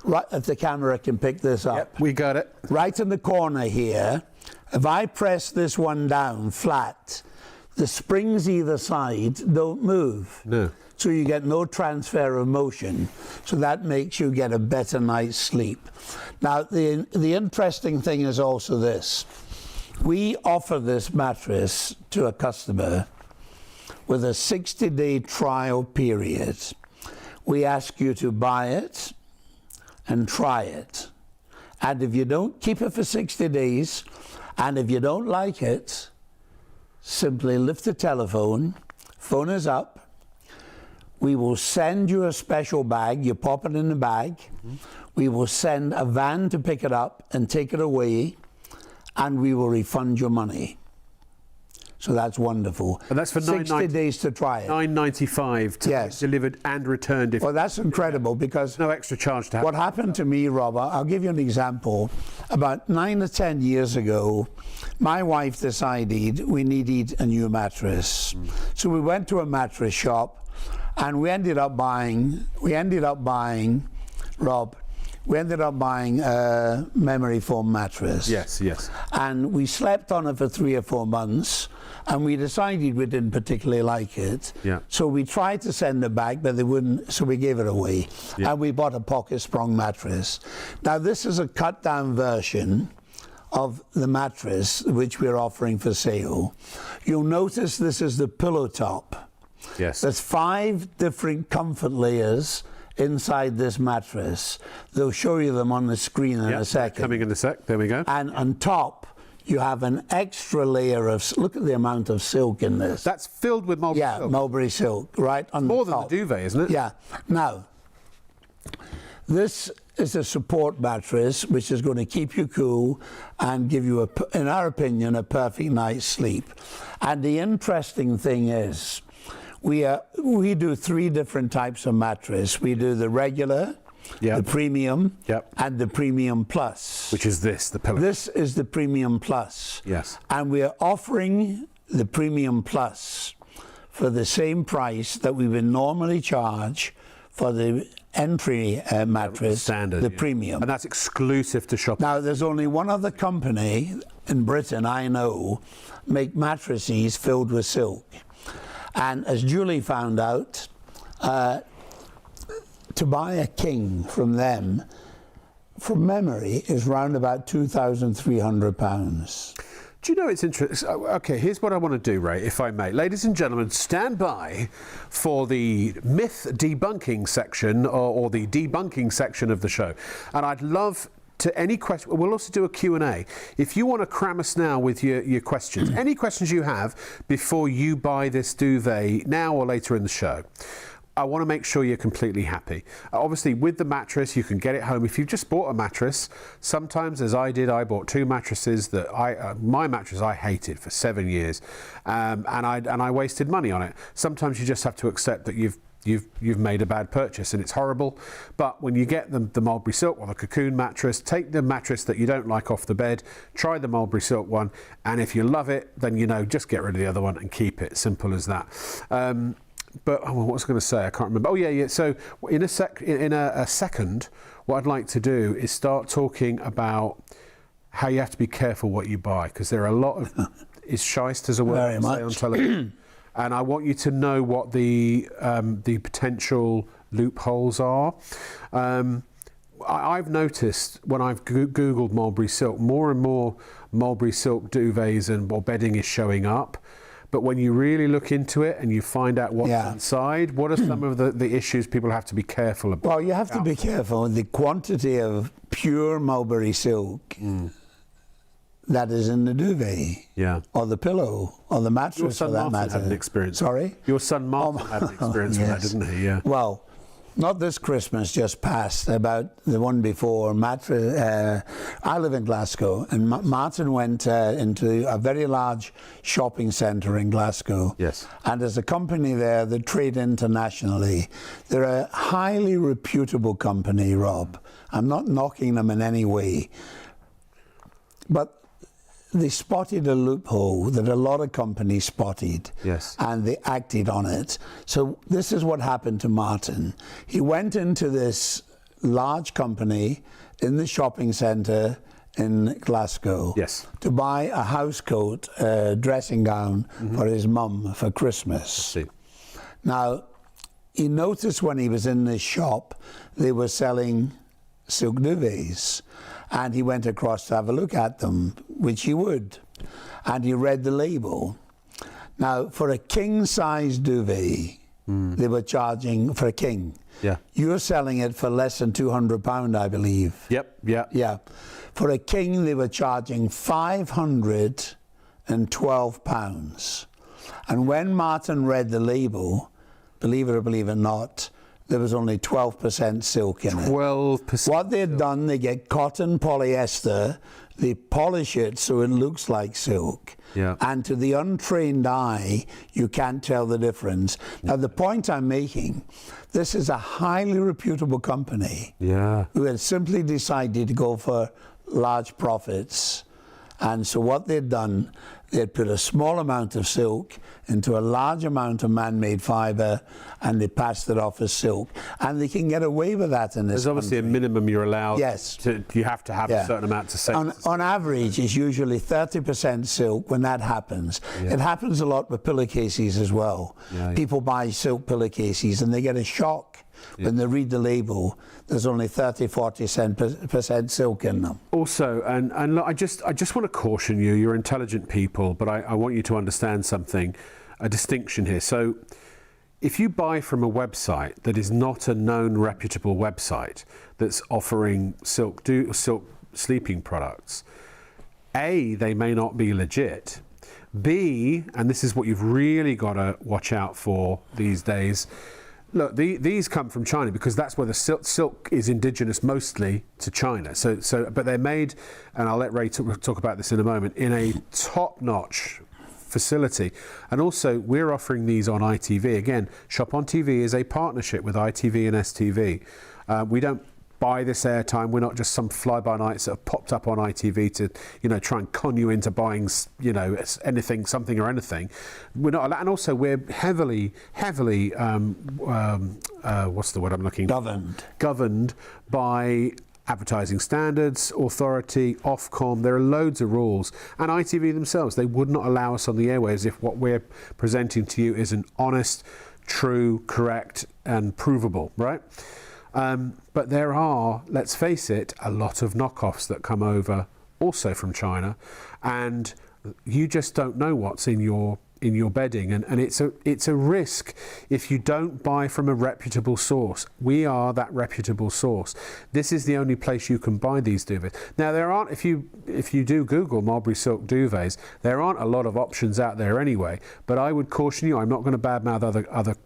[SPEAKER 2] right, if the camera can pick this up.
[SPEAKER 1] Yep, we got it.
[SPEAKER 2] Right in the corner here, if I press this one down flat, the springs either side don't move.
[SPEAKER 1] No.
[SPEAKER 2] So you get no transfer of motion. So that makes you get a better night's sleep. Now, the interesting thing is also this. We offer this mattress to a customer with a 60-day trial period. We ask you to buy it and try it. And if you don't, keep it for 60 days. And if you don't like it, simply lift the telephone, phone us up. We will send you a special bag. You pop it in the bag. We will send a van to pick it up and take it away, and we will refund your money. So that's wonderful.
[SPEAKER 1] And that's for
[SPEAKER 2] 60 days to try it.
[SPEAKER 1] $9.95 to
[SPEAKER 2] Yes.
[SPEAKER 1] delivered and returned. If
[SPEAKER 2] Well, that's incredible because
[SPEAKER 1] no extra charge to have.
[SPEAKER 2] what happened to me, Robert, I'll give you an example. About 9 or 10 years ago, my wife decided we needed a new mattress. So we went to a mattress shop and we ended up buying, Rob, a memory foam mattress.
[SPEAKER 1] Yes, yes.
[SPEAKER 2] And we slept on it for 3 or 4 months, and we decided we didn't particularly like it.
[SPEAKER 1] Yeah.
[SPEAKER 2] So we tried to send it back, but they wouldn't, so we gave it away.
[SPEAKER 1] Yeah.
[SPEAKER 2] And we bought a pocket sprung mattress. Now this is a cut down version of the mattress which we're offering for sale. You'll notice this is the pillow top.
[SPEAKER 1] Yes.
[SPEAKER 2] There's 5 different comfort layers inside this mattress. They'll show you them on the screen in a second.
[SPEAKER 1] Coming in a sec. There we go.
[SPEAKER 2] And on top, you have an extra layer of, look at the amount of silk in this.
[SPEAKER 1] That's filled with mulberry silk.
[SPEAKER 2] Yeah, mulberry silk, right on
[SPEAKER 1] More
[SPEAKER 2] the
[SPEAKER 1] than
[SPEAKER 2] top.
[SPEAKER 1] the duvet, isn't it?
[SPEAKER 2] Yeah. Now, this is a support mattress which is going to keep you cool and give you, in our opinion, a perfect night's sleep. And the interesting thing is, we do 3 different types of mattress. We do the regular, the premium, and the premium plus.
[SPEAKER 1] Which is this, the pillow.
[SPEAKER 2] This is the premium plus.
[SPEAKER 1] Yes.
[SPEAKER 2] And we're offering the premium plus for the same price that we would normally charge for the entry mattress,
[SPEAKER 1] standard,
[SPEAKER 2] the premium.
[SPEAKER 1] And that's exclusive to shop.
[SPEAKER 2] Now, there's only one other company in Britain I know make mattresses filled with silk. And as Julie found out, to buy a king from them, from memory, is round about £2,300.
[SPEAKER 1] Do you know it's interesting? Okay, here's what I want to do, Ray, if I may. Ladies and gentlemen, stand by for the myth debunking section or the debunking section of the show. And I'd love to any question. We'll also do a Q&A. If you want to cram us now with your questions, any questions you have before you buy this duvet now or later in the show, I want to make sure you're completely happy. Obviously, with the mattress, you can get it home. If you've just bought a mattress, sometimes, as I did, I bought 2 mattresses that my mattress I hated for 7 years, and I wasted money on it. Sometimes you just have to accept that you've made a bad purchase and it's horrible. But when you get the Mulberry Silk or the Cocoon mattress, take the mattress that you don't like off the bed, try the Mulberry Silk one, and if you love it, then just get rid of the other one and keep it. Simple as that. But what was I going to say? I can't remember. Oh yeah. So in a second, what I'd like to do is start talking about how you have to be careful what you buy, because there are a lot of is shysters
[SPEAKER 2] Very much.
[SPEAKER 1] on television. And I want you to know what the potential loopholes are. I've noticed when I've Googled Mulberry Silk, more and more Mulberry Silk duvets or bedding is showing up. But when you really look into it and you find out what's inside, what are some of the issues people have to be careful about?
[SPEAKER 2] Well, you have to be careful. The quantity of pure mulberry silk that is in the duvet, or the pillow, or the mattress, for that matter.
[SPEAKER 1] Had an experience.
[SPEAKER 2] Sorry?
[SPEAKER 1] Your son Martin had an experience with that, didn't he? Yeah.
[SPEAKER 2] Well, not this Christmas just passed, about the one before. I live in Glasgow, and Martin went into a very large shopping centre in Glasgow.
[SPEAKER 1] Yes.
[SPEAKER 2] And there's a company there that trade internationally. They're a highly reputable company, Rob. I'm not knocking them in any way. But they spotted a loophole that a lot of companies spotted, and they acted on it. So this is what happened to Martin. He went into this large company in the shopping centre in Glasgow to buy a house coat, dressing gown for his mum for Christmas. Now, he noticed when he was in this shop, they were selling silk duvets. And he went across to have a look at them, which he would. And he read the label. Now, for a king-size duvet, they were charging, for a king, you're selling it for less than £200, I believe. Yeah. For a king, they were charging £512. And when Martin read the label, believe it or believe it not, there was only 12% silk in it.
[SPEAKER 1] 12%.
[SPEAKER 2] What they've done, they get cotton polyester, they polish it so it looks like silk. And to the untrained eye, you can't tell the difference. Now, the point I'm making, this is a highly reputable company who had simply decided to go for large profits. And so what they'd done, they'd put a small amount of silk into a large amount of man-made fibre, and they passed it off as silk. And they can get away with that in this
[SPEAKER 1] There's obviously
[SPEAKER 2] country.
[SPEAKER 1] a minimum you're allowed. You have to have a certain amount to say.
[SPEAKER 2] On average, it's usually 30% silk when that happens. It happens a lot with pillowcases as well. People buy silk pillowcases and they get a shock when they read the label. There's only 30-40% silk in them.
[SPEAKER 1] Also, and look, I just want to caution you, you're intelligent people, but I want you to understand something, a distinction here. So if you buy from a website that is not a known reputable website that's offering silk sleeping products, A, they may not be legit. B, and this is what you've really got to watch out for these days, look, these come from China because that's where the silk is indigenous mostly to China. But they're made, and I'll let Ray talk about this in a moment, in a top-notch facility. And also, we're offering these on ITV. Again, Shop on TV is a partnership with ITV and STV. We don't buy this airtime. We're not just some fly-by-nights that have popped up on ITV to, try and con you into buying, anything, something or anything. We're not, and also we're heavily, what's the word I'm looking for? Governed by advertising standards, authority, Ofcom. There are loads of rules. And ITV themselves, they would not allow us on the airwaves if what we're presenting to you isn't honest, true, correct, and provable, right? But there are, let's face it, a lot of knockoffs that come over also from China, and you just don't know what's in your bedding, and it's a risk if you don't buy from a reputable source. We are that reputable source. This is the only place you can buy these duvets. Now, there aren't, if you do Google Mulberry Silk duvets, there aren't a lot of options out there anyway, but I would caution you, I'm not going to badmouth other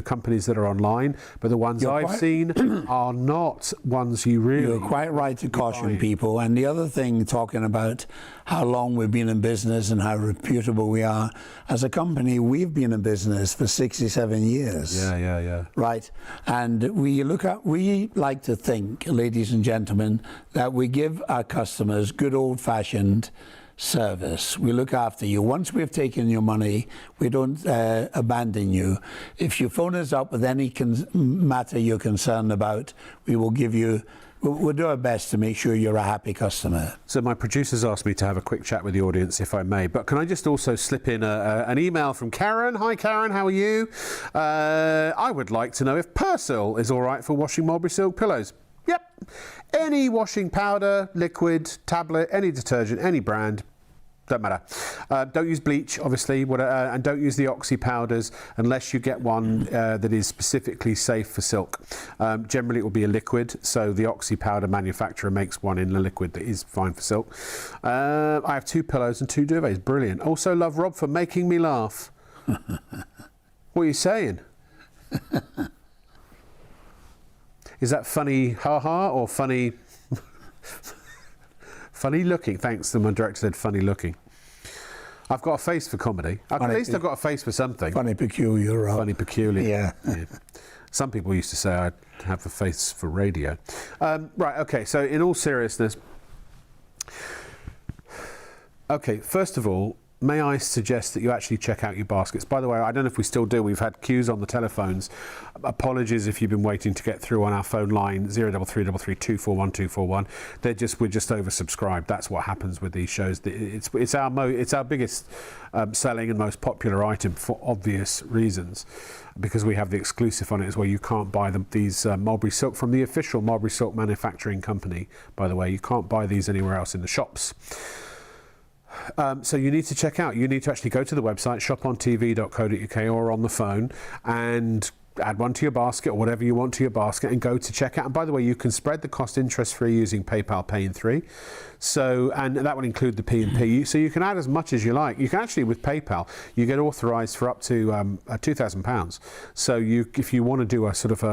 [SPEAKER 1] companies that are online, but the ones I've seen are not ones you really...
[SPEAKER 2] You're quite right to caution people. And the other thing, talking about how long we've been in business and how reputable we are, as a company, we've been in business for 67 years.
[SPEAKER 1] Yeah.
[SPEAKER 2] Right. And we like to think, ladies and gentlemen, that we give our customers good old-fashioned service. We look after you. Once we've taken your money, we don't abandon you. If you phone us up with any matter you're concerned about, we will give you, we'll do our best to make sure you're a happy customer.
[SPEAKER 1] So my producers asked me to have a quick chat with the audience, if I may, but can I just also slip in an email from Karen? Hi Karen, how are you? I would like to know if Persil is all right for washing Mulberry Silk pillows. Yep, any washing powder, liquid, tablet, any detergent, any brand. Don't matter. Don't use bleach, obviously, and don't use the oxy powders unless you get one that is specifically safe for silk. Generally, it will be a liquid, so the oxy powder manufacturer makes one in a liquid that is fine for silk. I have 2 pillows and 2 duvets. Brilliant. Also love Rob for making me laugh. What are you saying? Is that funny ha-ha or funny... Funny looking. Thanks, my director said funny looking. I've got a face for comedy. At least I've got a face for something.
[SPEAKER 2] Funny peculiar, Rob.
[SPEAKER 1] Funny peculiar.
[SPEAKER 2] Yeah.
[SPEAKER 1] Some people used to say I'd have a face for radio. Right, okay, so in all seriousness, okay, first of all, may I suggest that you actually check out your baskets. By the way, I don't know if we still do. We've had queues on the telephones. Apologies if you've been waiting to get through on our phone line 0333 241 241. We're just oversubscribed. That's what happens with these shows. It's our biggest selling and most popular item for obvious reasons, because we have the exclusive on it as well. You can't buy these Mulberry Silk from the official Mulberry Silk manufacturing company. By the way, you can't buy these anywhere else in the shops. So you need to check out. You need to actually go to the website shopontv.co.uk or on the phone and add one to your basket or whatever you want to your basket and go to checkout. And by the way, you can spread the cost interest free using PayPal Pay in 3. So, and that will include the P&P. So you can add as much as you like. You can actually, with PayPal, you get authorised for up to £2,000. So if you want to do a sort of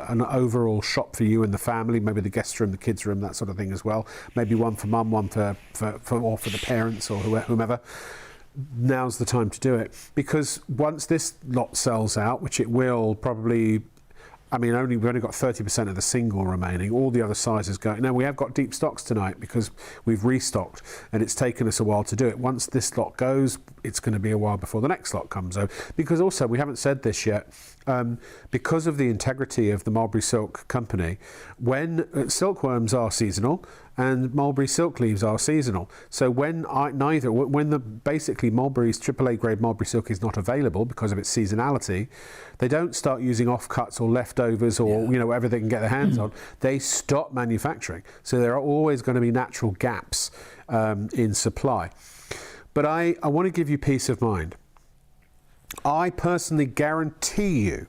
[SPEAKER 1] an overall shop for you and the family, maybe the guest room, the kids room, that sort of thing as well. Maybe one for mum, one for the parents or whomever. Now's the time to do it, because once this lot sells out, which it will probably, I mean, we've only got 30% of the single remaining. All the other sizes go. Now we have got deep stocks tonight because we've restocked, and it's taken us a while to do it. Once this lot goes, it's going to be a while before the next lot comes over. Because also, we haven't said this yet, because of the integrity of the Mulberry Silk company, when silkworms are seasonal and mulberry silk leaves are seasonal. So when basically Mulberry's AAA grade mulberry silk is not available because of its seasonality, they don't start using offcuts or leftovers or whatever they can get their hands on. They stop manufacturing. So there are always going to be natural gaps in supply. But I want to give you peace of mind. I personally guarantee you,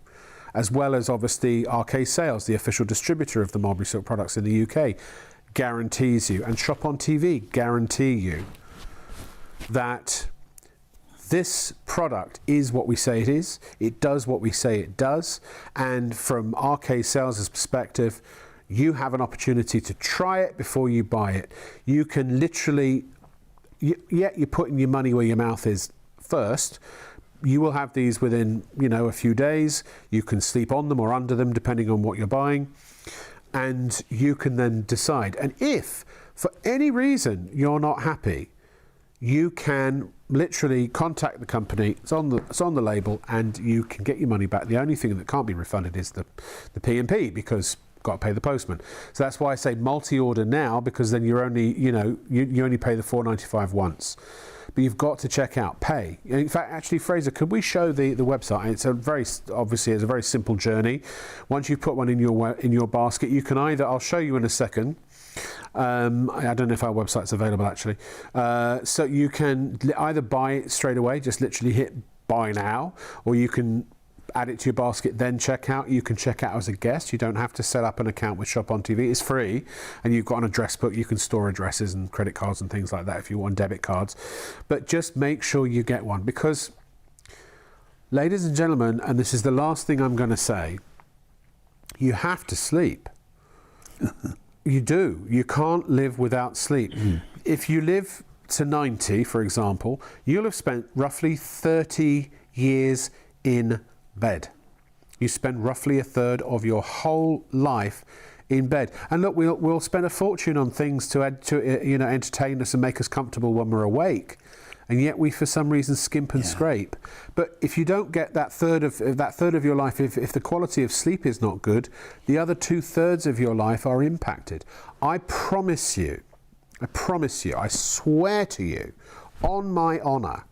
[SPEAKER 1] as well as obviously RK Sales, the official distributor of the Mulberry Silk products in the UK, guarantees you, and Shop on TV guarantee you, that this product is what we say it is. It does what we say it does. And from RK Sales' perspective, you have an opportunity to try it before you buy it. You can literally, you're putting your money where your mouth is first. You will have these within, a few days. You can sleep on them or under them, depending on what you're buying. And you can then decide. And if, for any reason, you're not happy, you can literally contact the company. It's on the label, and you can get your money back. The only thing that can't be refunded is the P&P, because you've got to pay the postman. So that's why I say multi-order now, because then you're only, you only pay the $4.95 once. But you've got to check out Pay. In fact, actually, Fraser, could we show the website? It's a very simple journey. Once you've put one in your basket, you can either, I'll show you in a second. I don't know if our website's available actually. So you can either buy it straight away, just literally hit buy now, or you can add it to your basket, then check out. You can check out as a guest. You don't have to set up an account with Shop on TV. It's free, and you've got an address book. You can store addresses and credit cards and things like that if you want, debit cards. But just make sure you get one, because, ladies and gentlemen, and this is the last thing I'm going to say, you have to sleep. You do. You can't live without sleep. If you live to 90, for example, you'll have spent roughly 30 years in bed. You spend roughly a third of your whole life in bed. And look, we'll spend a fortune on things to entertain us and make us comfortable when we're awake, and yet we for some reason skimp and scrape. But if you don't get that third of your life, if the quality of sleep is not good, the other 2/3 of your life are impacted. I promise you, I swear to you, on my honour,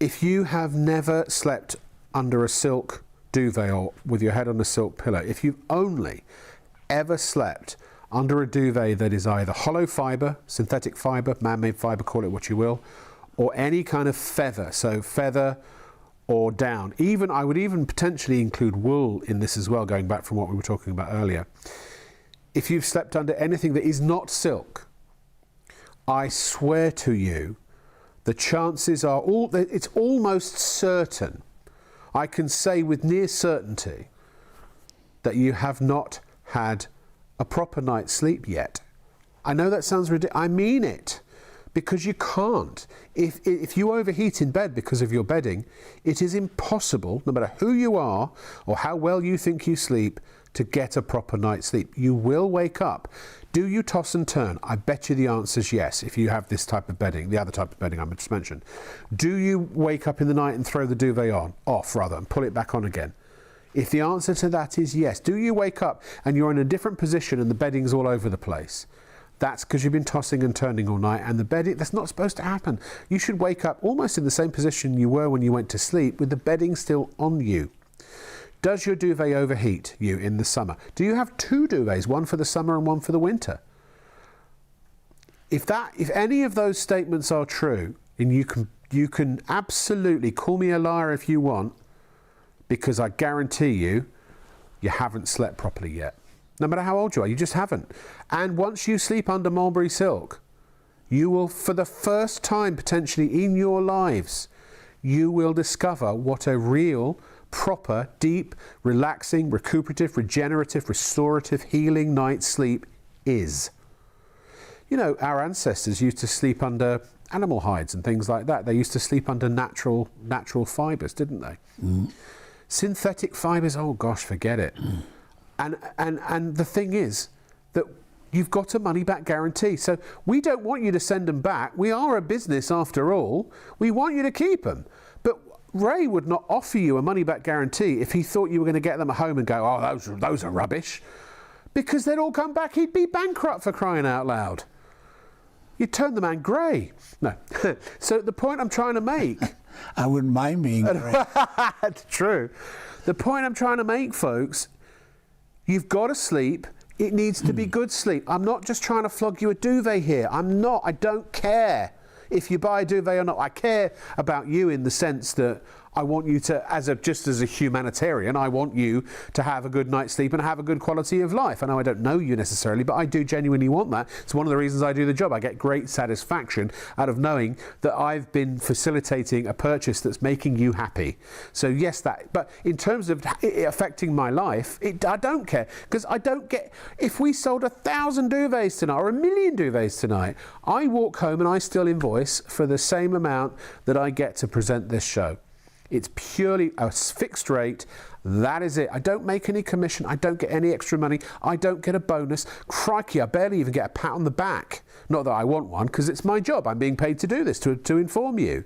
[SPEAKER 1] if you have never slept under a silk duvet or with your head on a silk pillow, if you've only ever slept under a duvet that is either hollow fibre, synthetic fibre, man-made fibre, call it what you will, or any kind of feather, so feather or down. Even I would even potentially include wool in this as well, going back from what we were talking about earlier. If you've slept under anything that is not silk, I swear to you, the chances are it's almost certain, I can say with near certainty, that you have not had a proper night's sleep yet. I know that sounds ridiculous. I mean it, because you can't. If you overheat in bed because of your bedding, it is impossible, no matter who you are or how well you think you sleep, to get a proper night's sleep. You will wake up. Do you toss and turn? I bet you the answer is yes, if you have this type of bedding, the other type of bedding I just mentioned. Do you wake up in the night and throw the duvet off, and pull it back on again? If the answer to that is yes, do you wake up and you're in a different position and the bedding's all over the place? That's because you've been tossing and turning all night, and the bedding, that's not supposed to happen. You should wake up almost in the same position you were when you went to sleep, with the bedding still on you. Does your duvet overheat you in the summer? Do you have two duvets, one for the summer and one for the winter? If any of those statements are true, and you can absolutely call me a liar if you want, because I guarantee you haven't slept properly yet. No matter how old you are, you just haven't. And once you sleep under Mulberry Silk, you will, for the first time potentially in your lives, you will discover what a real, proper, deep, relaxing, recuperative, regenerative, restorative, healing night's sleep is. You know, our ancestors used to sleep under animal hides and things like that. They used to sleep under natural fibres, didn't they? Mm. Synthetic fibres, oh gosh, forget it. Mm. And the thing is that you've got a money back guarantee. So we don't want you to send them back. We are a business after all. We want you to keep them. But Ray would not offer you a money back guarantee if he thought you were going to get them at home and go, oh, those are rubbish. Because they'd all come back. He'd be bankrupt, for crying out loud. You'd turn the man grey. No. So the point I'm trying to make...
[SPEAKER 2] I wouldn't mind being grey.
[SPEAKER 1] True. The point I'm trying to make, folks, you've got to sleep. It needs to be good sleep. I'm not just trying to flog you a duvet here. I'm not. I don't care if you buy a duvet or not. I care about you in the sense that I want you to, just as a humanitarian, I want you to have a good night's sleep and have a good quality of life. I know I don't know you necessarily, but I do genuinely want that. It's one of the reasons I do the job. I get great satisfaction out of knowing that I've been facilitating a purchase that's making you happy. So yes, but in terms of it affecting my life, I don't care, because I don't get, if we sold 1,000 duvets tonight or 1,000,000 duvets tonight, I walk home and I still invoice for the same amount that I get to present this show. It's purely a fixed rate. That is it. I don't make any commission. I don't get any extra money. I don't get a bonus. Crikey, I barely even get a pat on the back. Not that I want one, because it's my job. I'm being paid to do this, to inform you.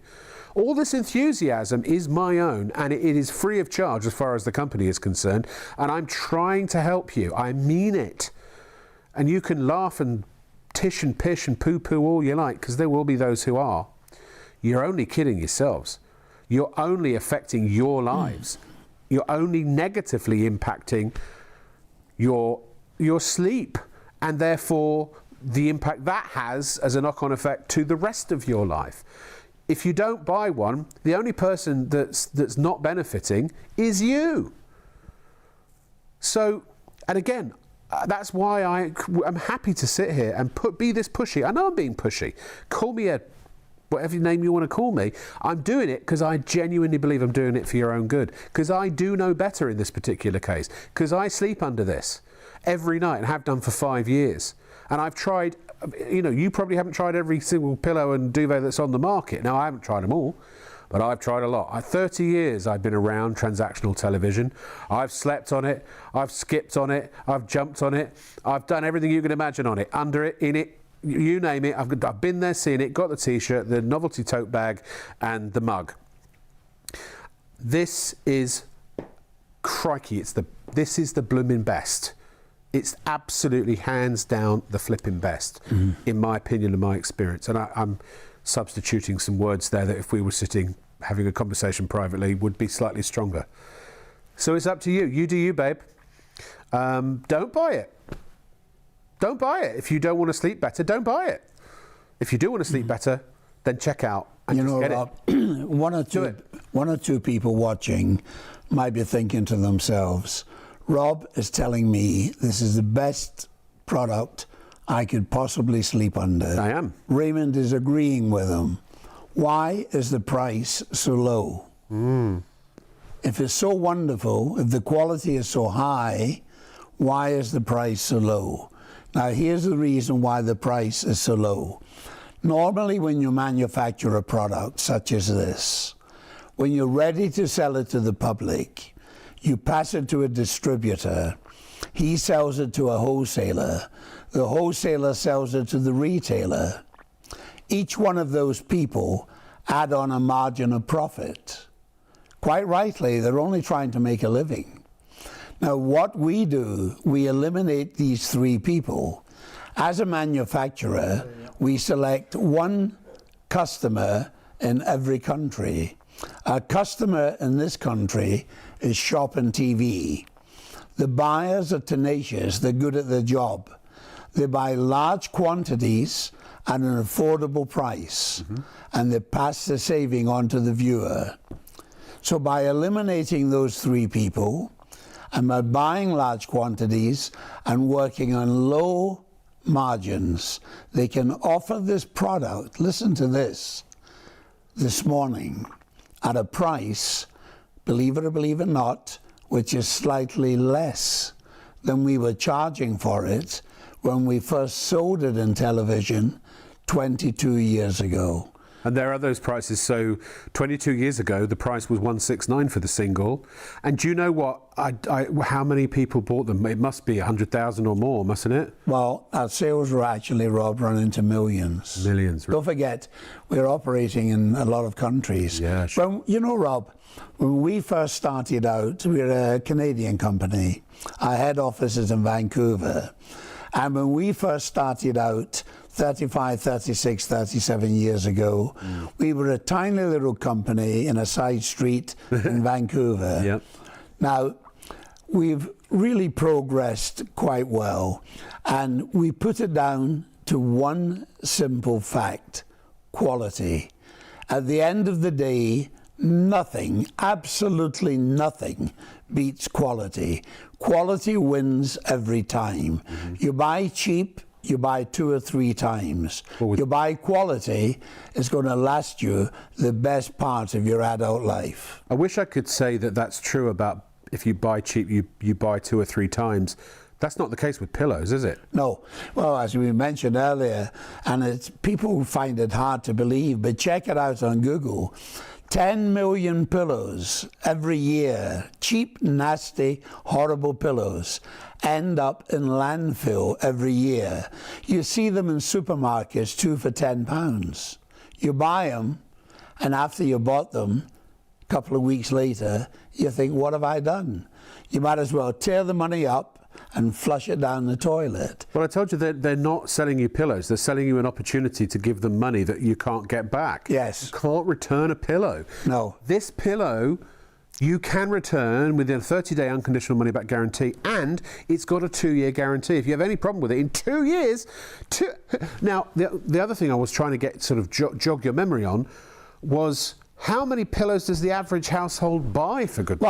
[SPEAKER 1] All this enthusiasm is my own, and it is free of charge as far as the company is concerned. And I'm trying to help you. I mean it. And you can laugh and tish and pish and poo-poo all you like, because there will be those who are. You're only kidding yourselves. You're only affecting your lives. You're only negatively impacting your sleep, and therefore the impact that has as a knock-on effect to the rest of your life. If you don't buy one, the only person that's not benefiting is you. So, and again, that's why I'm happy to sit here and be this pushy. I know I'm being pushy. Call me whatever name you want to call me. I'm doing it because I genuinely believe I'm doing it for your own good, because I do know better in this particular case, because I sleep under this every night and have done for 5 years. And I've tried, you probably haven't tried every single pillow and duvet that's on the market. Now, I haven't tried them all, but I've tried a lot. 30 years I've been around transactional television. I've slept on it, I've skipped on it, I've jumped on it, I've done everything you can imagine on it, under it, in it, you name it. I've been there, seen it, got the t-shirt, the novelty tote bag and the mug. This is, crikey, this is the blooming best. It's absolutely hands down the flipping best, in my opinion and my experience. And I'm substituting some words there that if we were sitting having a conversation privately would be slightly stronger. So it's up to you. You do you, babe. don't buy it. Don't buy it. If you don't want to sleep better, don't buy it. If you do want to sleep better, then check out and just get
[SPEAKER 2] Rob,
[SPEAKER 1] it.
[SPEAKER 2] one or two people watching might be thinking to themselves, Rob is telling me this is the best product I could possibly sleep under.
[SPEAKER 1] I am.
[SPEAKER 2] Raymond is agreeing with him. Why is the price so low? If it's so wonderful, if the quality is so high, why is the price so low? Now, here's the reason why the price is so low. Normally, when you manufacture a product such as this, when you're ready to sell it to the public, you pass it to a distributor. He sells it to a wholesaler. The wholesaler sells it to the retailer. Each one of those people add on a margin of profit. Quite rightly, they're only trying to make a living. Now, what we do, we eliminate these three people. As a manufacturer, we select one customer in every country. Our customer in this country is Shop and TV. The buyers are tenacious, they're good at their job. They buy large quantities at an affordable price, and they pass the saving on to the viewer. So by eliminating those three people, and by buying large quantities and working on low margins, they can offer this product, listen to this morning, at a price, believe it or believe it not, which is slightly less than we were charging for it when we first sold it in television 22 years ago.
[SPEAKER 1] And there are those prices. So 22 years ago, the price was $169 for the single. And do you know what? How many people bought them? It must be 100,000 or more, mustn't it?
[SPEAKER 2] Well, our sales were actually, Rob, run into millions.
[SPEAKER 1] Millions.
[SPEAKER 2] Don't forget, we're operating in a lot of countries.
[SPEAKER 1] Yeah, sure.
[SPEAKER 2] Well, you know, Rob, when we first started out, we're a Canadian company. Our head office is in Vancouver. And when we first started out, 35, 36, 37 years ago, we were a tiny little company in a side street in Vancouver.
[SPEAKER 1] Yep.
[SPEAKER 2] Now, we've really progressed quite well, and we put it down to one simple fact: quality. At the end of the day, nothing, absolutely nothing, beats quality. Quality wins every time. You buy cheap, you buy 2 or 3 times. You buy quality, it's going to last you the best part of your adult life.
[SPEAKER 1] I wish I could say that that's true about if you buy cheap, you buy 2 or 3 times. That's not the case with pillows, is it?
[SPEAKER 2] No. Well, as we mentioned earlier, and people find it hard to believe, but check it out on Google. 10 million pillows every year, cheap, nasty, horrible pillows, end up in landfill every year. You see them in supermarkets, 2 for £10. You buy them, and after you bought them, a couple of weeks later, you think, what have I done? You might as well tear the money up and flush it down the toilet.
[SPEAKER 1] Well, I told you they're not selling you pillows. They're selling you an opportunity to give them money that you can't get back.
[SPEAKER 2] Yes.
[SPEAKER 1] You can't return a pillow.
[SPEAKER 2] No.
[SPEAKER 1] This pillow you can return within a 30-day unconditional money-back guarantee, and it's got a 2-year guarantee. If you have any problem with it, in 2 years... Now, the other thing I was trying to get sort of jog your memory on was... how many pillows does the average household buy, for goodness?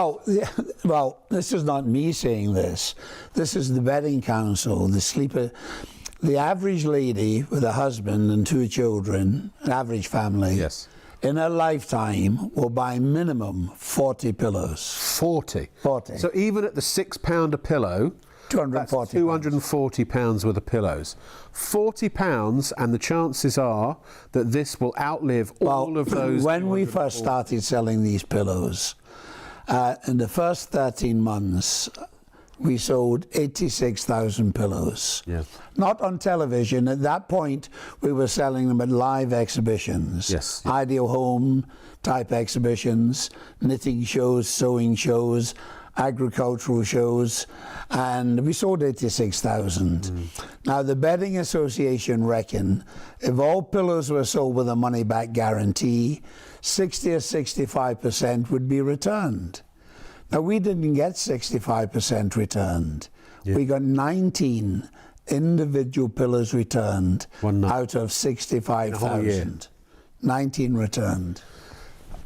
[SPEAKER 2] Well, this is not me saying this. This is the Bedding Council, the sleeper. The average lady with a husband and 2 children, an average family,
[SPEAKER 1] yes,
[SPEAKER 2] in her lifetime will buy minimum 40 pillows.
[SPEAKER 1] 40?
[SPEAKER 2] 40.
[SPEAKER 1] So even at the £6 a pillow...
[SPEAKER 2] 240
[SPEAKER 1] £240 worth of pillows. £40, and the chances are that this will outlive all of those.
[SPEAKER 2] When we first started selling these pillows, in the first 13 months, we sold 86,000 pillows.
[SPEAKER 1] Yeah.
[SPEAKER 2] Not on television. At that point, we were selling them at live exhibitions.
[SPEAKER 1] Yes.
[SPEAKER 2] Ideal home type exhibitions, knitting shows, sewing shows, agricultural shows, and we sold 86,000. Now, the Bedding Association reckon if all pillows were sold with a money-back guarantee, 60 or 65% would be returned. Now, we didn't get 65% returned. We got 19 individual pillows returned out of 65,000. 19 returned.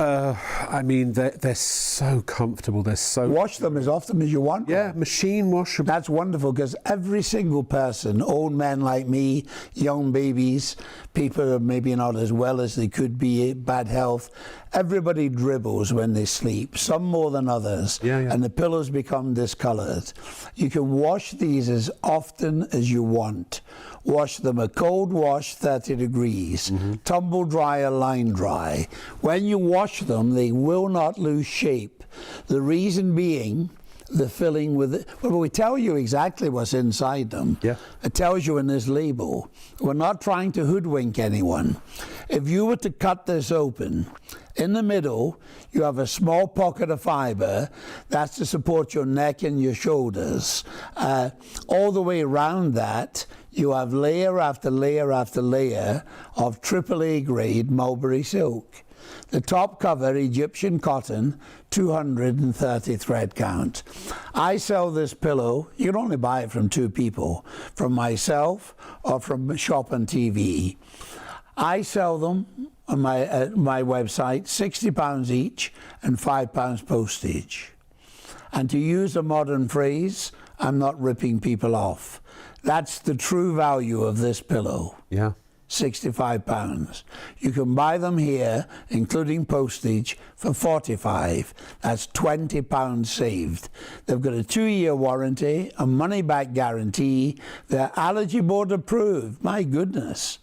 [SPEAKER 1] I mean, they're so comfortable. They're so...
[SPEAKER 2] Wash them as often as you want.
[SPEAKER 1] Yeah, machine washable.
[SPEAKER 2] That's wonderful, because every single person, old men like me, young babies, people who are maybe not as well as they could be, bad health, everybody dribbles when they sleep, some more than others, and the pillows become discolored. You can wash these as often as you want. Wash them a cold wash, 30 degrees, tumble dry or line dry. When you wash them, they will not lose shape. The reason being, the filling with it. Well, we tell you exactly what's inside them.
[SPEAKER 1] Yeah.
[SPEAKER 2] It tells you in this label. We're not trying to hoodwink anyone. If you were to cut this open, in the middle, you have a small pocket of fibre. That's to support your neck and your shoulders. All the way around that, you have layer after layer after layer of AAA grade mulberry silk. The top cover, Egyptian cotton, 230 thread count. I sell this pillow, you can only buy it from two people, from myself or from Shop on TV. I sell them on my website, £60 each and £5 postage. And to use a modern phrase, I'm not ripping people off. That's the true value of this pillow.
[SPEAKER 1] Yeah.
[SPEAKER 2] £65. You can buy them here, including postage, for £45. That's £20 saved. They've got a 2-year warranty, a money-back guarantee. They're allergy board approved. My goodness.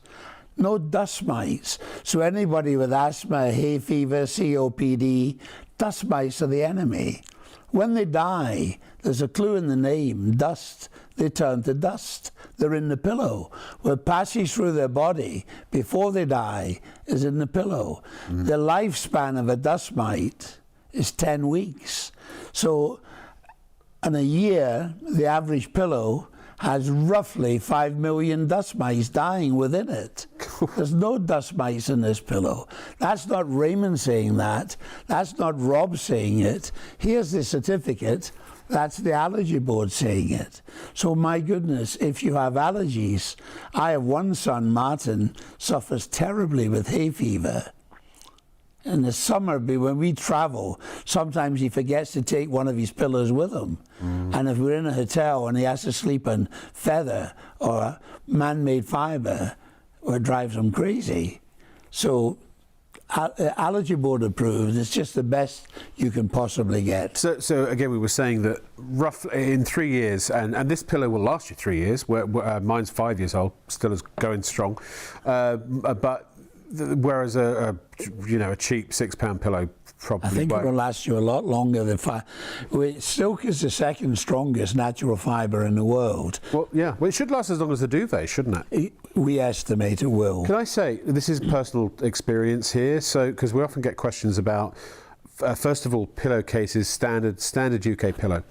[SPEAKER 2] No dust mites. So anybody with asthma, hay fever, COPD, dust mites are the enemy. When they die, there's a clue in the name, dust. They turn to dust. They're in the pillow. What passes through their body before they die is in the pillow. The lifespan of a dust mite is 10 weeks. So in a year, the average pillow has roughly 5 million dust mites dying within it. There's no dust mites in this pillow. That's not Raymond saying that. That's not Rob saying it. Here's the certificate. That's the allergy board saying it. So my goodness, if you have allergies, I have one son, Martin, suffers terribly with hay fever. In the summer, when we travel, sometimes he forgets to take one of his pillows with him. And if we're in a hotel and he has to sleep on feather or man-made fibre, well, it drives him crazy. So allergy board approved, it's just the best you can possibly get.
[SPEAKER 1] So again, we were saying that roughly in 3 years, and this pillow will last you 3 years, mine's 5 years old, still is going strong, but whereas a cheap £6 pillow probably
[SPEAKER 2] I think
[SPEAKER 1] won't.
[SPEAKER 2] it will last you a lot longer than silk is the second strongest natural fibre in the world.
[SPEAKER 1] Well, yeah. Well, it should last as long as the duvet, shouldn't it?
[SPEAKER 2] We estimate it will.
[SPEAKER 1] Can I say, this is personal experience here, so because we often get questions about, first of all, pillowcases, standard UK pillow.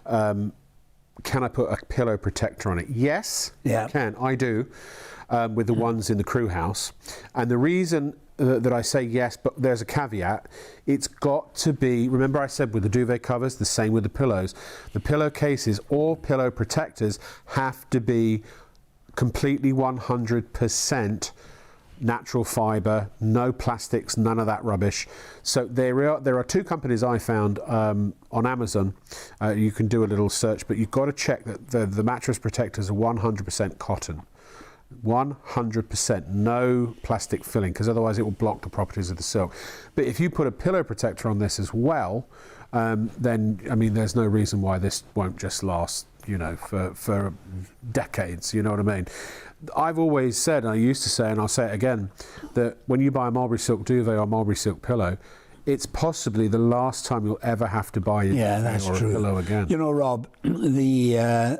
[SPEAKER 1] Can I put a pillow protector on it? Yes, you can. I do. With the ones in the crew house. And the reason that I say yes, but there's a caveat, it's got to be, remember I said with the duvet covers, the same with the pillows. The pillowcases or pillow protectors have to be completely 100% natural fibre, no plastics, none of that rubbish. So there are two companies I found on Amazon. You can do a little search, but you've got to check that the mattress protectors are 100% cotton. 100%, no plastic filling, because otherwise it will block the properties of the silk. But if you put a pillow protector on this as well, then I mean there's no reason why this won't just last, for decades. You know what I mean? I've always said, and I used to say, and I'll say it again, that when you buy a Mulberry Silk Duvet or Mulberry Silk pillow, it's possibly the last time you'll ever have to buy a duvet or a pillow again.
[SPEAKER 2] You know, Rob, I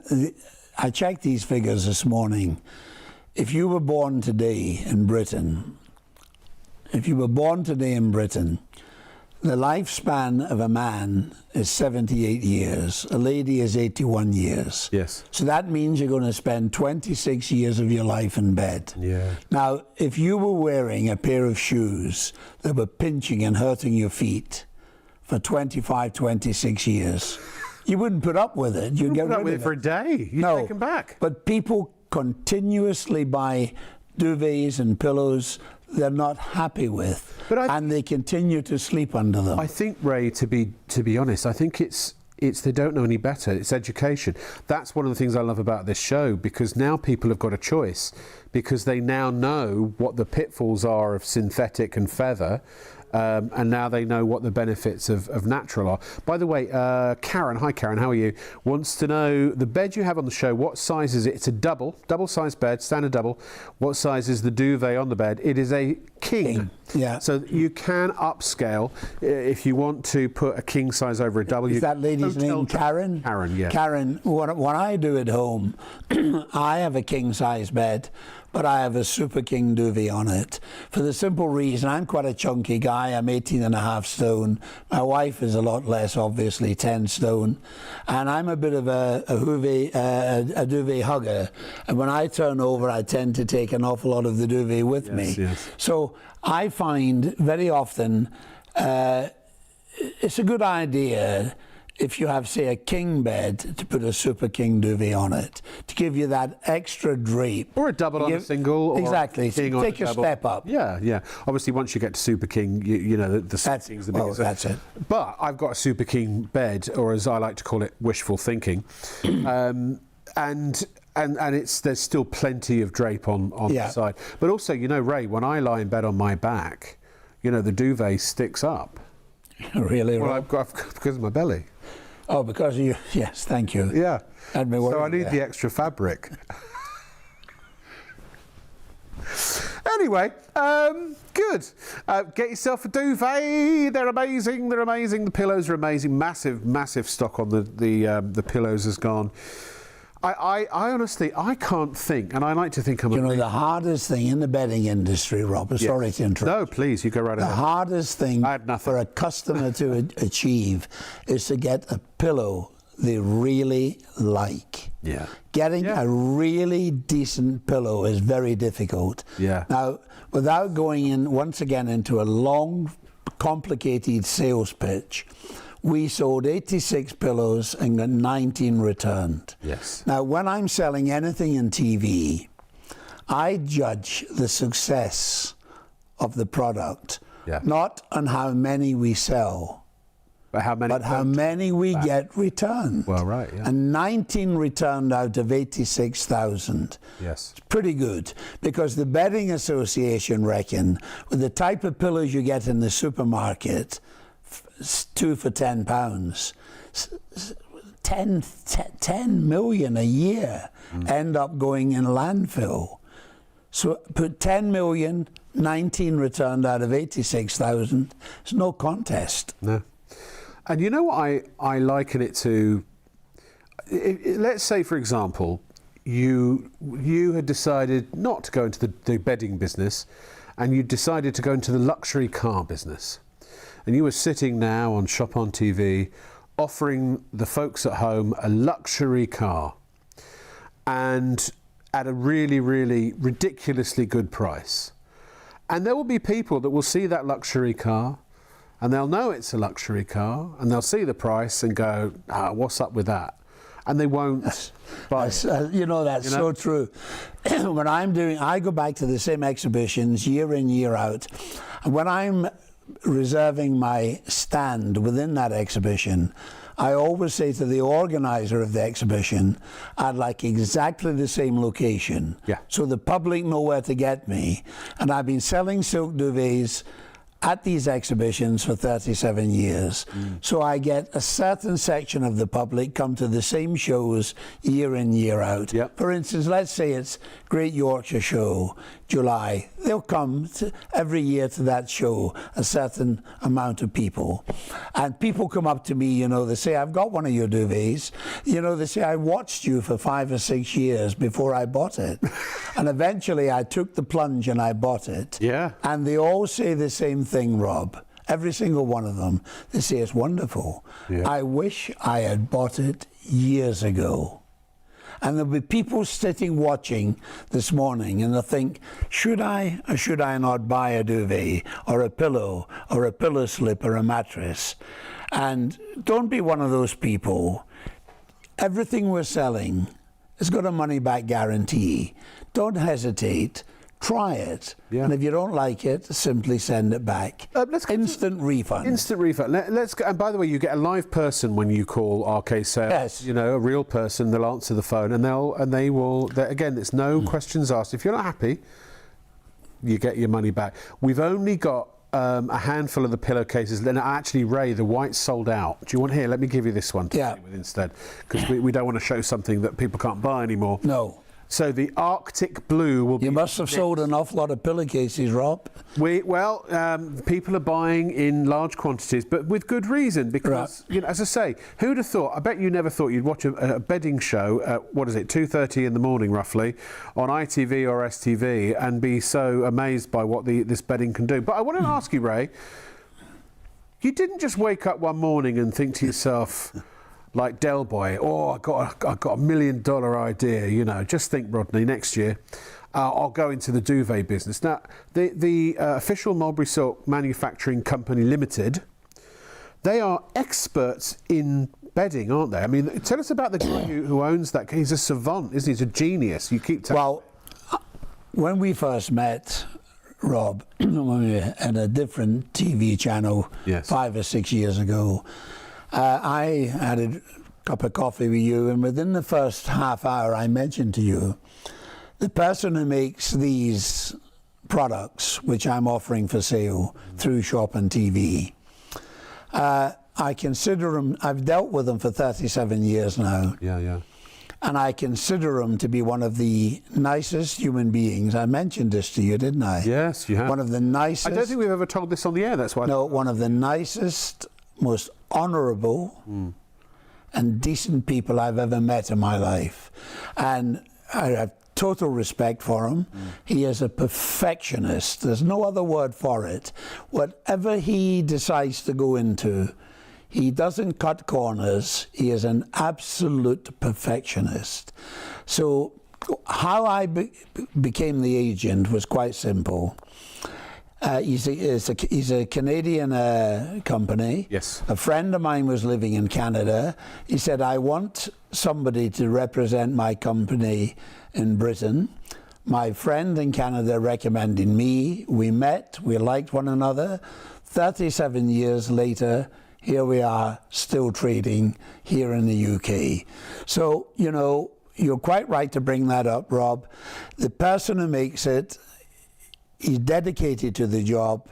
[SPEAKER 2] checked these figures this morning. If you were born today in Britain, the lifespan of a man is 78 years. A lady is 81 years.
[SPEAKER 1] Yes.
[SPEAKER 2] So that means you're going to spend 26 years of your life in bed.
[SPEAKER 1] Yeah.
[SPEAKER 2] Now, if you were wearing a pair of shoes that were pinching and hurting your feet for 25, 26 years. You wouldn't put up with it. You'd get rid of it
[SPEAKER 1] for a day. You'd take them back.
[SPEAKER 2] But people continuously buy duvets and pillows they're not happy with, and they continue to sleep under them.
[SPEAKER 1] I think, Ray, to be honest, I think it's they don't know any better. It's education. That's one of the things I love about this show, because now people have got a choice, because they now know what the pitfalls are of synthetic and feather. And now they know what the benefits of natural are. By the way, Karen, hi Karen, how are you? Wants to know the bed you have on the show, what size is it? It's a double-sized bed, standard double. What size is the duvet on the bed? It is a king.
[SPEAKER 2] Yeah.
[SPEAKER 1] So you can upscale if you want to put a king size over a double.
[SPEAKER 2] Is that lady's name Karen?
[SPEAKER 1] Karen, yeah.
[SPEAKER 2] Karen, what I do at home, I have a king size bed, but I have a super king duvet on it, for the simple reason I'm quite a chunky guy. I'm 18.5 stone. My wife is a lot less, obviously, 10 stone, and I'm a bit of a duvet hugger. And when I turn over, I tend to take an awful lot of the duvet with me.
[SPEAKER 1] Yes.
[SPEAKER 2] So I find very often it's a good idea, if you have, say, a king bed, to put a super king duvet on it, to give you that extra drape.
[SPEAKER 1] Or a double on a single. Or
[SPEAKER 2] exactly.
[SPEAKER 1] King
[SPEAKER 2] So take a
[SPEAKER 1] double.
[SPEAKER 2] step up.
[SPEAKER 1] Yeah. Obviously, once you get to super king, you know, the super king's the biggest.
[SPEAKER 2] That's it.
[SPEAKER 1] But I've got a super king bed, or as I like to call it, wishful thinking. And there's still plenty of drape on the side. But also, you know, Ray, when I lie in bed on my back, you know, the duvet sticks up.
[SPEAKER 2] Really?
[SPEAKER 1] Well, I've got because of my belly.
[SPEAKER 2] Oh, because of you? Yes, thank you.
[SPEAKER 1] Yeah.
[SPEAKER 2] So
[SPEAKER 1] I need the extra fabric. Anyway, good. Get yourself a duvet. They're amazing. The pillows are amazing. Massive stock on the pillows has gone. I honestly, I can't think, and I like to think I'm
[SPEAKER 2] You know, the hardest thing in the bedding industry, Rob, sorry to interrupt.
[SPEAKER 1] No, please, you go right ahead.
[SPEAKER 2] The hardest thing
[SPEAKER 1] I had nothing.
[SPEAKER 2] for a customer to achieve is to get a pillow they really like.
[SPEAKER 1] Yeah.
[SPEAKER 2] Getting a really decent pillow is very difficult.
[SPEAKER 1] Yeah.
[SPEAKER 2] Now, without going in once again into a long, complicated sales pitch, we sold 86 pillows and got 19 returned.
[SPEAKER 1] Yes.
[SPEAKER 2] Now, when I'm selling anything in TV, I judge the success of the product, not on how many we sell, but how many we get returned.
[SPEAKER 1] Well, right, yeah.
[SPEAKER 2] And 19 returned out of 86,000.
[SPEAKER 1] Yes.
[SPEAKER 2] It's pretty good, because the Bedding Association reckon with the type of pillows you get in the supermarket, 2 for £10, 10 million a year end up going in landfill. So put 10 million, 19 returned out of 86,000. It's no contest.
[SPEAKER 1] No. And you know what I liken it to? Let's say, for example, you had decided not to go into the bedding business, and you decided to go into the luxury car business. And you were sitting now on Shop on TV offering the folks at home a luxury car, and at a really, really ridiculously good price. And there will be people that will see that luxury car, and they'll know it's a luxury car, and they'll see the price and go, what's up with that? And they won't buy it.
[SPEAKER 2] You know, that's so true. When I go back to the same exhibitions year in, year out. And when I'm reserving my stand within that exhibition, I always say to the organizer of the exhibition, I'd like exactly the same location, so the public know where to get me. And I've been selling silk duvets at these exhibitions for 37 years. So I get a certain section of the public come to the same shows year in, year out. For instance, let's say it's Great Yorkshire Show, July. They'll come every year to that show, a certain amount of people. And people come up to me, you know, they say, I've got one of your duvets. You know, they say, I watched you for 5 or 6 years before I bought it. And eventually I took the plunge and I bought it. And they all say the same thing, Rob. Every single one of them. They say it's wonderful. I wish I had bought it years ago. And there'll be people sitting watching this morning and they'll think, should I or should I not buy a duvet or a pillow slip or a mattress? And don't be one of those people. Everything we're selling has got a money-back guarantee. Don't hesitate. Try it.
[SPEAKER 1] Yeah.
[SPEAKER 2] And if you don't like it, simply send it back. Instant refund.
[SPEAKER 1] Instant refund. Let's go. And by the way, you get a live person when you call RK Sales.
[SPEAKER 2] Yes.
[SPEAKER 1] You know, a real person. They'll answer the phone, and they will. Again, it's no questions asked. If you're not happy, you get your money back. We've only got a handful of the pillowcases. Then actually, Ray, the white's sold out. Do you want here? Let me give you this one to play with instead, because we don't want to show something that people can't buy anymore.
[SPEAKER 2] No.
[SPEAKER 1] So the Arctic Blue will be...
[SPEAKER 2] You must have sold an awful lot of pillowcases, Rob.
[SPEAKER 1] People are buying in large quantities, but with good reason, because, you know, as I say, who'd have thought? I bet you never thought you'd watch a bedding show at, 2:30 in the morning, roughly, on ITV or STV, and be so amazed by what this bedding can do. But I want to ask you, Ray, you didn't just wake up one morning and think to yourself... like Del Boy, I got a $1 million idea, you know. Just think, Rodney, next year I'll go into the duvet business. Now, the official Mulberry Silk Manufacturing Company Limited, they are experts in bedding, aren't they? I mean, tell us about the guy who owns that. He's a savant, isn't he? He's a genius. You keep telling.
[SPEAKER 2] Well, when we first met, Rob, when we were at a different TV channel 5 or 6 years ago, I had a cup of coffee with you, and within the first half hour I mentioned to you, the person who makes these products, which I'm offering for sale through Shop and TV, I consider them, I've dealt with them for 37 years now.
[SPEAKER 1] Yeah.
[SPEAKER 2] And I consider him to be one of the nicest human beings. I mentioned this to you, didn't I?
[SPEAKER 1] Yes, you have.
[SPEAKER 2] One of the nicest...
[SPEAKER 1] I don't think we've ever told this on the air, that's why...
[SPEAKER 2] No, one of the nicest, most honourable and decent people I've ever met in my life. And I have total respect for him. He is a perfectionist. There's no other word for it. Whatever he decides to go into, he doesn't cut corners. He is an absolute perfectionist. So how I became the agent was quite simple. He's a Canadian company.
[SPEAKER 1] Yes.
[SPEAKER 2] A friend of mine was living in Canada. He said, I want somebody to represent my company in Britain. My friend in Canada recommended me. We met. We liked one another. 37 years later, here we are, still trading here in the UK. So, you know, you're quite right to bring that up, Rob. The person who makes it, he's dedicated to the job.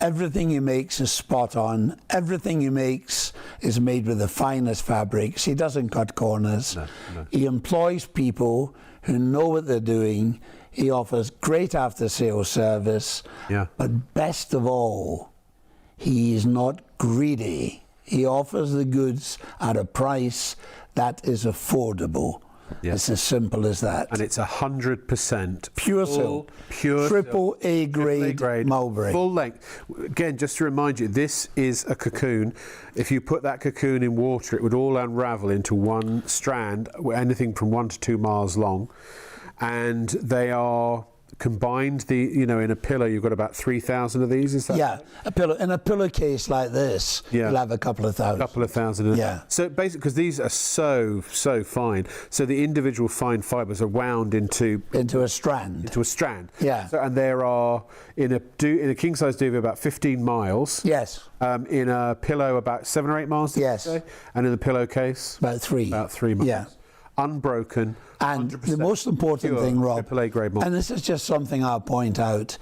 [SPEAKER 2] Everything he makes is spot on. Everything he makes is made with the finest fabrics. He doesn't cut corners.
[SPEAKER 1] No.
[SPEAKER 2] He employs people who know what they're doing. He offers great after-sales service.
[SPEAKER 1] Yeah.
[SPEAKER 2] But best of all, he is not greedy. He offers the goods at a price that is affordable. Yes. It's as simple as that.
[SPEAKER 1] And it's 100%
[SPEAKER 2] pure silk, triple A grade Mulberry.
[SPEAKER 1] Full length. Again, just to remind you, this is a cocoon. If you put that cocoon in water, it would all unravel into one strand, anything from 1 to 2 miles long. And they are combined, in a pillow you've got about 3,000 of these, is that
[SPEAKER 2] yeah,
[SPEAKER 1] right?
[SPEAKER 2] a pillow in a pillowcase like this, you'll have a couple of thousand.
[SPEAKER 1] Couple of thousand.
[SPEAKER 2] Yeah.
[SPEAKER 1] So basically, because these are so fine, so the individual fine fibres are wound into
[SPEAKER 2] a strand.
[SPEAKER 1] Into a strand.
[SPEAKER 2] Yeah.
[SPEAKER 1] So, and there are in a king size duvet about 15 miles.
[SPEAKER 2] Yes.
[SPEAKER 1] In a pillow about 7 or 8 miles.
[SPEAKER 2] Yes.
[SPEAKER 1] Say? And in the pillowcase
[SPEAKER 2] about 3.
[SPEAKER 1] About 3 miles.
[SPEAKER 2] Yeah.
[SPEAKER 1] Unbroken.
[SPEAKER 2] And the most important thing, Rob, and this is just something I'll point out.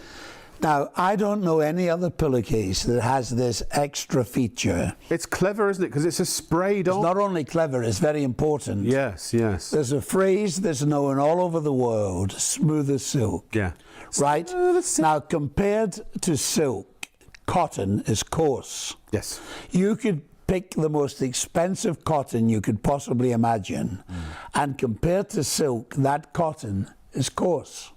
[SPEAKER 2] Now, I don't know any other pillowcase that has this extra feature.
[SPEAKER 1] It's clever, isn't it? Because it's a sprayed on.
[SPEAKER 2] It's not only clever, it's very important.
[SPEAKER 1] Yes.
[SPEAKER 2] There's a phrase that's known all over the world, smooth as silk.
[SPEAKER 1] Yeah.
[SPEAKER 2] Right? Now, compared to silk, cotton is coarse.
[SPEAKER 1] Yes.
[SPEAKER 2] You could pick the most expensive cotton you could possibly imagine, and compared to silk, that cotton is coarse.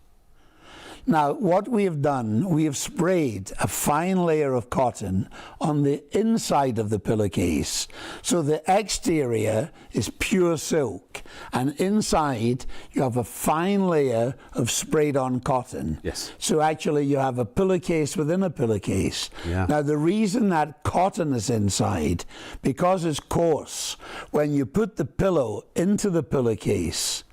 [SPEAKER 2] Now, what we have done, we have sprayed a fine layer of cotton on the inside of the pillowcase. So the exterior is pure silk, and inside you have a fine layer of sprayed on cotton.
[SPEAKER 1] Yes.
[SPEAKER 2] So actually you have a pillowcase within a pillowcase.
[SPEAKER 1] Yeah.
[SPEAKER 2] Now, the reason that cotton is inside, because it's coarse, when you put the pillow into the pillowcase,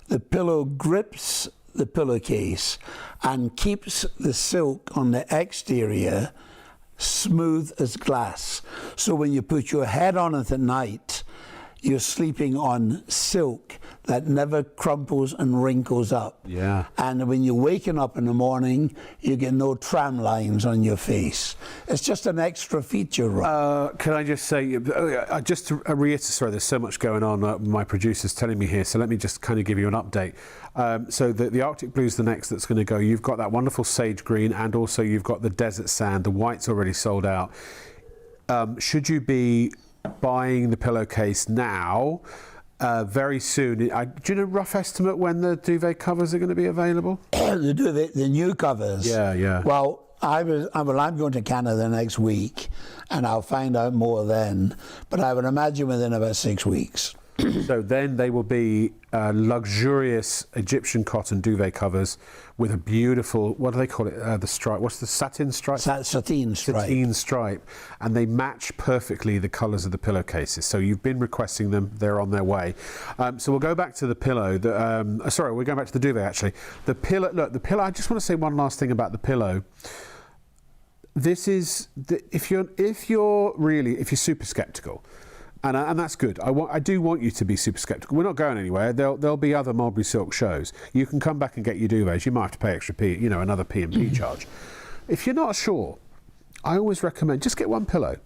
[SPEAKER 2] the pillow grips the pillowcase and keeps the silk on the exterior smooth as glass. So when you put your head on it at night, you're sleeping on silk that never crumples and wrinkles up.
[SPEAKER 1] Yeah.
[SPEAKER 2] And when you're waking up in the morning, you get no tram lines on your face. It's just an extra feature, Rob.
[SPEAKER 1] Can I just say, just to reiterate, sorry, there's so much going on. My producer's telling me here, so let me just kind of give you an update. So the Arctic Blue's the next that's going to go. You've got that wonderful sage green, and also you've got the desert sand. The white's already sold out. Should you be buying the pillowcase now, very soon? Do you know a rough estimate when the duvet covers are going to be available?
[SPEAKER 2] The new covers.
[SPEAKER 1] Yeah.
[SPEAKER 2] Well, I'm going to Canada next week, and I'll find out more then. But I would imagine within about 6 weeks.
[SPEAKER 1] So then they will be luxurious Egyptian cotton duvet covers with a beautiful, what do they call it? The stripe. What's the satin stripe?
[SPEAKER 2] Sateen stripe.
[SPEAKER 1] Sateen stripe. And they match perfectly the colours of the pillowcases. So you've been requesting them. They're on their way. So we'll go back to the pillow. Sorry, we're going back to the duvet, actually. The pillow, look, the pillow, I just want to say one last thing about the pillow. This is, if you're super sceptical, and that's good. I do want you to be super sceptical. We're not going anywhere. There'll be other Mulberry Silk shows. You can come back and get your duvets. You might have to pay extra another P&P charge. If you're not sure, I always recommend just get one pillow.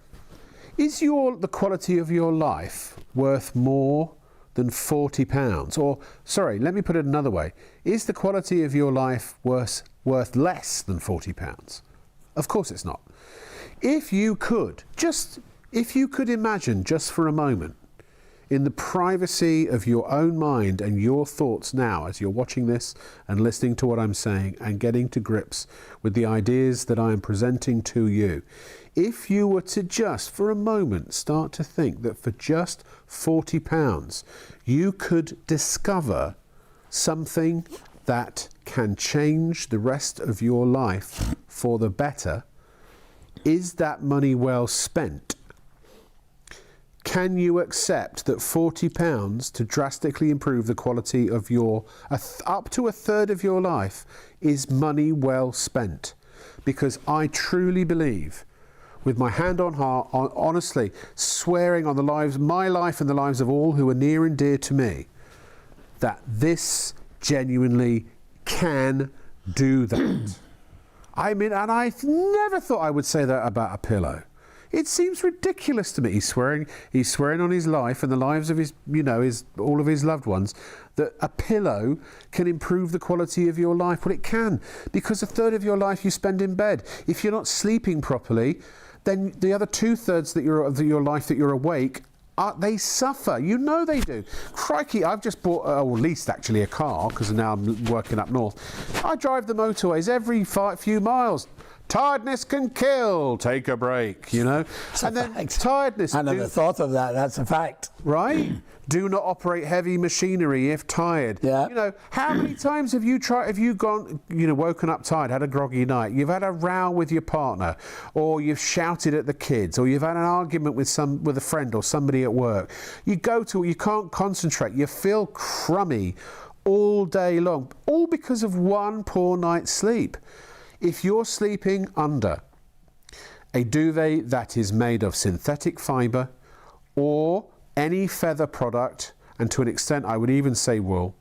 [SPEAKER 1] Is the quality of your life worth more than £40? Or, sorry, let me put it another way. Is the quality of your life worth less than £40? Of course it's not. If you could imagine just for a moment, in the privacy of your own mind and your thoughts now as you're watching this and listening to what I'm saying and getting to grips with the ideas that I am presenting to you, if you were to just for a moment start to think that for just £40 you could discover something that can change the rest of your life for the better, is that money well spent? Can you accept that £40 to drastically improve the quality of up to a third of your life is money well spent? Because I truly believe, with my hand on heart, honestly, swearing on my life and the lives of all who are near and dear to me, that this genuinely can do that. I mean, and I never thought I would say that about a pillow. It seems ridiculous to me. He's swearing on his life and the lives of all of his loved ones, that a pillow can improve the quality of your life. Well, it can, because a third of your life you spend in bed. At you're not sleeping properly, then the other 2/3 of your life that you're awake, they suffer. You know they do. Crikey, I've just bought, or leased actually, a car, because now I'm working up north. I drive the motorways every few miles. Tiredness can kill. Take a break, And then tiredness.
[SPEAKER 2] I never thought of that. That's a fact.
[SPEAKER 1] Right? Do not operate heavy machinery if tired.
[SPEAKER 2] Yeah.
[SPEAKER 1] How many times have you gone, woken up tired, had a groggy night, you've had a row with your partner, or you've shouted at the kids, or you've had an argument with a friend or somebody at work. You can't concentrate, you feel crummy all day long, all because of one poor night's sleep. If you're sleeping under a duvet that is made of synthetic fibre or any feather product, and to an extent I would even say wool,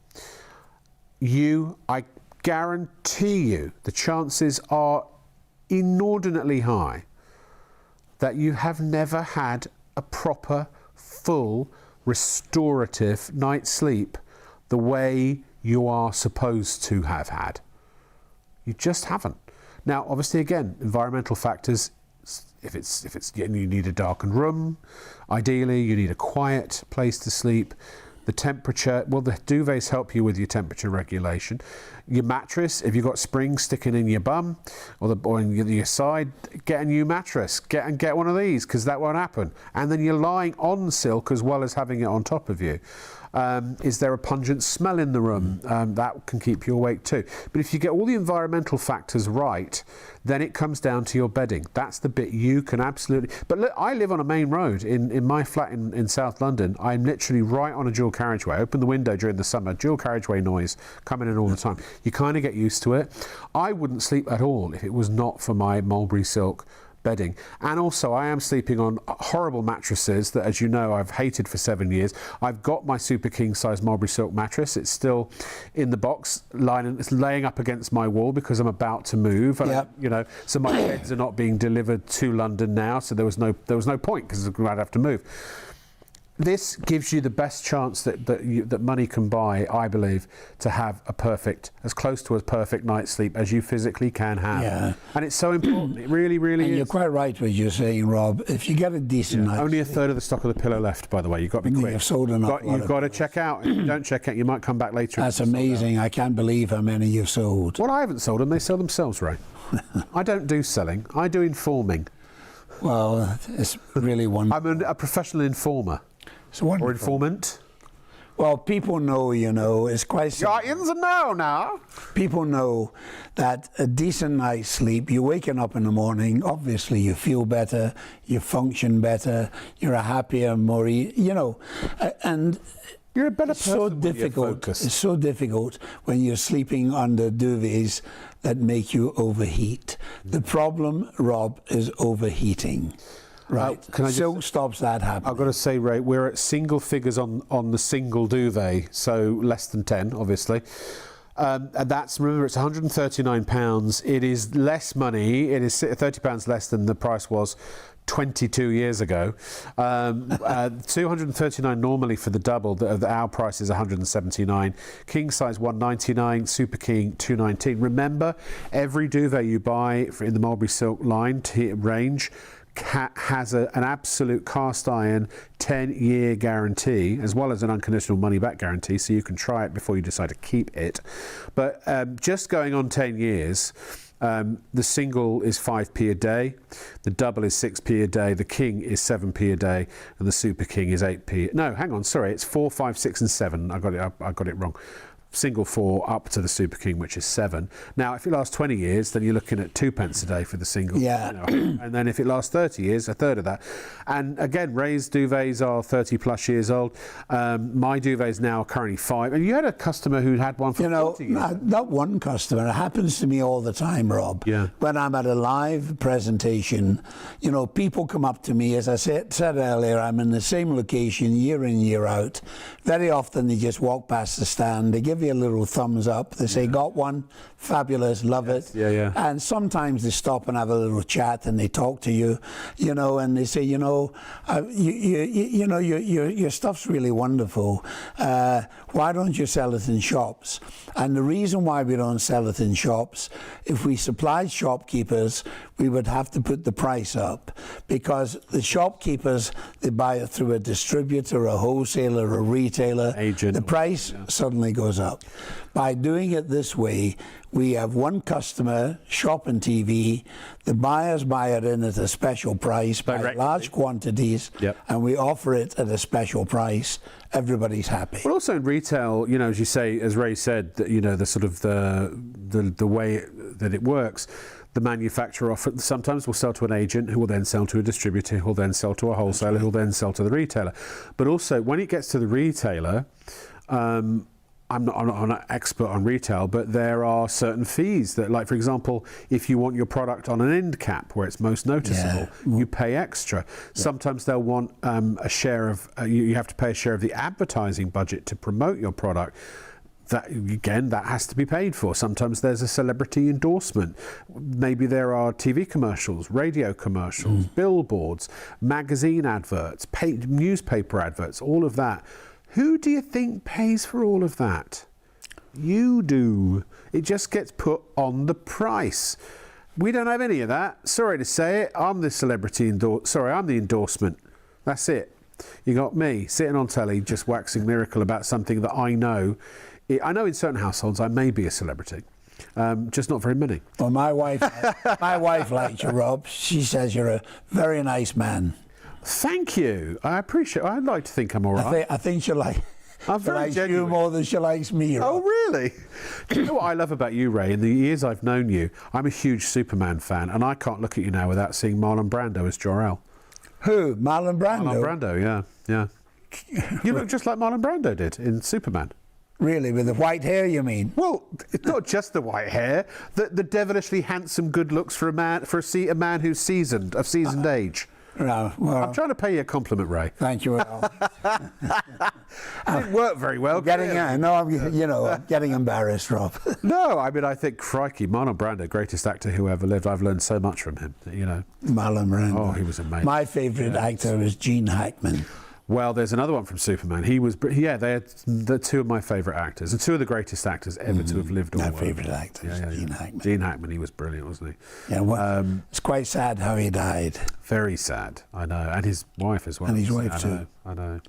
[SPEAKER 1] I guarantee you the chances are inordinately high that you have never had a proper, full, restorative night's sleep the way you are supposed to have had. You just haven't. Now, obviously, again, environmental factors. If you need a darkened room, ideally you need a quiet place to sleep. The temperature, well, the duvets help you with your temperature regulation. Your mattress, if you've got springs sticking in your bum or in your side, get a new mattress. Get one of these, because that won't happen. And then you're lying on silk as well as having it on top of you. Is there a pungent smell in the room? That can keep you awake too. But if you get all the environmental factors right, then it comes down to your bedding. That's the bit you can absolutely... But look, I live on a main road in my flat in South London. I'm literally right on a dual carriageway. Open the window during the summer, dual carriageway noise coming in all the time. You kind of get used to it. I wouldn't sleep at all if it was not for my Mulberry Silk bedding. And also I am sleeping on horrible mattresses that, as you know, I've hated for 7 years. I've got my super king size Mulberry Silk mattress. It's still in the box, it's laying up against my wall because I'm about to move.
[SPEAKER 2] Yep.
[SPEAKER 1] You know, so my beds are not being delivered to London now, so there was no point because I'd have to move. This gives you the best chance that money can buy, I believe, to have as close to a perfect night's sleep as you physically can have.
[SPEAKER 2] Yeah.
[SPEAKER 1] And it's so important. It really, really
[SPEAKER 2] and
[SPEAKER 1] is.
[SPEAKER 2] You're quite right what you're saying, Rob. If you get a decent night's
[SPEAKER 1] only a third of the stock of the pillow left, by the way. You've got to be quick.
[SPEAKER 2] You've sold enough.
[SPEAKER 1] You've got to check out. If you don't check out, you might come back later.
[SPEAKER 2] That's amazing. I can't believe how many you've sold.
[SPEAKER 1] Well, I haven't sold them. They sell themselves, Ray. I don't do selling. I do informing.
[SPEAKER 2] Well, it's really wonderful.
[SPEAKER 1] I'm a professional informer.
[SPEAKER 2] It's wonderful.
[SPEAKER 1] Or informant.
[SPEAKER 2] Well, people know, you know, it's quite simple.
[SPEAKER 1] You're in the know now.
[SPEAKER 2] People know that a decent night's sleep, you're waking up in the morning, obviously you feel better, you function better, you're a happier, more, you know, and
[SPEAKER 1] you're a better person.
[SPEAKER 2] So
[SPEAKER 1] when you're
[SPEAKER 2] difficult.
[SPEAKER 1] focused.
[SPEAKER 2] It's so difficult when you're sleeping under duvets that make you overheat. The problem, Rob, is overheating. Right. Silk stops that happening.
[SPEAKER 1] I've got to say, Ray, we're at single figures on the single duvet, so less than 10, obviously. And remember, it's £139. It is less money. It is £30 less than the price was 22 years ago. 239 normally for the double. Our price is 179. King size 199. Super King 219. Remember, every duvet you buy in the Mulberry Silk line range has an absolute cast iron 10-year guarantee, as well as an unconditional money back guarantee, so you can try it before you decide to keep it. But just going on 10 years, the single is 5p a day, the double is 6p a day, the king is 7p a day, and the super king is 8p. No, hang on, sorry, it's 4, 5, 6 and 7. I got it wrong. Single 4 up to the Super King, which is 7. Now, if it lasts 20 years, then you're looking at 2p a day for the single.
[SPEAKER 2] Yeah.
[SPEAKER 1] You know, and then if it lasts 30 years, a third of that. And again, Ray's duvets are 30 plus years old. My duvet is now currently 5. And you had a customer who had one for 40 years.
[SPEAKER 2] Not one customer. It happens to me all the time, Rob.
[SPEAKER 1] Yeah.
[SPEAKER 2] When I'm at a live presentation, you know, people come up to me, as I said earlier, I'm in the same location year in, year out. Very often they just walk past the stand, they give you a little thumbs up, they say, got one, fabulous, love it.
[SPEAKER 1] Yeah, yeah.
[SPEAKER 2] And sometimes they stop and have a little chat and they talk to you, you know, and they say, you know, your stuff's really wonderful. Why don't you sell it in shops? And the reason why we don't sell it in shops, if we supplied shopkeepers, we would have to put the price up, because the shopkeepers, they buy it through a distributor, a wholesaler, a retailer.
[SPEAKER 1] Agent.
[SPEAKER 2] The price suddenly goes up. By doing it this way, we have one customer, shop and TV. The buyers buy it in at a special price, by large quantities, and we offer it at a special price. Everybody's happy.
[SPEAKER 1] But also in retail, you know, as you say, as Ray said, that, you know, the sort of the way that it works, the manufacturer often sometimes will sell to an agent, who will then sell to a distributor, who will then sell to a wholesaler, who will then sell to the retailer. But also when it gets to the retailer, I'm not an expert on retail, but there are certain fees that, like, for example, if you want your product on an end cap where it's most noticeable, you pay extra. Sometimes they'll want a share of, you have to pay a share of the advertising budget to promote your product. That, again, that has to be paid for. Sometimes there's a celebrity endorsement. Maybe there are TV commercials, radio commercials, billboards, magazine adverts, newspaper adverts, all of that. Who do you think pays for all of that? You do. It just gets put on the price. We don't have any of that. Sorry to say it. I'm the celebrity I'm the endorsement. That's it. You got me sitting on telly just waxing lyrical about something that I know. I know in certain households I may be a celebrity, just not very many.
[SPEAKER 2] Well, my wife likes you, Rob. She says you're a very nice man.
[SPEAKER 1] Thank you. I appreciate. I'd like to think I'm all right.
[SPEAKER 2] I think she likes
[SPEAKER 1] very
[SPEAKER 2] you more than she likes me, Rob.
[SPEAKER 1] Oh, really? Do you know what I love about you, Ray? In the years I've known you, I'm a huge Superman fan, and I can't look at you now without seeing Marlon Brando as Jor-El.
[SPEAKER 2] Who? Marlon Brando?
[SPEAKER 1] Marlon Brando, yeah. You look just like Marlon Brando did in Superman.
[SPEAKER 2] Really? With the white hair, you mean?
[SPEAKER 1] Well, it's not just the white hair. The devilishly handsome good looks for a man who's seasoned, of seasoned age.
[SPEAKER 2] No, well,
[SPEAKER 1] I'm trying to pay you a compliment, Ray.
[SPEAKER 2] thank you. Al.
[SPEAKER 1] It didn't work very well.
[SPEAKER 2] I'm getting embarrassed, Rob.
[SPEAKER 1] No, I mean, I think, crikey, Marlon Brando, greatest actor who ever lived. I've learned so much from him,
[SPEAKER 2] Marlon Brando.
[SPEAKER 1] Oh, he was amazing.
[SPEAKER 2] My favourite actor was Gene Hackman.
[SPEAKER 1] Well, there's another one from Superman. They had the two of my favourite actors, and two of the greatest actors ever to have lived.
[SPEAKER 2] My favourite actor was Gene Hackman.
[SPEAKER 1] Gene Hackman, he was brilliant, wasn't he?
[SPEAKER 2] Yeah, well, it's quite sad how he died.
[SPEAKER 1] Very sad, I know, and his wife as well.
[SPEAKER 2] And his wife too.
[SPEAKER 1] I know.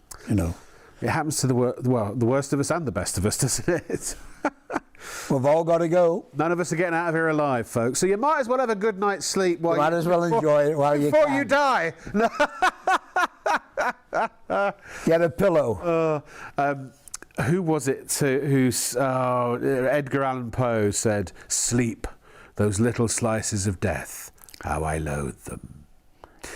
[SPEAKER 1] It happens to the worst of us and the best of us, doesn't it?
[SPEAKER 2] We've all got to go.
[SPEAKER 1] None of us are getting out of here alive, folks. So you might as well have a good night's sleep.
[SPEAKER 2] Might as well enjoy it while you can.
[SPEAKER 1] Before you die.
[SPEAKER 2] Get a pillow.
[SPEAKER 1] Who was it Edgar Allan Poe said, "Sleep, those little slices of death, how I loathe them."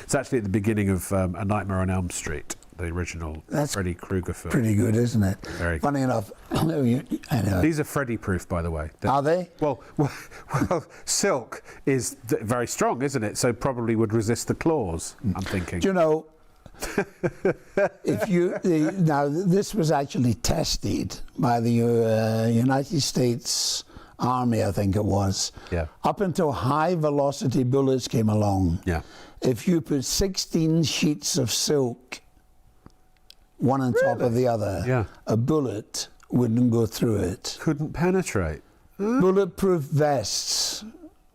[SPEAKER 1] It's actually at the beginning of A Nightmare on Elm Street, the original Freddy Krueger film.
[SPEAKER 2] Pretty good, isn't it?
[SPEAKER 1] Very
[SPEAKER 2] Funny enough, I know.
[SPEAKER 1] These are Freddy-proof, by the way.
[SPEAKER 2] Are they?
[SPEAKER 1] Well, silk is very strong, isn't it? So probably would resist the claws, I'm thinking.
[SPEAKER 2] Do you know, now this was actually tested by the United States Army, I think it was.
[SPEAKER 1] Yeah.
[SPEAKER 2] Up until high-velocity bullets came along.
[SPEAKER 1] Yeah.
[SPEAKER 2] If you put 16 sheets of silk, one on top of the other, a bullet wouldn't go through it.
[SPEAKER 1] Couldn't penetrate.
[SPEAKER 2] Bulletproof vests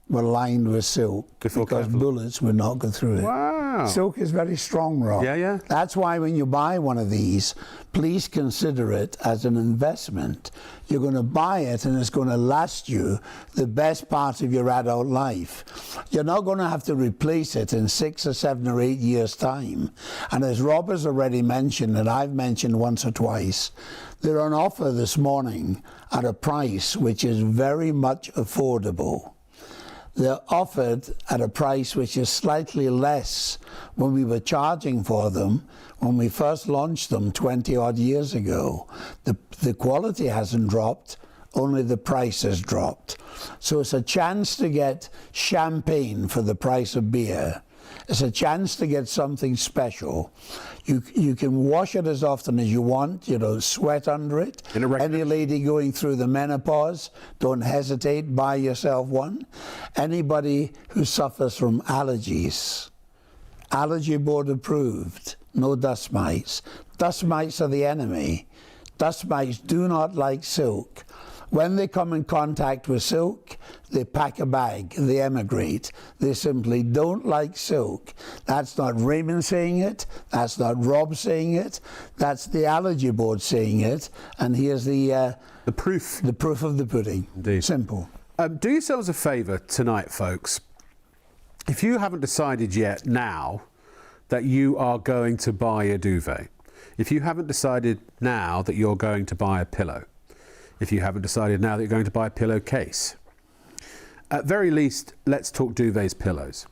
[SPEAKER 2] were lined with silk because bullets would not go through it.
[SPEAKER 1] Wow.
[SPEAKER 2] Silk is very strong, Rob.
[SPEAKER 1] Yeah.
[SPEAKER 2] That's why when you buy one of these, please consider it as an investment. You're going to buy it and it's going to last you the best part of your adult life. You're not going to have to replace it in 6 or 7 or 8 years' time. And as Rob has already mentioned, and I've mentioned once or twice, they're on offer this morning at a price which is very much affordable. They're offered at a price which is slightly less when we were charging for them when we first launched them 20 odd years ago. The quality hasn't dropped, only the price has dropped. So it's a chance to get champagne for the price of beer. It's a chance to get something special. You can wash it as often as you want, sweat under it. Any lady going through the menopause, don't hesitate, buy yourself one. Anybody who suffers from allergies, Allergy Board approved, no dust mites. Dust mites are the enemy. Dust mites do not like silk. When they come in contact with silk, they pack a bag, they emigrate. They simply don't like silk. That's not Raymond saying it, that's not Rob saying it, that's the Allergy Board saying it, and here's the proof. The proof of the pudding.
[SPEAKER 1] Indeed.
[SPEAKER 2] Simple.
[SPEAKER 1] Do yourselves a favour tonight, folks. If you haven't decided yet now that you are going to buy a duvet, if you haven't decided now that you're going to buy a pillow, if you haven't decided now that you're going to buy a pillowcase, at very least, let's talk duvets, pillows.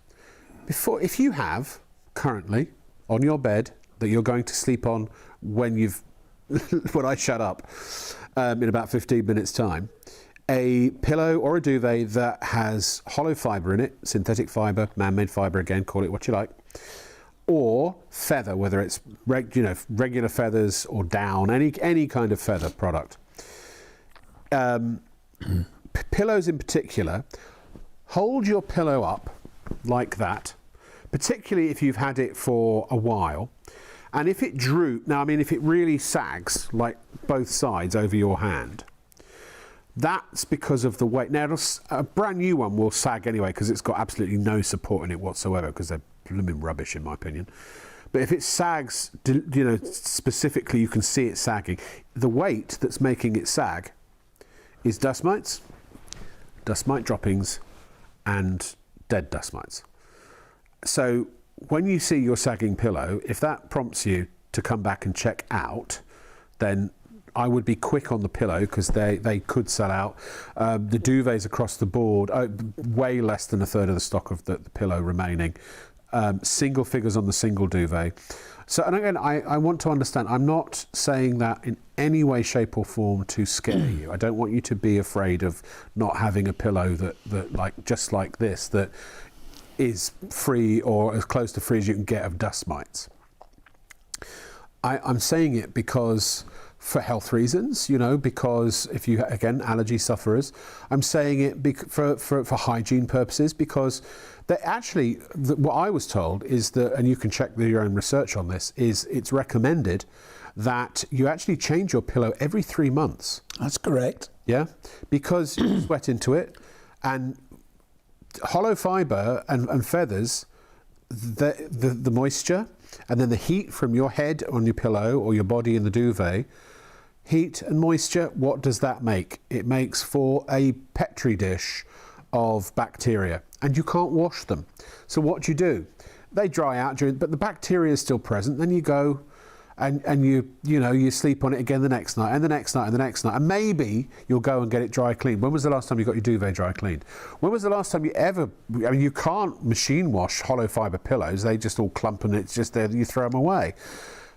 [SPEAKER 1] If you have currently on your bed that you're going to sleep on when I shut up in about 15 minutes time, a pillow or a duvet that has hollow fibre in it, synthetic fibre, man-made fibre, again, call it what you like, or feather, whether it's regular feathers or down, any kind of feather product. Pillows in particular, hold your pillow up like that, particularly if you've had it for a while, and if it if it really sags like both sides over your hand, that's because of the weight. Now, a brand new one will sag anyway because it's got absolutely no support in it whatsoever, because they're blooming rubbish in my opinion. But if it sags, specifically, you can see it sagging. The weight that's making it sag is dust mites, dust mite droppings, and dead dust mites. So when you see your sagging pillow, if that prompts you to come back and check out, then I would be quick on the pillow, because they could sell out. The duvets across the board, way less than a third of the stock of the pillow remaining. Single figures on the single duvet. So, and again, I want to understand, I'm not saying that in any way, shape or form to scare you. I don't want you to be afraid of not having a pillow that like, just like this, that is free or as close to free as you can get of dust mites. I'm saying it because, for health reasons, because if you, again, allergy sufferers, I'm saying it for hygiene purposes, because what I was told is that, and you can check your own research on this, is it's recommended that you actually change your pillow every 3 months.
[SPEAKER 2] That's correct.
[SPEAKER 1] Yeah, because you sweat into it, and hollow fibre and feathers, the moisture, and then the heat from your head on your pillow or your body in the duvet, heat and moisture, what does that make? It makes for a petri dish of bacteria, and you can't wash them. So what do? They dry out but the bacteria is still present. Then you go and you sleep on it again the next night, and the next night, and the next night, and maybe you'll go and get it dry cleaned. When was the last time you got your duvet dry cleaned? When was the last time you can't machine wash hollow fibre pillows. They just all clump, and it's just there, you throw them away.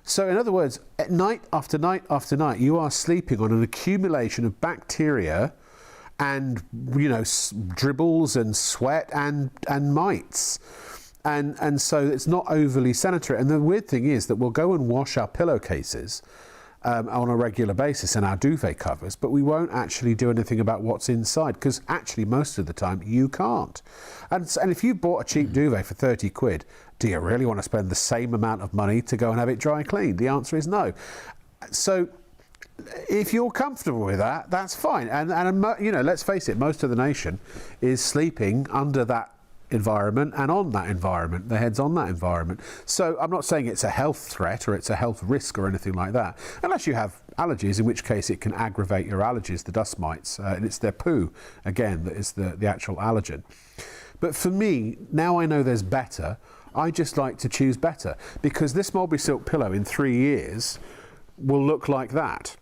[SPEAKER 1] So in other words, at night after night after night, you are sleeping on an accumulation of bacteria and, dribbles and sweat and mites. And so it's not overly sanitary. And the weird thing is that we'll go and wash our pillowcases on a regular basis and our duvet covers, but we won't actually do anything about what's inside, because actually most of the time you can't. And if you bought a cheap duvet for 30 quid, do you really want to spend the same amount of money to go and have it dry cleaned? The answer is no. So if you're comfortable with that, that's fine. And let's face it, most of the nation is sleeping under that environment and on that environment. Their head's on that environment. So I'm not saying it's a health threat or it's a health risk or anything like that, unless you have allergies, in which case it can aggravate your allergies, the dust mites, and it's their poo, again, that is the actual allergen. But for me, now I know there's better, I just like to choose better, because this Mulberry Silk pillow in 3 years will look like that,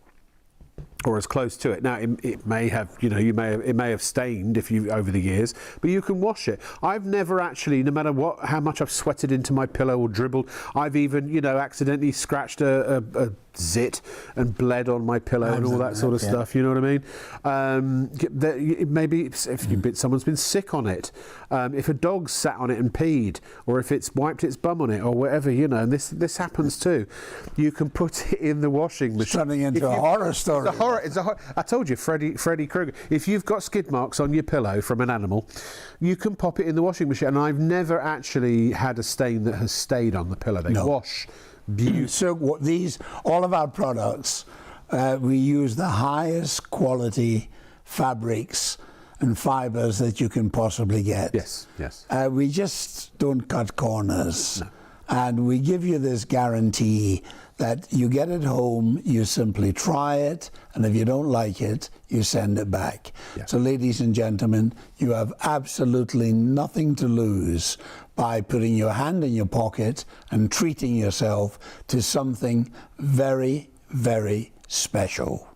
[SPEAKER 1] or as close to it. Now it may have, it may have stained over the years, but you can wash it. I've never actually, no matter how much I've sweated into my pillow or dribbled, I've even, accidentally scratched a zit and bled on my pillow and all that sort of stuff. You know what I mean? Maybe if someone's been sick on it, if a dog sat on it and peed, or if it's wiped its bum on it, or whatever, and this happens too. You can put it in the washing machine.
[SPEAKER 2] Turning into a horror story.
[SPEAKER 1] It's a horror. I told you, Freddy Krueger. If you've got skid marks on your pillow from an animal, you can pop it in the washing machine. And I've never actually had a stain that has stayed on the pillow. They wash beautifully.
[SPEAKER 2] So all of our products, we use the highest quality fabrics and fibres that you can possibly get.
[SPEAKER 1] Yes.
[SPEAKER 2] We just don't cut corners.
[SPEAKER 1] No.
[SPEAKER 2] And we give you this guarantee that you get it home, you simply try it, and if you don't like it, you send it back.
[SPEAKER 1] Yeah.
[SPEAKER 2] So ladies and gentlemen, you have absolutely nothing to lose by putting your hand in your pocket and treating yourself to something very, very special.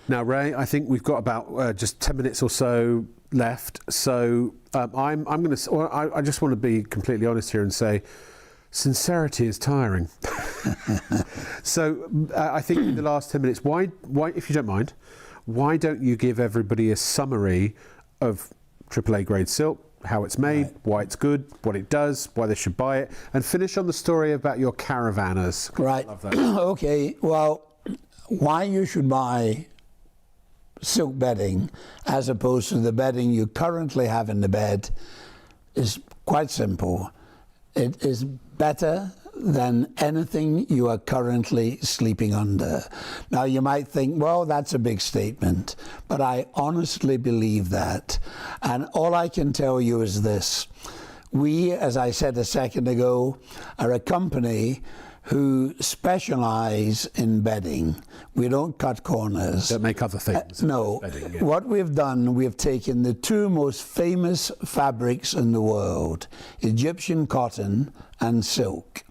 [SPEAKER 1] Now, Ray, I think we've got about just 10 minutes or so left. So I'm going to, I just want to be completely honest here and say, sincerity is tiring. So I think in the last 10 minutes, why, if you don't mind, why don't you give everybody a summary of AAA grade silk, how it's made, why it's good, what it does, why they should buy it, and finish on the story about your caravanners.
[SPEAKER 2] Right.
[SPEAKER 1] Love that.
[SPEAKER 2] Okay, well, why you should buy silk bedding as opposed to the bedding you currently have in the bed is quite simple. It is better than anything you are currently sleeping under. Now you might think, well, that's a big statement, but I honestly believe that. And all I can tell you is this. We, as I said a second ago, are a company who specialize in bedding. We don't cut corners.
[SPEAKER 1] That make other things.
[SPEAKER 2] No.
[SPEAKER 1] Bedding, yeah.
[SPEAKER 2] What we've done, we've taken the two most famous fabrics in the world, Egyptian cotton and silk.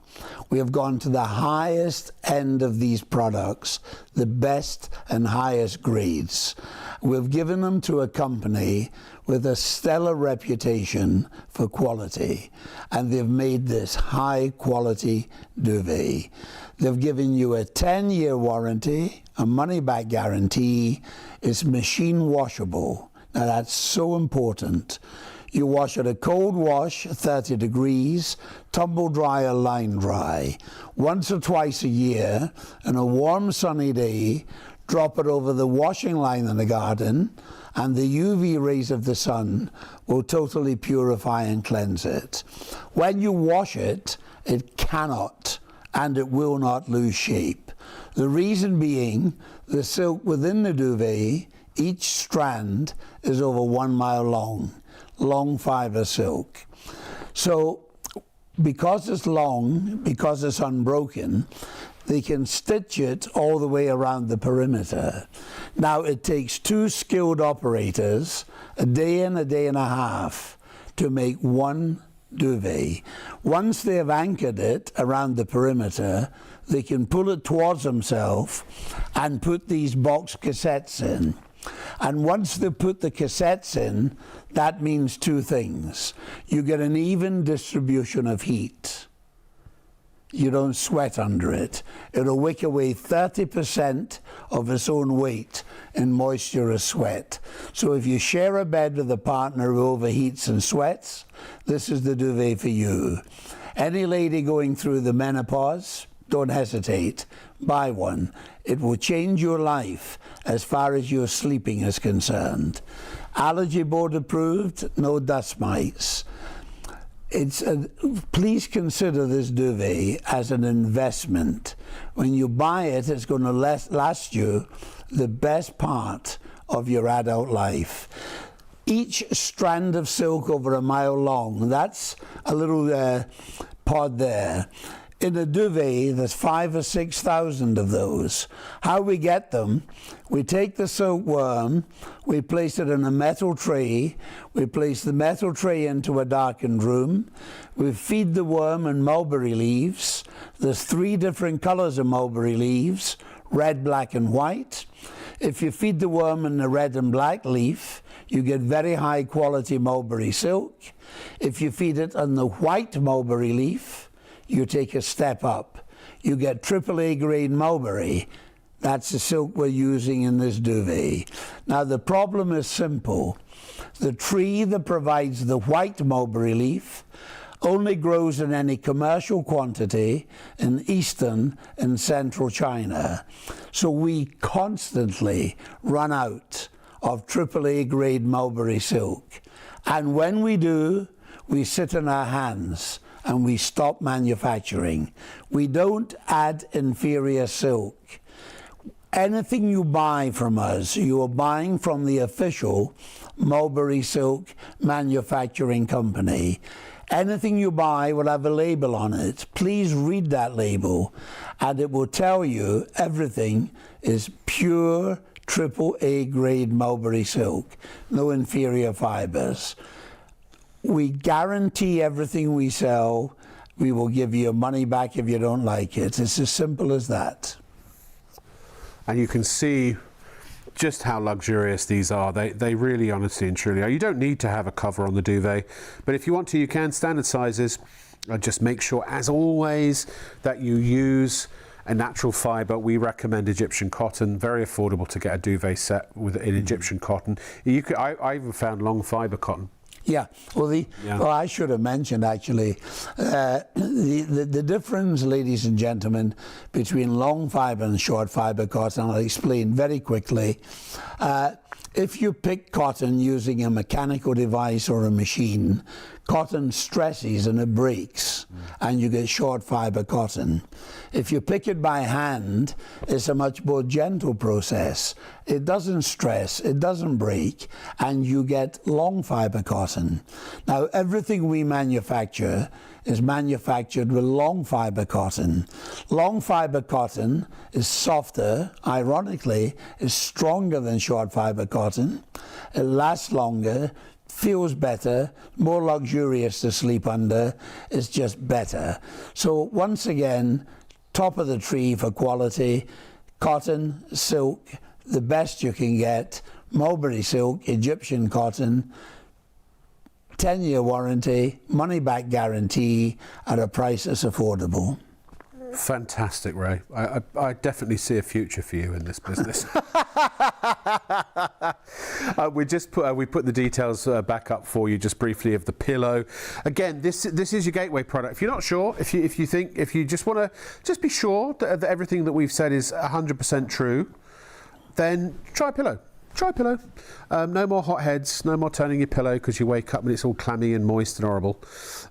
[SPEAKER 2] We have gone to the highest end of these products, the best and highest grades. We've given them to a company with a stellar reputation for quality, and they've made this high quality duvet. They've given you a 10-year warranty, a money-back guarantee. It's machine washable. Now that's so important. You wash it a cold wash, 30 degrees, tumble dry or line dry. Once or twice a year, on a warm sunny day, drop it over the washing line in the garden, and the UV rays of the sun will totally purify and cleanse it. When you wash it, it cannot and it will not lose shape. The reason being, the silk within the duvet, each strand is over 1 mile long. Long fibre silk. So because it's long, because it's unbroken, they can stitch it all the way around the perimeter. Now it takes 2 skilled operators a day and a half to make one duvet. Once they have anchored it around the perimeter, they can pull it towards themselves and put these box cassettes in. And once they put the cassettes in, that means 2 things. You get an even distribution of heat. You don't sweat under it. It'll wick away 30% of its own weight in moisture or sweat. So if you share a bed with a partner who overheats and sweats, this is the duvet for you. Any lady going through the menopause, don't hesitate. Buy one. It will change your life as far as your sleeping is concerned. Allergy board approved, no dust mites. Please consider this duvet as an investment. When you buy it, it's going to last you the best part of your adult life. Each strand of silk over 1 mile long, that's a little pod there. In a duvet, there's 5,000 or 6,000 of those. How we get them, we take the silkworm, we place it in a metal tray, we place the metal tray into a darkened room, we feed the worm in mulberry leaves. There's 3 different colors of mulberry leaves, red, black, and white. If you feed the worm in the red and black leaf, you get very high quality mulberry silk. If you feed it on the white mulberry leaf, you take a step up. You get AAA grade mulberry. That's the silk we're using in this duvet. Now the problem is simple. The tree that provides the white mulberry leaf only grows in any commercial quantity in eastern and central China. So we constantly run out of AAA grade mulberry silk. And when we do, we sit on our hands and we stop manufacturing. We don't add inferior silk. Anything you buy from us, you are buying from the official Mulberry Silk Manufacturing Company. Anything you buy will have a label on it. Please read that label, and it will tell you everything is pure AAA grade mulberry silk, no inferior fibers. We guarantee everything we sell. We will give you your money back if you don't like it. It's as simple as that.
[SPEAKER 1] And you can see just how luxurious these are. They really, honestly and truly are. You don't need to have a cover on the duvet, but if you want to, you can. Standard sizes. Just make sure, as always, that you use a natural fibre. We recommend Egyptian cotton. Very affordable to get a duvet set with in Egyptian cotton. I even found long fibre cotton.
[SPEAKER 2] Yeah, well, well, I should have mentioned actually the difference, ladies and gentlemen, between long fibre and short fibre cotton. I'll explain very quickly. If you pick cotton using a mechanical device or a machine, cotton stresses and it breaks, and you get short fibre cotton. If you pick it by hand, it's a much more gentle process. It doesn't stress, it doesn't break, and you get long fibre cotton. Now, everything we manufacture is manufactured with long fibre cotton. Long fibre cotton is softer, ironically, is stronger than short fibre cotton. It lasts longer, feels better, more luxurious to sleep under. It's just better. So once again, top of the tree for quality, cotton, silk, the best you can get, Mulberry silk, Egyptian cotton, 10-year warranty, money-back guarantee at a price that's affordable.
[SPEAKER 1] Fantastic, Ray. I definitely see a future for you in this business. We put the details back up for you just briefly of the pillow. Again, this is your gateway product. If you're not sure, if you just want to just be sure that everything that we've said is 100% true, then try a pillow. Try a pillow. No more hot heads, no more turning your pillow because you wake up and it's all clammy and moist and horrible.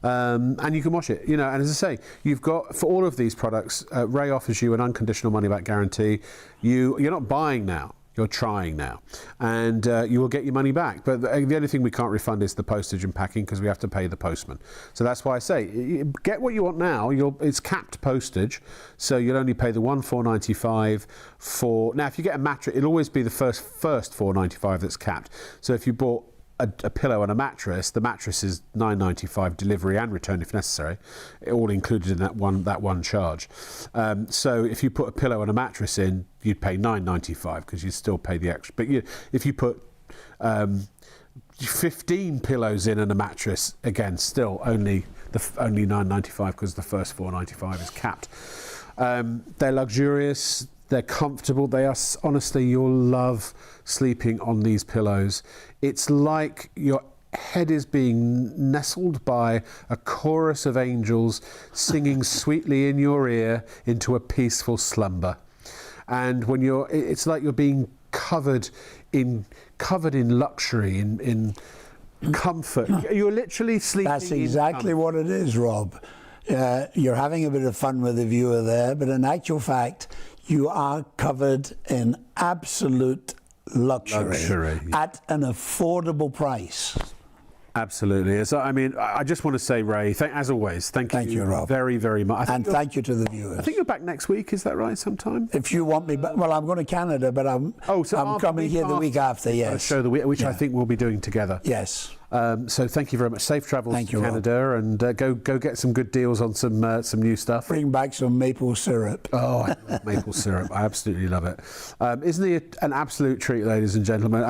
[SPEAKER 1] And you can wash it, and as I say, you've got, for all of these products, Ray offers you an unconditional money back guarantee. You're not buying now. You're trying now, and you will get your money back. But the only thing we can't refund is the postage and packing because we have to pay the postman. So that's why I say get what you want now. It's capped postage, so you'll only pay the $1,495 for. Now, if you get a mattress, it'll always be the first $495 that's capped. So if you bought a pillow and a mattress, the mattress is $995 delivery and return if necessary, all included in that one charge. So if you put a pillow and a mattress in, you'd pay $995 because you'd still pay the extra. But if you put 15 pillows in and a mattress, again, still only $995 because the first $495 is capped. They're luxurious. They're comfortable. They are, honestly, you'll love sleeping on these pillows. It's like your head is being nestled by a chorus of angels singing sweetly in your ear into a peaceful slumber. And when it's like you're being covered in luxury, in comfort. You're literally sleeping.
[SPEAKER 2] That's exactly what it is, Rob. You're having a bit of fun with the viewer there, but in actual fact, you are covered in absolute luxury. At an affordable price.
[SPEAKER 1] Absolutely. So, I just want to say, Ray, as always, thank you,
[SPEAKER 2] Rob,
[SPEAKER 1] very, very much.
[SPEAKER 2] And thank you to the viewers.
[SPEAKER 1] I think you're back next week. Is that right? Sometime?
[SPEAKER 2] If you want me back, well, I'm going to Canada, but I'm coming here the week after. Yes,
[SPEAKER 1] a show which I think we'll be doing together.
[SPEAKER 2] Yes.
[SPEAKER 1] So thank you very much. Safe travels to Canada, Rob. And go get some good deals on some new stuff.
[SPEAKER 2] Bring back some maple syrup.
[SPEAKER 1] Oh, I love maple syrup. I absolutely love it. Isn't he an absolute treat, ladies and gentlemen?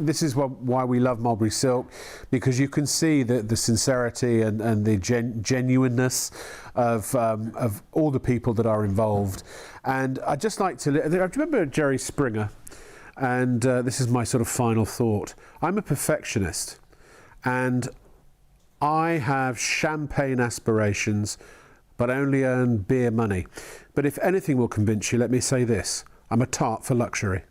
[SPEAKER 1] This is why we love Mulberry Silk, because you can see the sincerity and the genuineness of all the people that are involved. And I'd just like to. I remember Jerry Springer, and this is my sort of final thought. I'm a perfectionist. And I have champagne aspirations, but only earn beer money. But if anything will convince you, let me say this. I'm a tart for luxury.